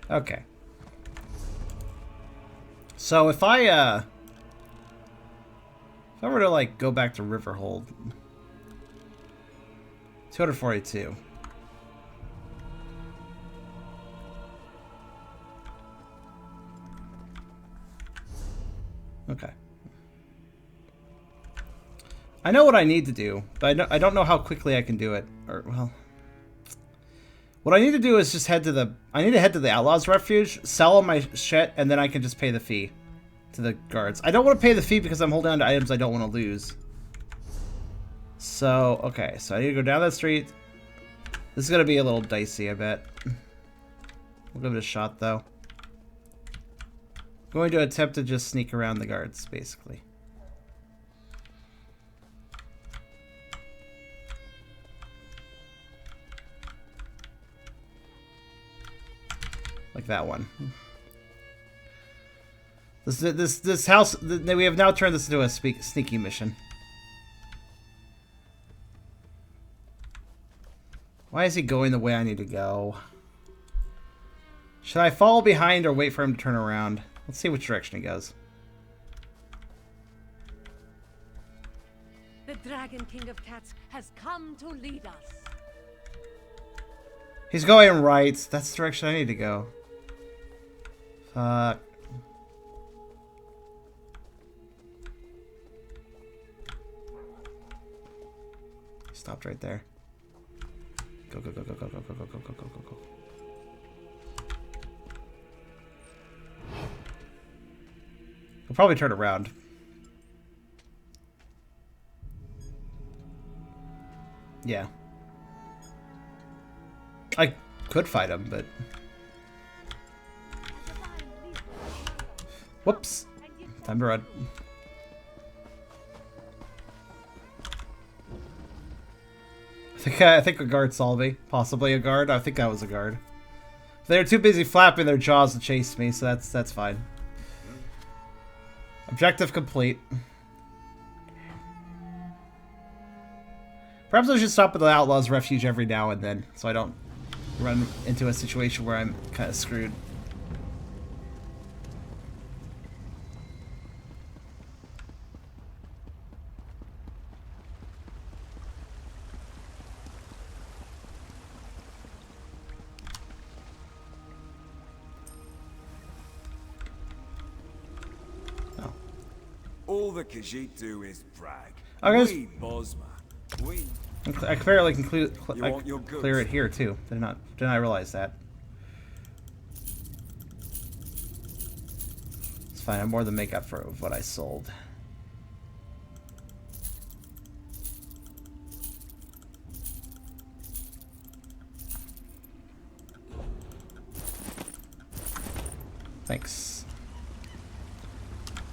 Okay. So if I were to like go back to Riverhold, 242. Okay. I know what I need to do, but I don't know how quickly I can do it. Or well, what I need to do is just head to the... I need to head to the Outlaws refuge, sell all my shit, and then I can just pay the fee to the guards. I don't want to pay the fee because I'm holding on to items I don't want to lose. So, okay. So I need to go down that street. This is going to be a little dicey, I bet. We'll give it a shot, though. I'm going to attempt to just sneak around the guards, basically. Like that one. This house, we have now turned this into a sneaky mission. Why is he going the way I need to go? Should I follow behind or wait for him to turn around? Let's see which direction he goes. The Dragon King of Cats has come to lead us. He's going right. That's the direction I need to go. Fuck. Stopped right there. Go, go, go, go, go, go, go, go, go, go, go, go. He'll probably turn around. Yeah. I could fight him, but... Whoops. Time to run. I think a guard saw me. Possibly a guard. I think that was a guard. They were too busy flapping their jaws to chase me, so that's fine. Objective complete. Perhaps I should stop at the Outlaws refuge every now and then, so I don't run into a situation where I'm kind of screwed. All the Khajiit do is brag. Okay. We, Bosma, we... I clearly can your clear it here too. Did not realize that. It's fine. I'm more than make up for what I sold. Thanks.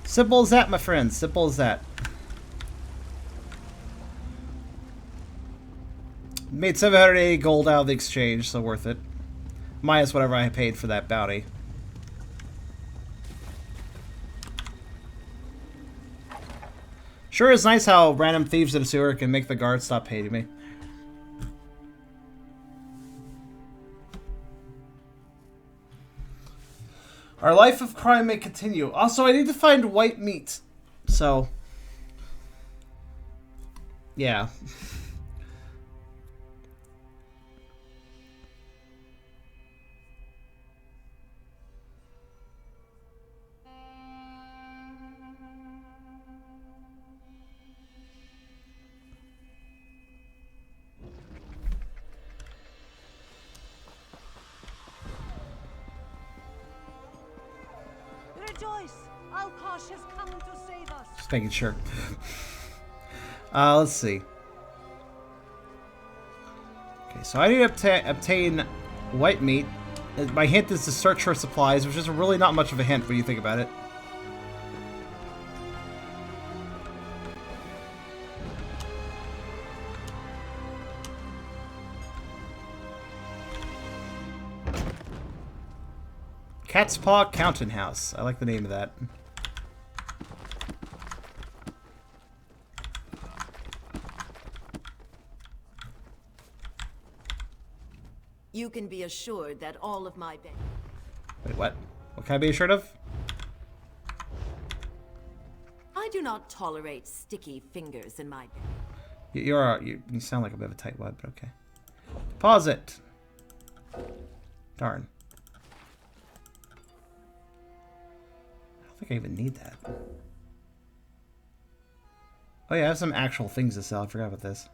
Simple as that, my friends. Simple as that. Made 780 gold out of the exchange, so worth it. Minus whatever I paid for that bounty. Sure is nice how random thieves in a sewer can make the guards stop hating me. Our life of crime may continue. Also, I need to find white meat. So, yeah. Rejoice! Outlaws has come to save us. Just making sure. Let's see. Okay, so I need to obtain white meat. My hint is to search for supplies, which is really not much of a hint when you think about it. Cat's Paw Counting House. I like the name of that. You can be assured that all of my bed. Wait, what? What can I be assured of? I do not tolerate sticky fingers in my bed. You sound like a bit of a tightwad, but okay. Deposit. Darn. I don't think I even need that. Oh yeah, I have some actual things to sell. I forgot about this.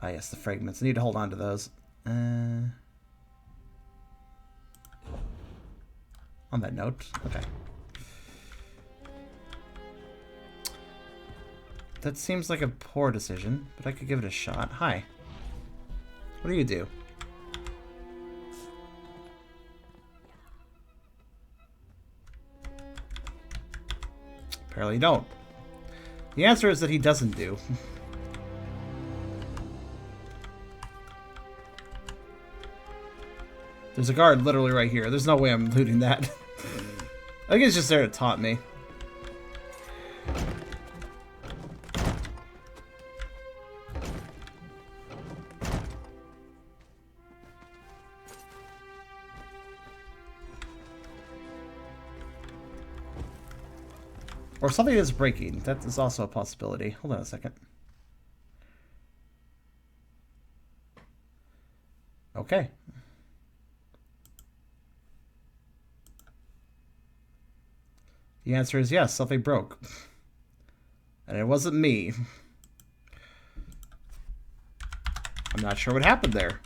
Ah yes, the fragments. I need to hold on to those. On that note, okay. That seems like a poor decision, but I could give it a shot. Hi. What do you do? Apparently you don't. The answer is that he doesn't do. There's a guard literally right here. There's no way I'm looting that. I think it's just there to taunt me. Or something is breaking. That is also a possibility. Hold on a second. Okay. The answer is yes, something broke. And it wasn't me. I'm not sure what happened there.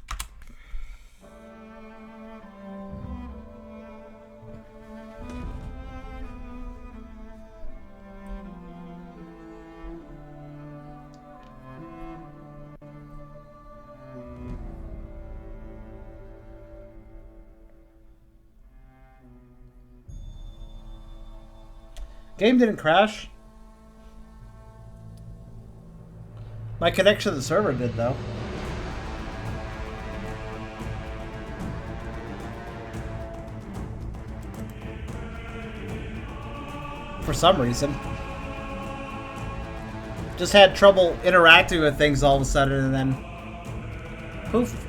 Game didn't crash. My connection to the server did, though. For some reason. Just had trouble interacting with things all of a sudden, and then poof.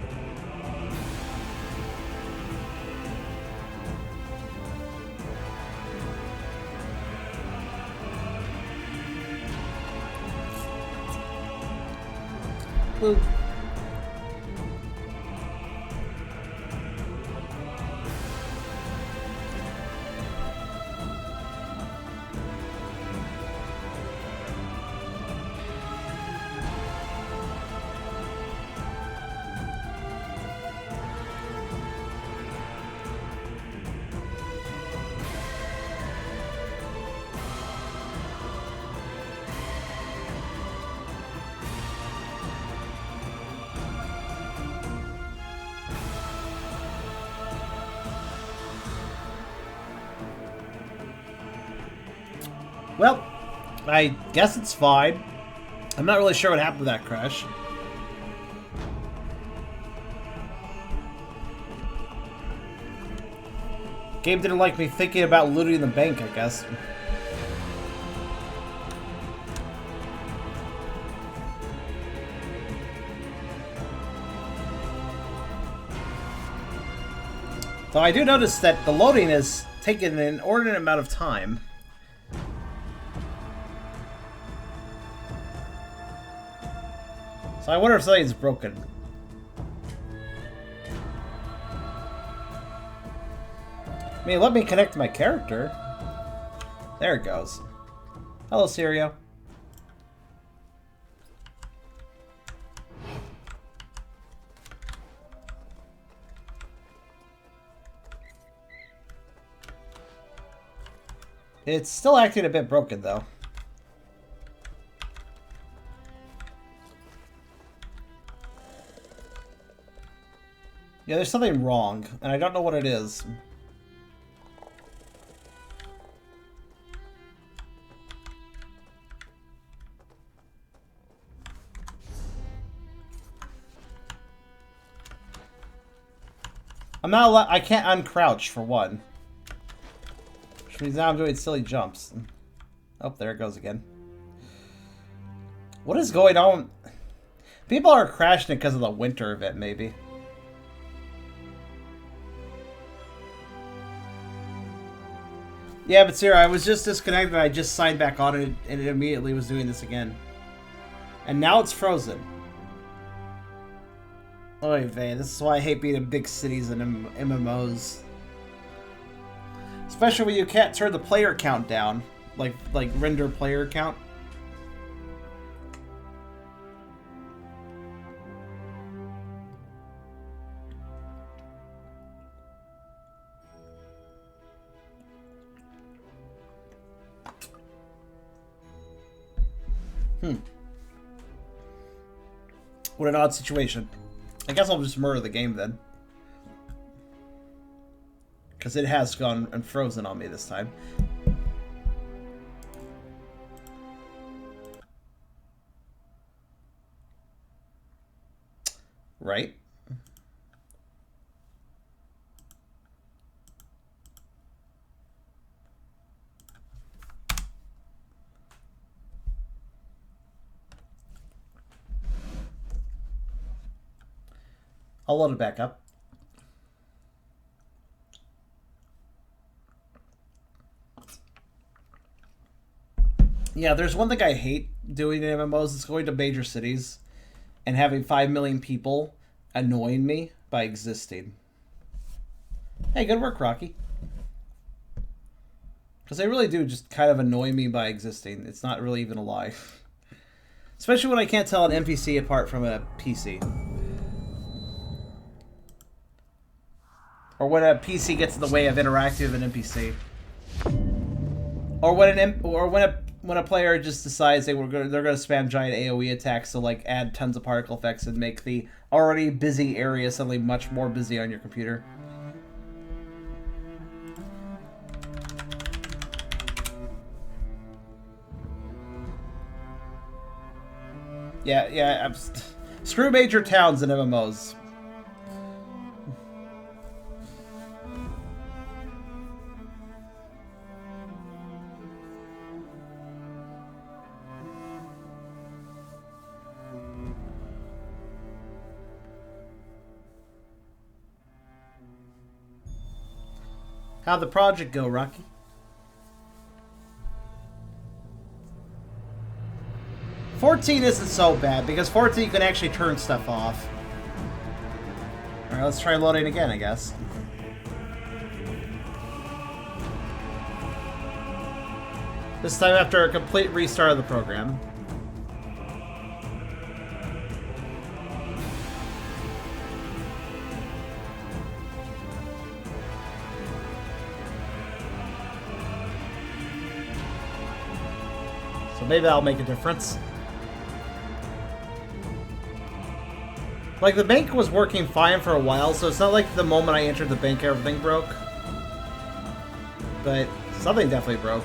Boop. Well, I guess it's fine. I'm not really sure what happened with that crash. Game didn't like me thinking about looting the bank, I guess. So I do notice that the loading is taking an inordinate amount of time. So I wonder if something's broken. I mean, let me connect to my character. There it goes. Hello, Sirio. It's still acting a bit broken, though. Yeah, there's something wrong, and I don't know what it is. I'm not allowed, I can't uncrouch for one. Which means now I'm doing silly jumps. Oh, there it goes again. What is going on? People are crashing it because of the winter event, maybe. Yeah, but Sarah, I was just disconnected. I just signed back on it, and it immediately was doing this again. And now it's frozen. Oy vey, this is why I hate being in big cities and MMOs. Especially when you can't turn the player count down. Like render player count. What an odd situation. I guess I'll just murder the game then. Because it has gone and frozen on me this time. Right? I'll load it back up. Yeah, there's one thing I hate doing in MMOs. It's going to major cities and having 5 million people annoying me by existing. Hey, good work, Rocky. Because they really do just kind of annoy me by existing. It's not really even a lie. Especially when I can't tell an NPC apart from a PC. Or when a PC gets in the way of interacting with an NPC. Or when a player just decides they're gonna spam giant AoE attacks to like add tons of particle effects and make the already busy area suddenly much more busy on your computer. Yeah. Screw major towns and MMOs. How'd the project go, Rocky? $14 isn't so bad, because 14 you can actually turn stuff off. Alright, let's try loading again, I guess. This time after a complete restart of the program. Maybe that'll make a difference. Like, the bank was working fine for a while, so it's not like the moment I entered the bank everything broke. But something definitely broke.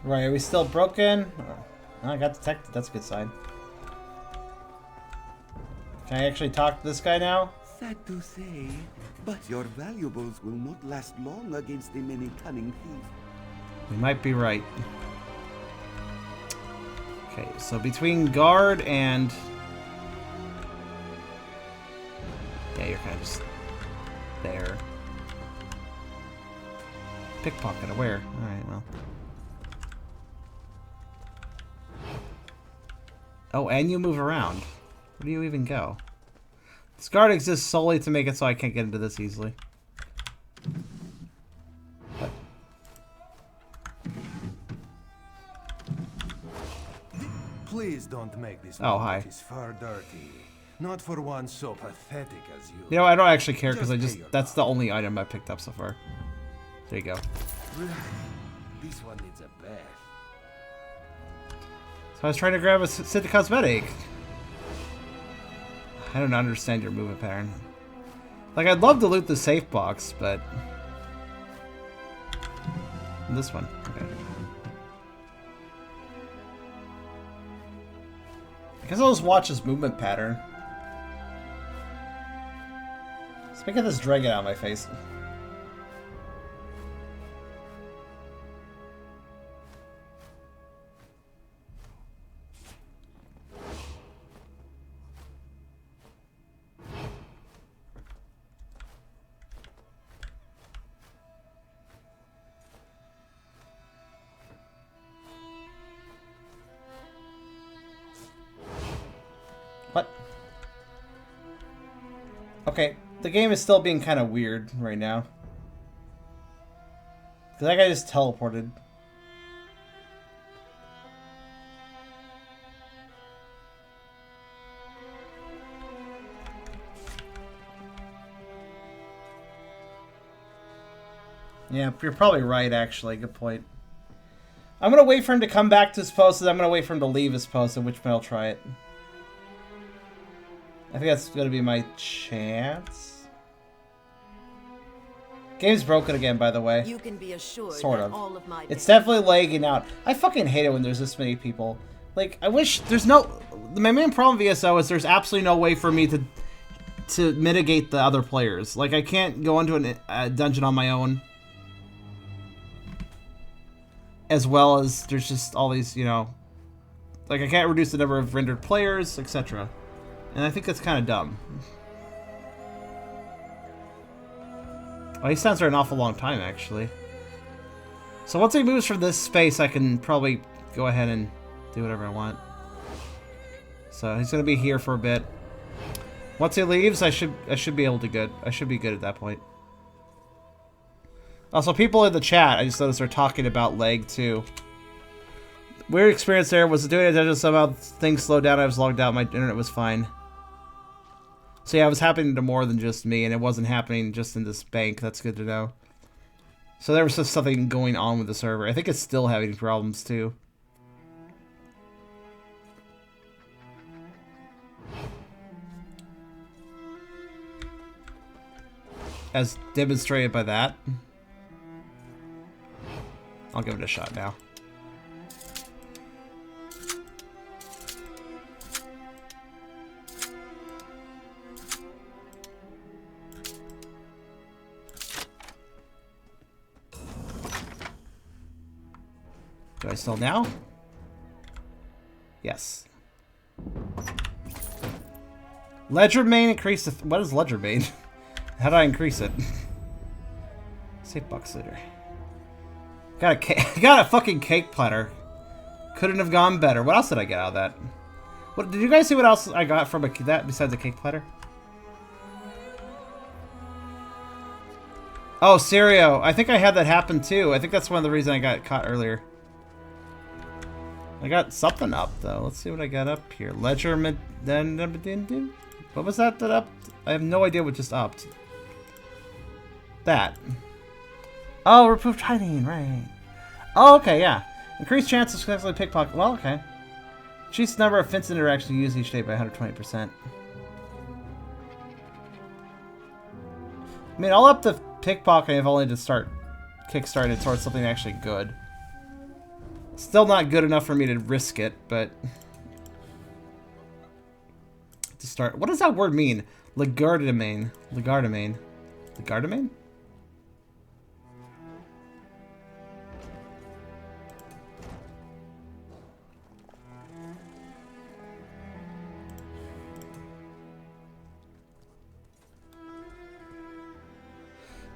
Right, are we still broken? Oh, I got detected. That's a good sign. Can I actually talk to this guy now? Sad to say, but your valuables will not last long against the many cunning thieves. We might be right. Okay, so between guard and... Yeah, you're kind of just there. Pickpocket, where? Alright, well. Oh, and you move around. Where do you even go? This guard exists solely to make it so I can't get into this easily. What? Please don't make this far dirty. Not for one so pathetic as you. You know, I don't actually care because that's the only item I picked up so far. There you go. This one needs a bath. So I was trying to grab a City Cosmetic. I don't understand your movement pattern. Like, I'd love to loot the safe box, but... This one. Okay. I guess I'll just watch his movement pattern. Let's get this dragon out of my face. What? Okay, the game is still being kind of weird right now. Because that guy just teleported. Yeah, you're probably right, actually. Good point. I'm going to wait for him to come back to his post, and I'm going to wait for him to leave his post, at which point I'll try it. I think that's going to be my chance. Game's broken again, by the way. You can be assured sort of. that all of my It's definitely lagging out. I fucking hate it when there's this many people. Like, I wish there's no... My main problem with VSO is there's absolutely no way for me to mitigate the other players. Like, I can't go into a dungeon on my own. As well as there's just all these, you know... Like, I can't reduce the number of rendered players, etc. And I think that's kind of dumb. Oh, he stands there an awful long time, actually. So once he moves from this space, I can probably go ahead and do whatever I want. So he's gonna be here for a bit. Once he leaves, I should be able to I should be good at that point. Also, people in the chat, I just noticed they're talking about lag too. Weird experience there was doing it, somehow things slowed down. I was logged out. My internet was fine. So yeah, it was happening to more than just me, and it wasn't happening just in this bank. That's good to know. So there was just something going on with the server. I think it's still having problems too. As demonstrated by that. I'll give it a shot now. Do I still now? Yes. Ledger main increase the... What is ledger main? How do I increase it? Say bucks later. Got a fucking cake platter. Couldn't have gone better. What else did I get out of that? What did you guys see? What else I got from that besides a cake platter? Oh, Serio. I think I had that happen too. I think that's one of the reasons I got caught earlier. I got something up though. Let's see what I got up here. Ledger what was that upped? I have no idea what just upped. That. Oh, reproof hiding, right. Oh, okay, yeah. Increased chance of successfully pickpocket. Well, okay. Increased number of fence interactions used each day by 120%. I mean, I'll up the pickpocketing if only to start kickstarting towards something actually good. Still not good enough for me to risk it, but... To start... What does that word mean? Legardemain. Legardemain. Legardemain?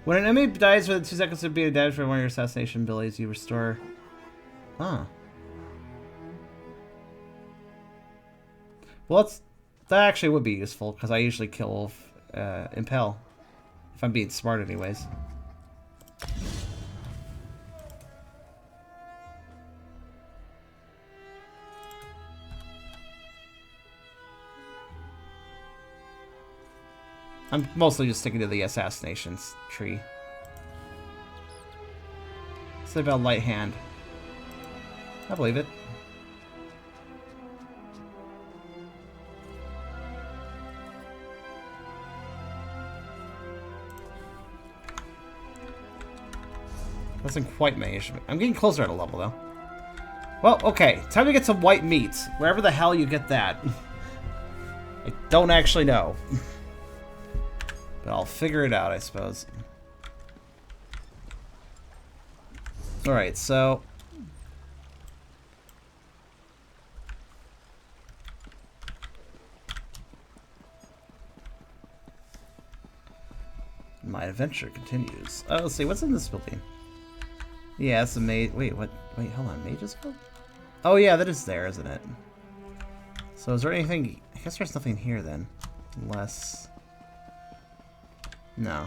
When an enemy dies within 2 seconds of being dead for one of your assassination abilities, you restore... Huh. Well, that actually would be useful, because I usually kill Impel. If I'm being smart anyways. I'm mostly just sticking to the assassinations tree. It's about light hand. I believe it. Wasn't quite mage. I'm getting closer at a level though. Well, okay. Time to get some white meat. Wherever the hell you get that. I don't actually know. But I'll figure it out, I suppose. Alright, so... My adventure continues. Oh, let's see, what's in this building? Yeah, it's a mage... Wait, what? Wait, hold on, Mage's Guild? Oh yeah, that is there, isn't it? So is there anything... I guess there's nothing here then. Unless... No.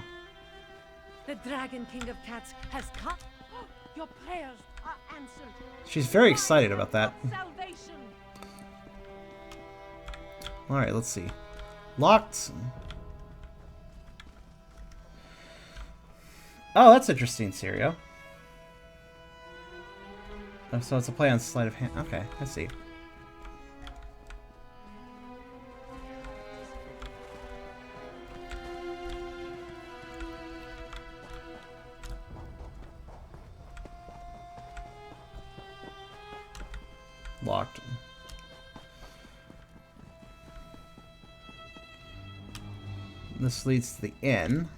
The Dragon King of Cats has come. Your prayers are answered. She's very excited about that. Alright, let's see. Locked. Oh, that's interesting, Sirio. Oh, so it's a play on sleight of hand. Okay, I see. Locked. This leads to the inn.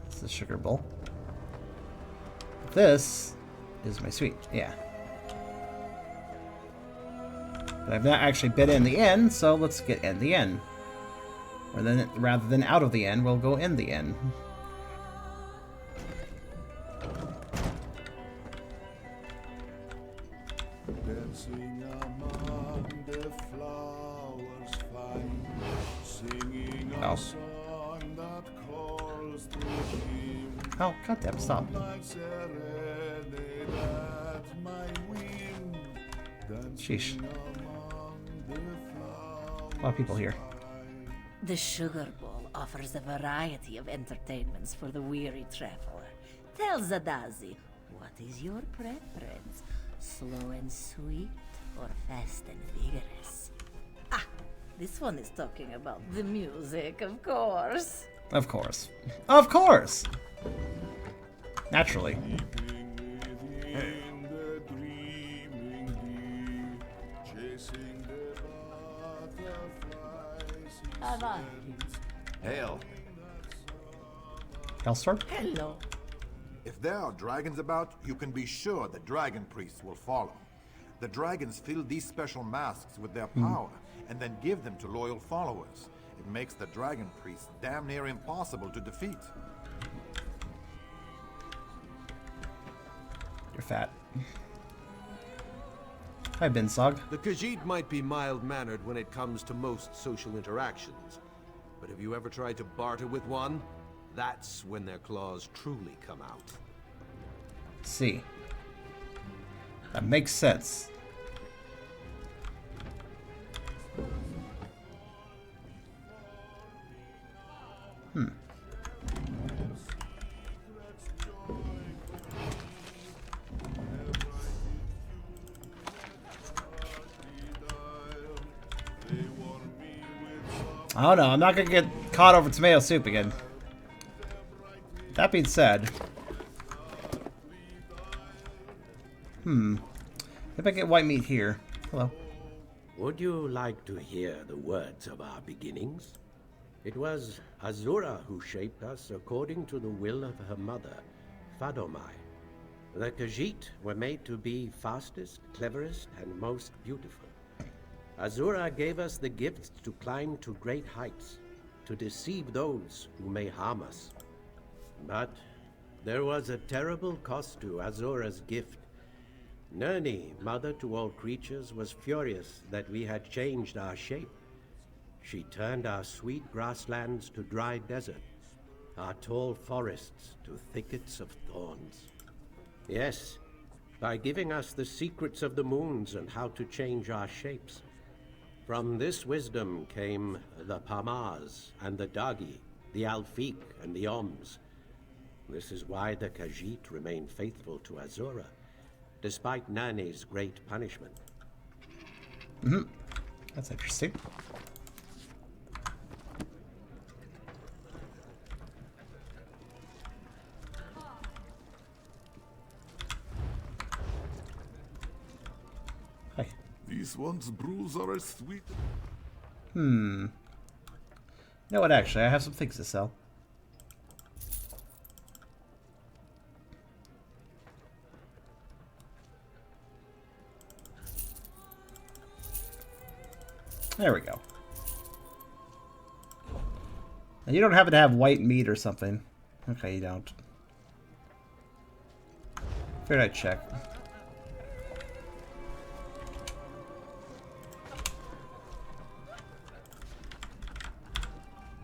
It's the sugar bowl. This is my suite. Yeah. But I've not actually been in the inn, so let's get in the inn. Or then, rather than out of the inn, we'll go in the inn. Dancing among the flowers fine, singing a song that calls to him. Oh, goddamn, stop. Sheesh. A lot of people here. The Sugar Bowl offers a variety of entertainments for the weary traveler. Tell Zadazi, what is your preference? Slow and sweet, or fast and vigorous? Ah, this one is talking about the music, of course. Of course. Of course! Naturally. Hail. Elsweyr? Hello. If there are dragons about, you can be sure the dragon priests will follow. The dragons fill these special masks with their power, and then give them to loyal followers. It makes the dragon priests damn near impossible to defeat. You're fat. Hi, Binsog. The Khajiit might be mild-mannered when it comes to most social interactions, but have you ever tried to barter with one? That's when their claws truly come out. See. That makes sense. Oh no, I'm not gonna get caught over tomato soup again. That being said, If I get white meat here. Hello. Would you like to hear the words of our beginnings? It was Azura who shaped us according to the will of her mother, Fadomai. The Khajiit were made to be fastest, cleverest, and most beautiful. Azura gave us the gifts to climb to great heights, to deceive those who may harm us. But there was a terrible cost to Azura's gift. Nerni, mother to all creatures, was furious that we had changed our shape. She turned our sweet grasslands to dry desert, our tall forests to thickets of thorns. Yes, by giving us the secrets of the moons and how to change our shapes. From this wisdom came the Pamars and the Dagi, the Alfiq and the Oms. This is why the Khajiit remain faithful to Azura, despite Nani's great punishment. That's interesting. Hi. These ones' brews are as sweet. You know what, actually, I have some things to sell. There we go. And you don't happen to have white meat or something. Okay, you don't. Figured I'd check.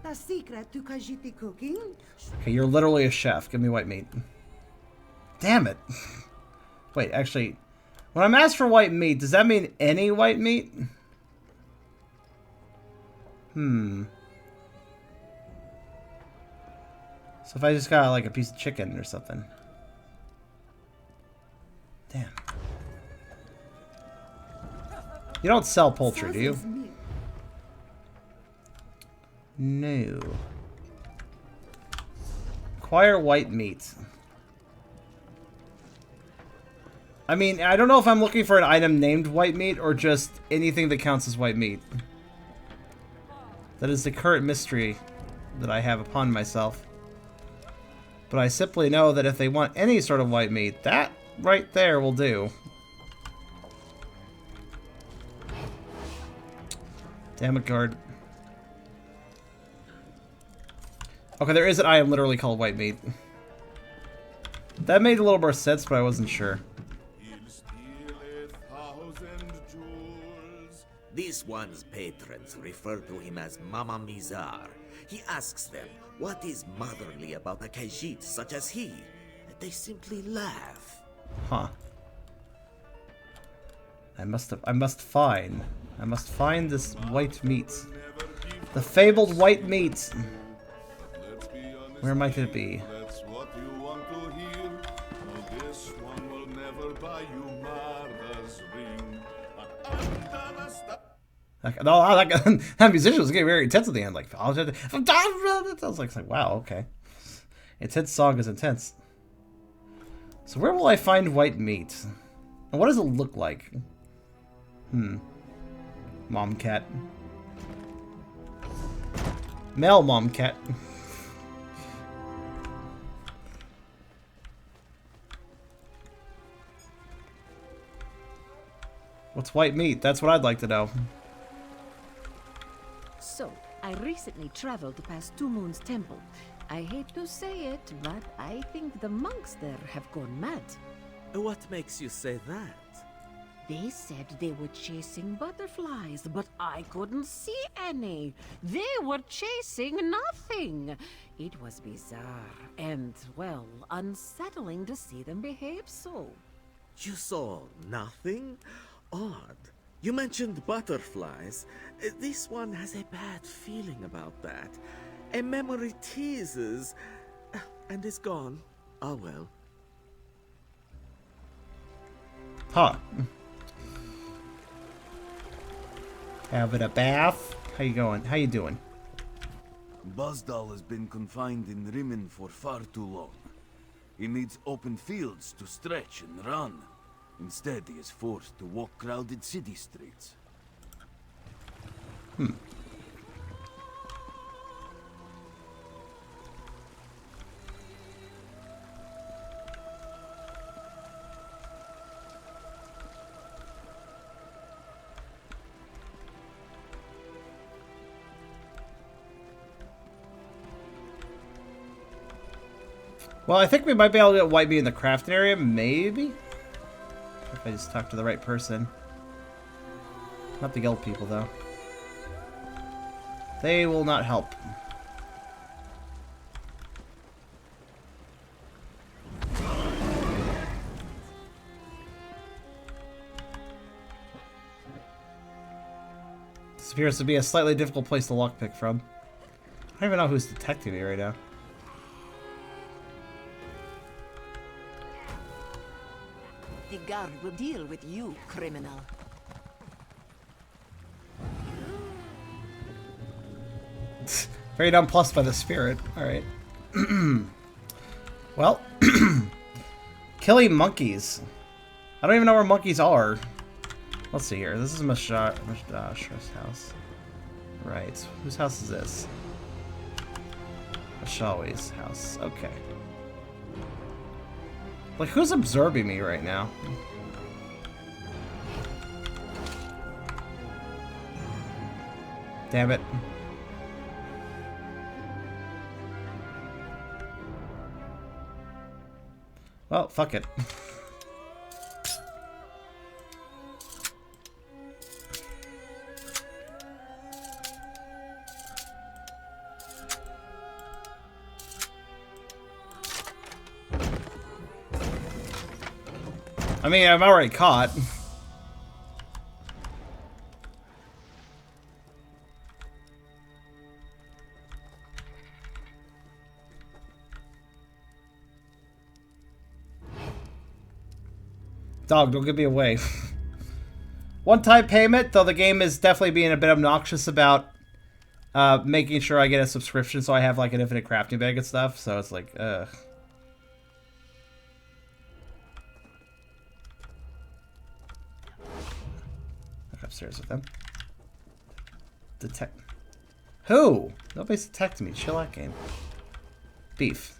The secret to Khajiit cooking? Okay, you're literally a chef. Give me white meat. Damn it. Wait, actually, when I'm asked for white meat, does that mean any white meat? So if I just got like a piece of chicken or something. Damn. You don't sell poultry, do you? No. Acquire white meat. I mean, I don't know if I'm looking for an item named white meat or just anything that counts as white meat. That is the current mystery that I have upon myself. But I simply know that if they want any sort of white meat, that right there will do. Damn it, guard. Okay, there is an item literally called white meat. That made a little more sense, but I wasn't sure. This one's patrons refer to him as Mama Mizar. He asks them, what is motherly about a Khajiit such as he? They simply laugh. Huh. I must find this white meat. The fabled white meat. Where might it be? That's what you want to hear. No, this one will never buy you Mara's ring. That musician was getting very intense at the end. Like, I was like, wow, okay. Intense song is intense. So where will I find white meat? And what does it look like? Mom cat. Male mom cat. What's white meat? That's what I'd like to know. So, I recently traveled past Two Moons Temple. I hate to say it, but I think the monks there have gone mad. What makes you say that? They said they were chasing butterflies, but I couldn't see any. They were chasing nothing. It was bizarre and, well, unsettling to see them behave so. You saw nothing? Odd. You mentioned butterflies. This one has a bad feeling about that. A memory teases and is gone. Oh well. Huh. Having a bath? How you going? How you doing? Buzdal has been confined in Rimmon for far too long. He needs open fields to stretch and run. Instead, he is forced to walk crowded city streets. Hmm. Well, I think we might be able to get White Bee in the crafting area, maybe? If I just talk to the right person. Not the guild people, though. They will not help. This appears to be a slightly difficult place to lockpick from. I don't even know who's detecting me right now. The guard will deal with you, criminal. Very nonplussed by the spirit. Alright. Well. Killing monkeys. I don't even know where monkeys are. Let's see here. This is Mashash's house. Right. Whose house is this? Mashawi's house. Okay. Like, who's absorbing me right now? Damn it. Well, fuck it. I mean, I'm already caught. Dog, don't give me away. One-time payment, though the game is definitely being a bit obnoxious about making sure I get a subscription so I have like an infinite crafting bag and stuff, so it's like, ugh. Upstairs with them. Detect. Who? Nobody's detecting me. Chill out, game. Beef.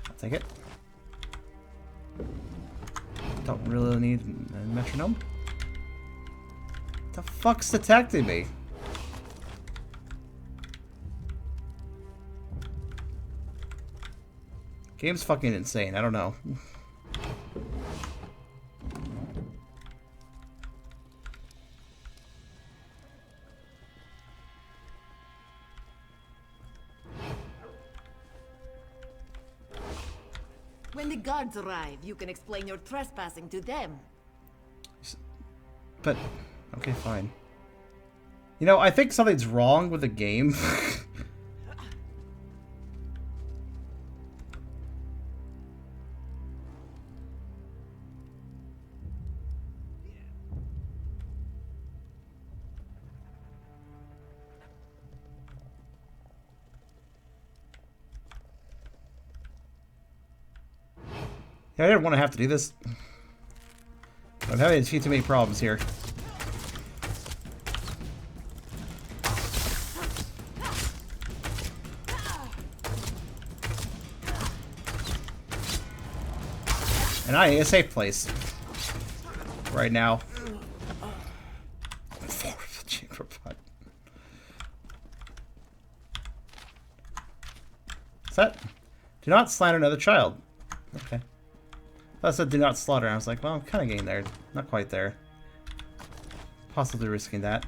I'll take it. Don't really need a metronome. The fuck's detecting me? Game's fucking insane. I don't know. When the guards arrive, you can explain your trespassing to them. But, okay, fine. You know, I think something's wrong with the game. Yeah, I didn't want to have to do this. I'm having too many problems here. And I need a safe place right now. Chamber pot. What's that? Do not slander another child. Okay. I said do not slaughter. I was like, well, I'm kind of getting there. Not quite there. Possibly risking that.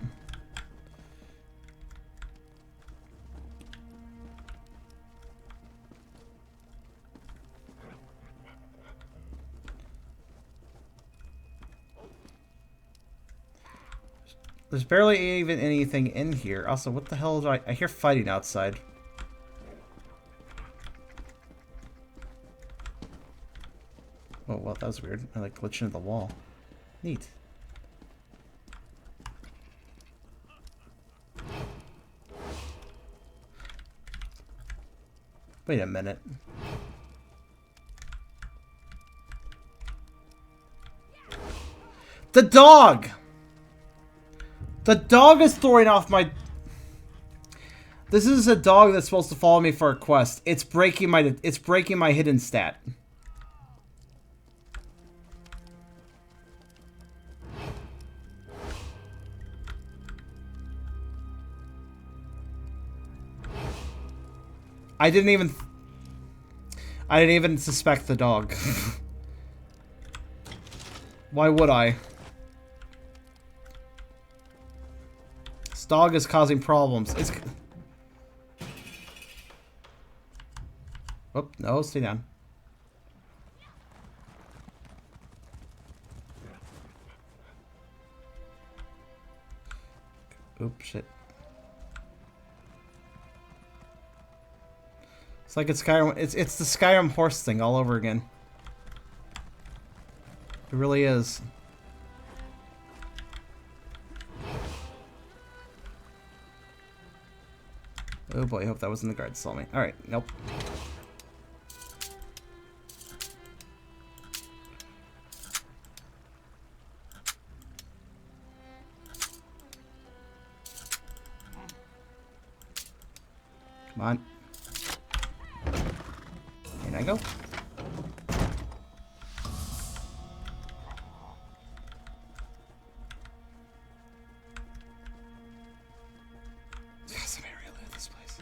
There's barely even anything in here. Also, what the hell do I hear fighting outside. Oh, well, that was weird. I like glitching into the wall. Neat. Wait a minute. The dog! The dog is throwing off my... This is a dog that's supposed to follow me for a quest. It's breaking my hidden stat. I didn't even suspect the dog. Why would I? This dog is causing problems. It's... Oh, no, stay down. Oops, shit. It's like it's Skyrim. It's the Skyrim horse thing all over again. It really is. Oh boy, I hope that wasn't the guard saw me. Alright, nope. Come on. In I go. Some area at this place.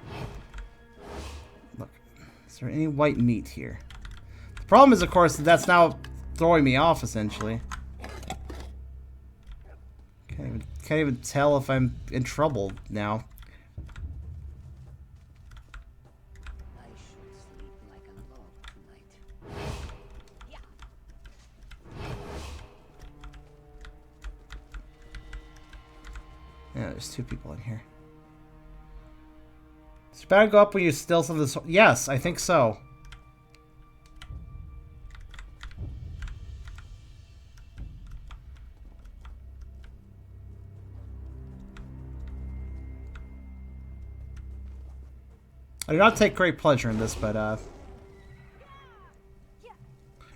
Look, is there any white meat here? The problem is, of course, that that's now throwing me off, essentially. Can't even tell if I'm in trouble now. Yeah, there's two people in here. Is it bad to go up when you steal some of this? Yes, I think so. I do not take great pleasure in this, but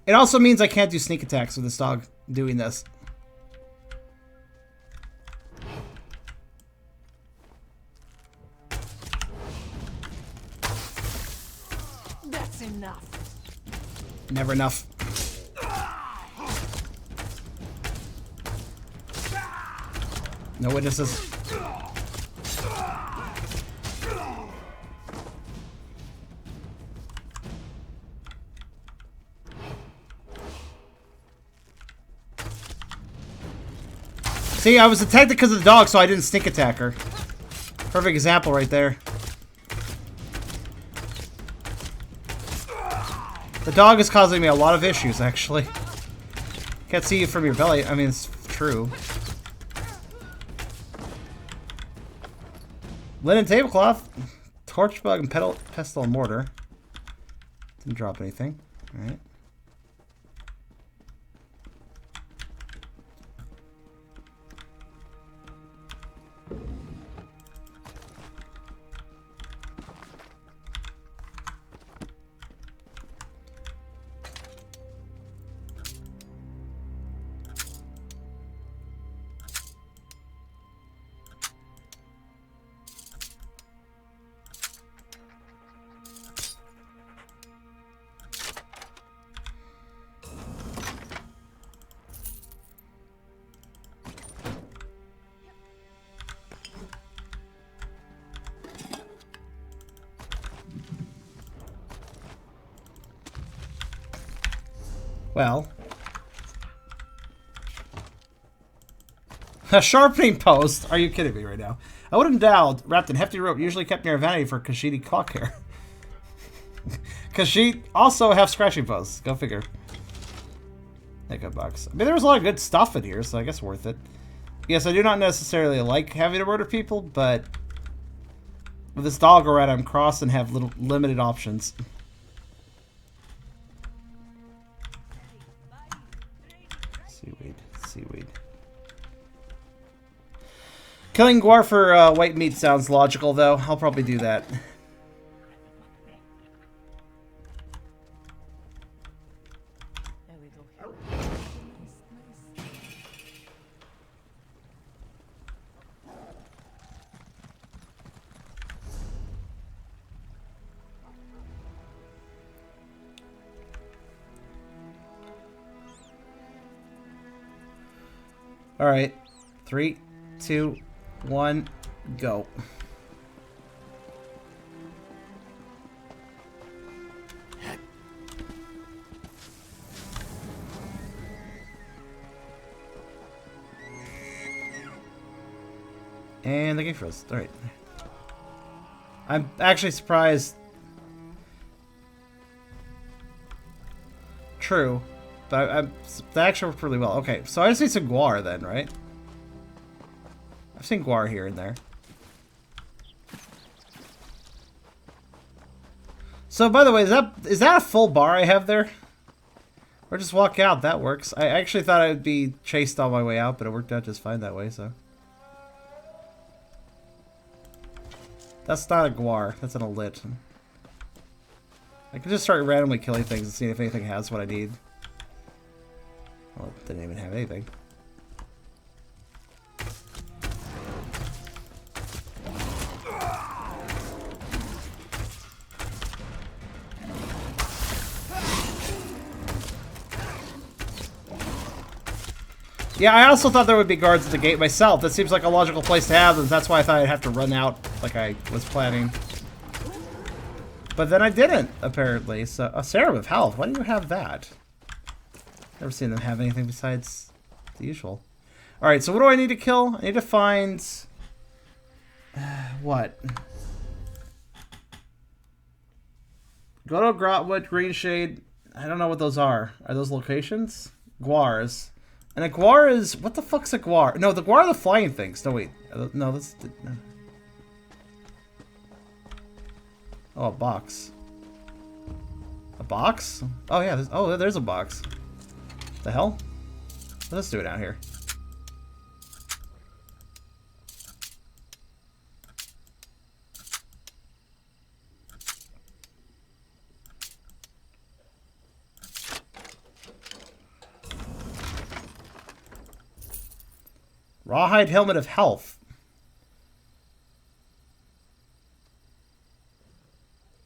it also means I can't do sneak attacks with this dog doing this. That's enough. Never enough. No witnesses. See, I was detected because of the dog, so I didn't sneak attack her. Perfect example right there. The dog is causing me a lot of issues, actually. Can't see you from your belly. I mean, it's true. Linen tablecloth, torch bug, and pestle and mortar. Didn't drop anything. All right. Well. A sharpening post? Are you kidding me right now? A wooden dowel wrapped in hefty rope usually kept near a vanity for Khajiit clock hair. Khajiit also have scratching posts. Go figure. Makeup box. I mean, there was a lot of good stuff in here, so I guess worth it. Yes, I do not necessarily like having to murder people, but with this dog around, I'm cross and have limited options. Seaweed. Killing Guar for white meat sounds logical, though. I'll probably do that. Alright. 3, 2, 1, go. And the game froze. Alright. I'm actually surprised. True. But that actually worked really well. Okay, so I just need some guar then, right? I've seen guar here and there. So, by the way, is that a full bar I have there? Or just walk out, that works. I actually thought I would be chased on my way out, but it worked out just fine that way, so. That's not a guar, that's an elit. I can just start randomly killing things and see if anything has what I need. Well, it didn't even have anything. Yeah, I also thought there would be guards at the gate myself. That seems like a logical place to have them. That's why I thought I'd have to run out like I was planning. But then I didn't, apparently. So, a serum of health. Why do you have that? Never seen them have anything besides the usual. Alright, so what do I need to kill? I need to find... what? Goto, Grotwood, Greenshade. I don't know what those are. Are those locations? Guars. And a guar is... what the fuck's a guar? No, the guar are the flying things. No, wait. No, that's... no. Oh, a box. A box? Oh, yeah. There's a box. The hell? Let's do it out here. Rawhide Helmet of Health.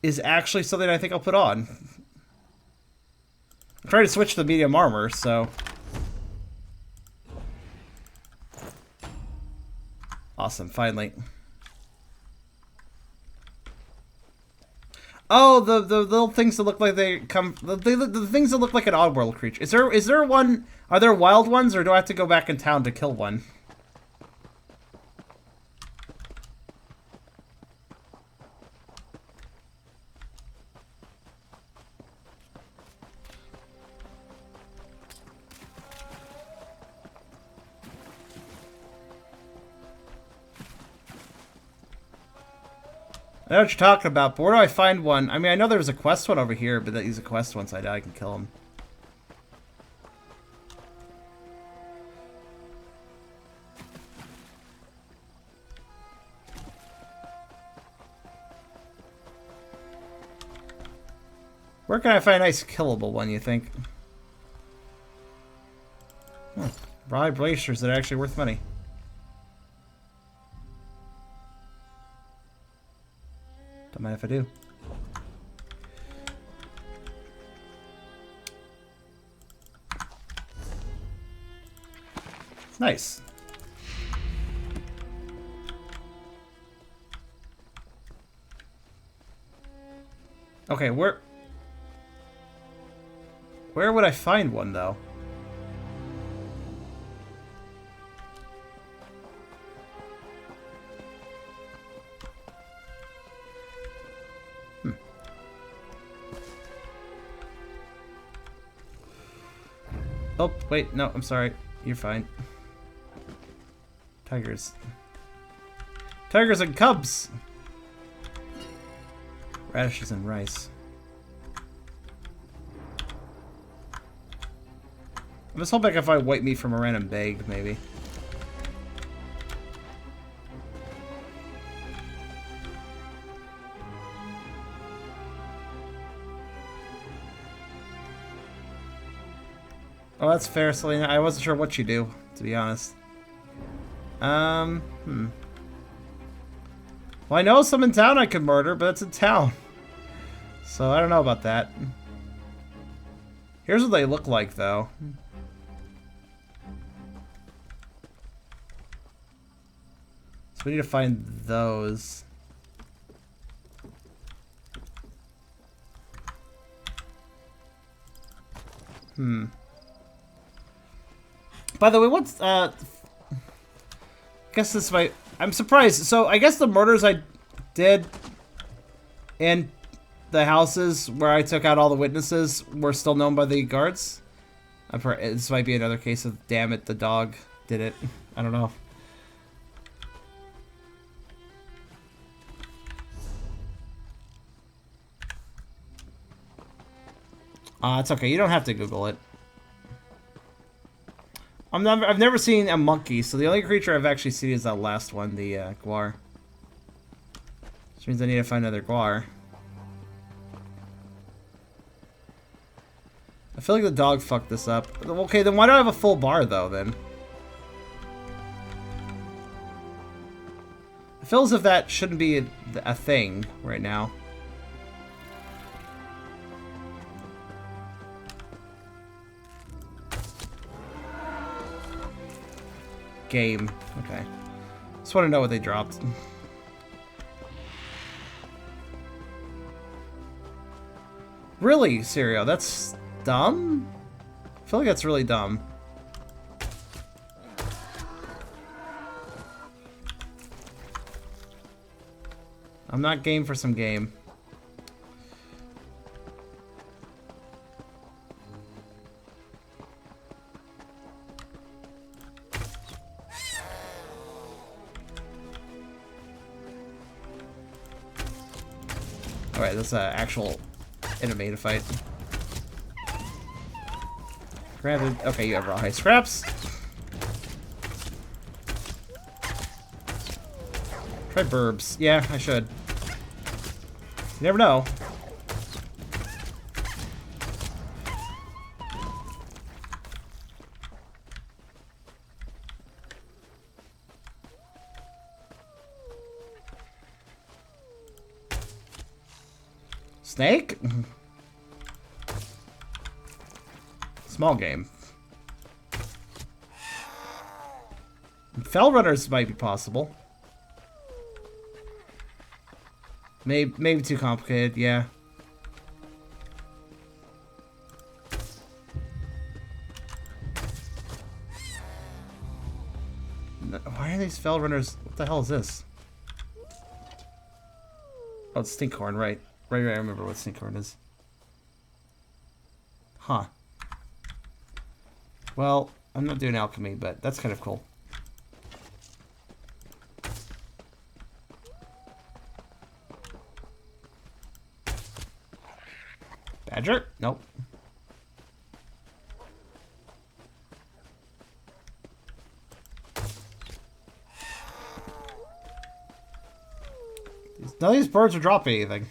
Is actually something I think I'll put on. I'm trying to switch to medium armor, so... awesome, finally. Oh, the little things that look like they come... The things that look like an Oddworld creature. Is there one... are there wild ones, or do I have to go back in town to kill one? I know what you're talking about, but where do I find one? I mean, I know there's a quest one over here, but he's a quest once I die, I can kill him. Where can I find a nice killable one, you think? Raw blasters that are actually worth money. Don't mind if I do. Nice. Okay, where would I find one, though? Oh, wait, no, I'm sorry. You're fine. Tigers. Tigers and cubs! Radishes and rice. I'm just hoping I can find white meat from a random bag, maybe. Oh, that's fair, Selena. I wasn't sure what you do, to be honest. Well, I know some in town I could murder, but it's in town. So, I don't know about that. Here's what they look like, though. we need to find those. By the way, what's I guess this might. I'm surprised. So I guess the murders I did in the houses where I took out all the witnesses were still known by the guards. This might be another case of damn it, the dog did it. I don't know. It's okay. You don't have to Google it. I've never seen a monkey, so the only creature I've actually seen is that last one, the guar. Which means I need to find another guar. I feel like the dog fucked this up. Okay, then why do I have a full bar, though, then? It feels as if that shouldn't be a thing right now. Game. Okay. Just want to know what they dropped. Really, Sirio? That's dumb? I feel like that's really dumb. I'm not game for some game. Alright, that's an actual innovative fight. Granted, okay, you have rawhide scraps. Try burbs. Yeah, I should. You never know. Snake? Small game. Fell runners might be possible. Maybe too complicated, yeah. Why are these fell runners? What the hell is this? Oh, it's stinkhorn, right. Right, I remember what stinkhorn is. Huh. Well, I'm not doing alchemy, but that's kind of cool. Badger? Nope. None of these birds are dropping anything.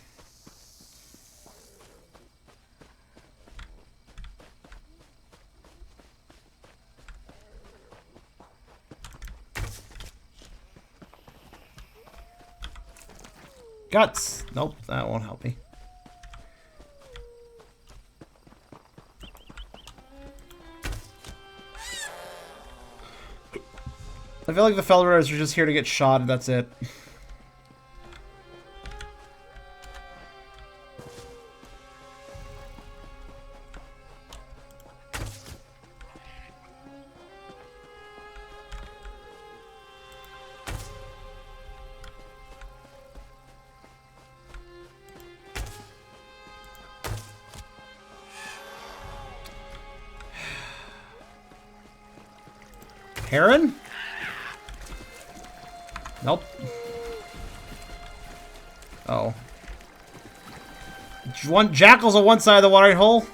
Guts! Nope, that won't help me. I feel like the Felderers are just here to get shot and that's it. Heron? Nope. Oh. Jackals on one side of the watering hole.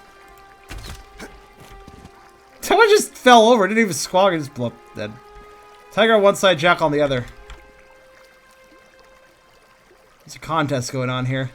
Someone just fell over. Didn't even squawk. It just blew up dead. Tiger on one side, jackal on the other. There's a contest going on here.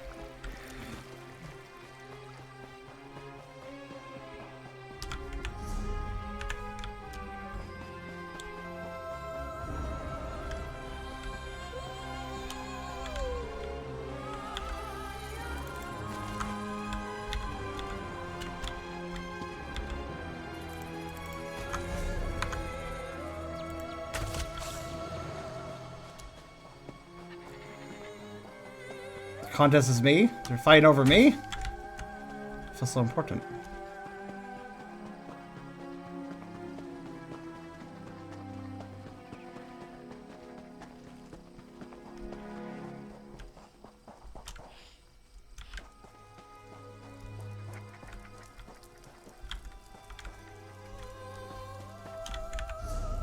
contest is me? They're fighting over me? I feel so important.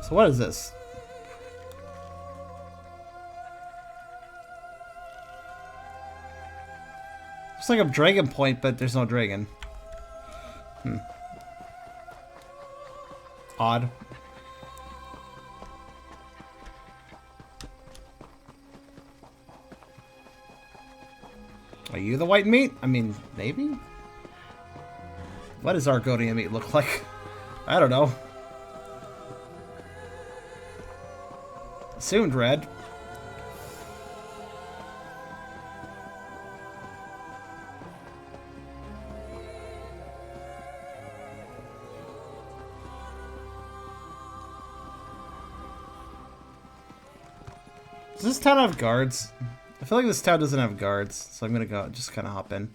So what is this? It's like a dragon point, but there's no dragon. Odd. Are you the white meat? I mean, maybe? What does Argonian meat look like? I don't know. Assumed red. Does this town have guards? I feel like this town doesn't have guards, so I'm gonna go just kind of hop in.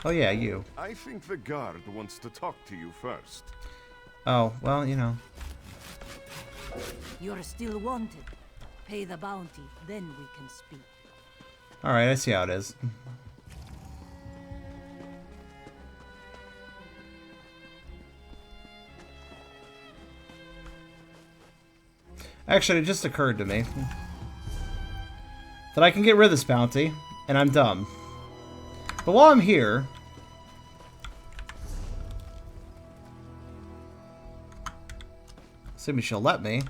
Oh yeah, you. I think the guard wants to talk to you first. Oh, well, you know. You're still wanted. Pay the bounty, then we can speak. Alright, I see how it is. Actually, it just occurred to me that I can get rid of this bounty, and I'm dumb. But while I'm here, assuming she'll let me.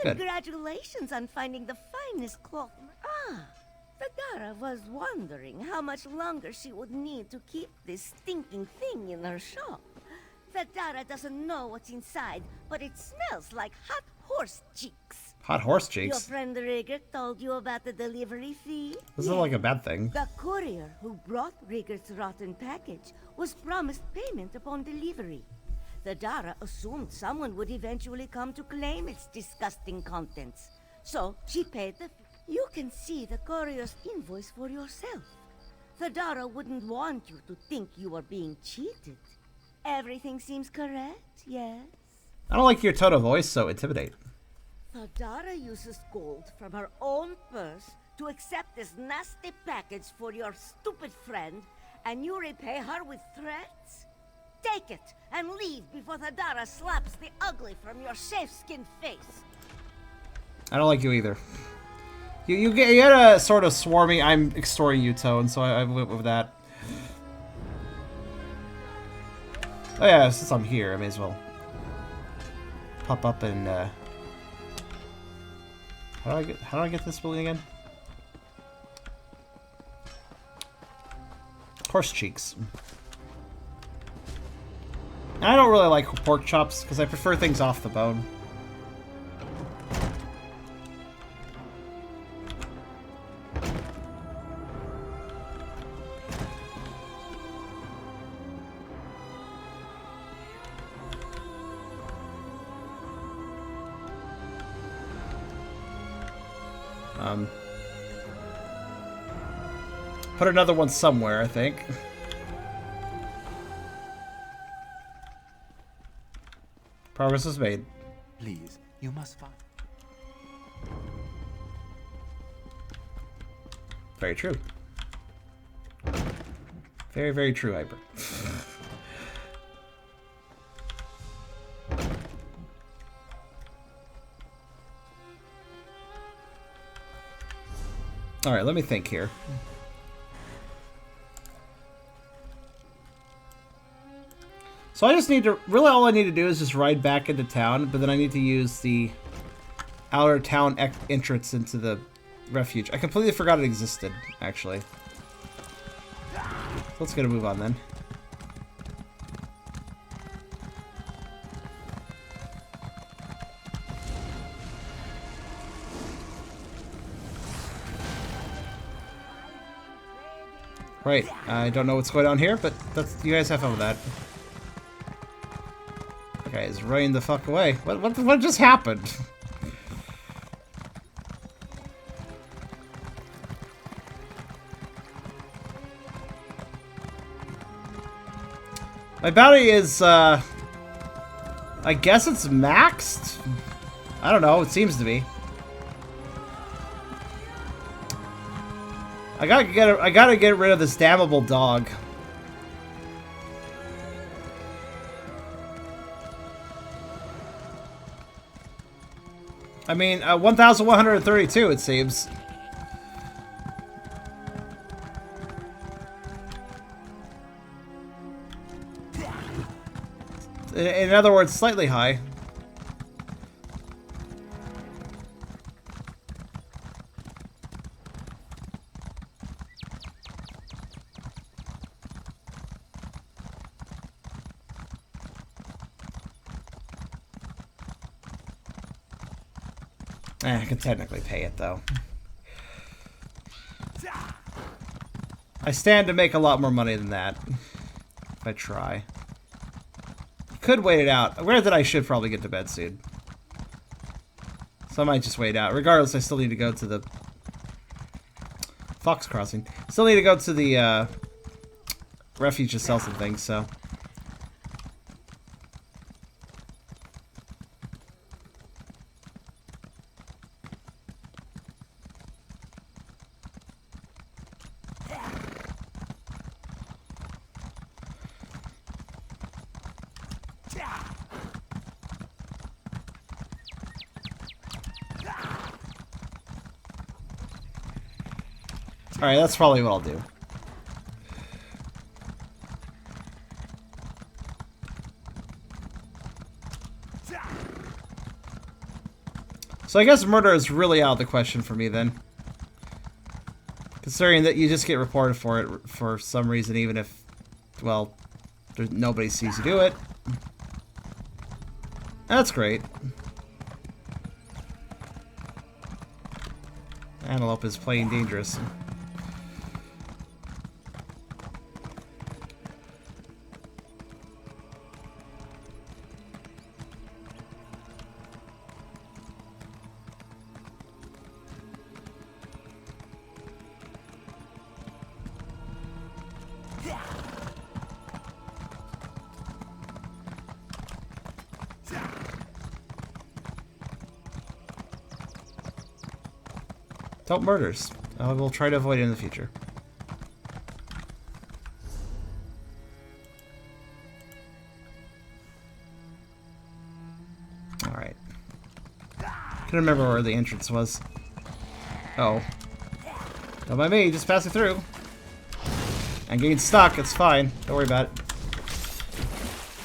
Good. Congratulations on finding the finest cloth. Ah, Thagara was wondering how much longer she would need to keep this stinking thing in her shop. Thagara doesn't know what's inside, but it smells like hot horse cheeks. Hot horse cheeks? Your friend Rigger told you about the delivery fee? This isn't like a bad thing. The courier who brought Rigger's rotten package was promised payment upon delivery. Thagara assumed someone would eventually come to claim its disgusting contents. So she paid the fee. You can see the courier's invoice for yourself. Thagara wouldn't want you to think you were being cheated. Everything seems correct, yes? I don't like your tone of voice, so intimidate. Thagara uses gold from her own purse to accept this nasty package for your stupid friend, and you repay her with threats? Take it and leave before Thagara slaps the ugly from your safe-skinned face. I don't like you either. You had a sort of swarmy, I'm extorting you tone, so I went with that. Oh yeah, since I'm here, I may as well pop up and how do I get this building again? Horse cheeks. And I don't really like pork chops because I prefer things off the bone. Put another one somewhere, I think. Progress is made. Please, you must find. Very true. Very, very true, Hyper. Alright, let me think here. So I just need to, really all I need to do is just ride back into town, but then I need to use the outer town entrance into the refuge. I completely forgot it existed, actually. So let's get a move on then. Right, I don't know what's going on here, but that's, you guys have fun with that. That guy is running the fuck away. What just happened? My bounty is, I guess it's maxed? I don't know, it seems to be. I gotta get rid of this damnable dog. I mean, 1,132 it seems. In other words, slightly high. I can technically pay it, though. I stand to make a lot more money than that. If I try. Could wait it out. Granted, I should probably get to bed soon. So I might just wait out. Regardless, I still need to go to the... Fox Crossing. Still need to go to the, refuge to sell some things, so... Alright, that's probably what I'll do. So I guess murder is really out of the question for me then. Considering that you just get reported for it for some reason, even if, well, nobody sees you do it. That's great. Antelope is playing dangerous. Don't murders. I will try to avoid it in the future. Alright. Couldn't remember where the entrance was. Oh. Don't mind me, just passing through. I'm getting stuck, it's fine. Don't worry about it.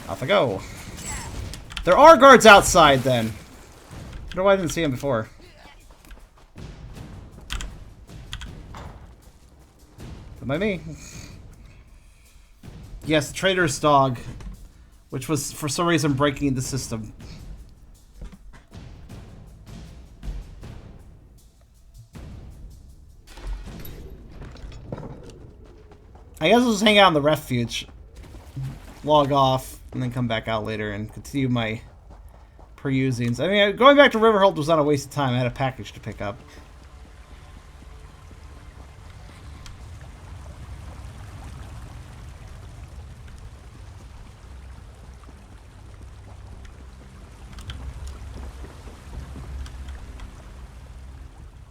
Off I go. There are guards outside then. I don't know why I didn't see them before. By me. Yes, the traitor's dog, which was for some reason breaking the system. I guess I'll just hang out in the refuge, log off, and then come back out later and continue my perusings. I mean, going back to Riverhold was not a waste of time. I had a package to pick up.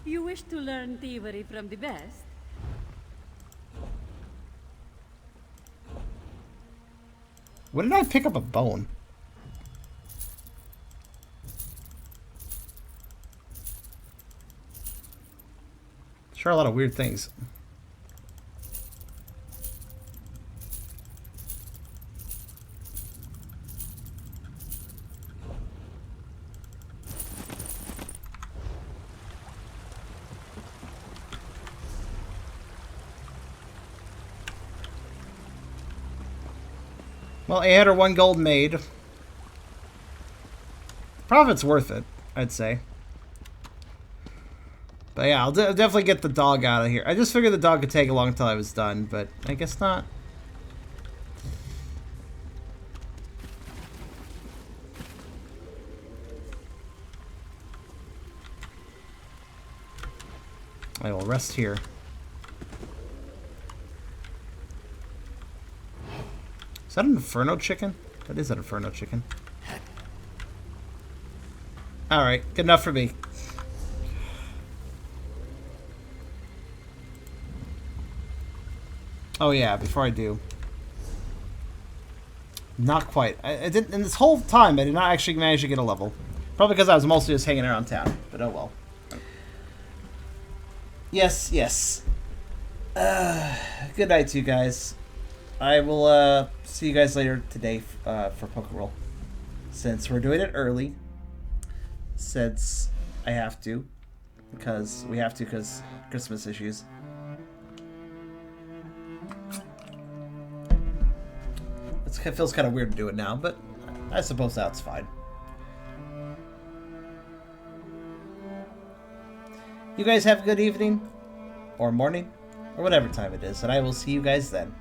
You wish to learn thievery from the best? When did I pick up a bone? Sure, a lot of weird things. Well, 8 or 1 gold made. Profit's worth it, I'd say. But yeah, I'll definitely get the dog out of here. I just figured the dog could take a long time I was done, but I guess not. I will rest here. that an Inferno chicken? That is an Inferno chicken. Alright, good enough for me. Oh yeah, before I do. Not quite. I didn't, in this whole time, I did not actually manage to get a level. Probably because I was mostly just hanging around town, but oh well. Yes, yes. Good night to you guys. I will see you guys later today for Pokeroll. Since we're doing it early. Since I have to. Because we have to because Christmas issues. It feels kind of weird to do it now, but I suppose that's fine. You guys have a good evening, or morning, or whatever time it is, and I will see you guys then.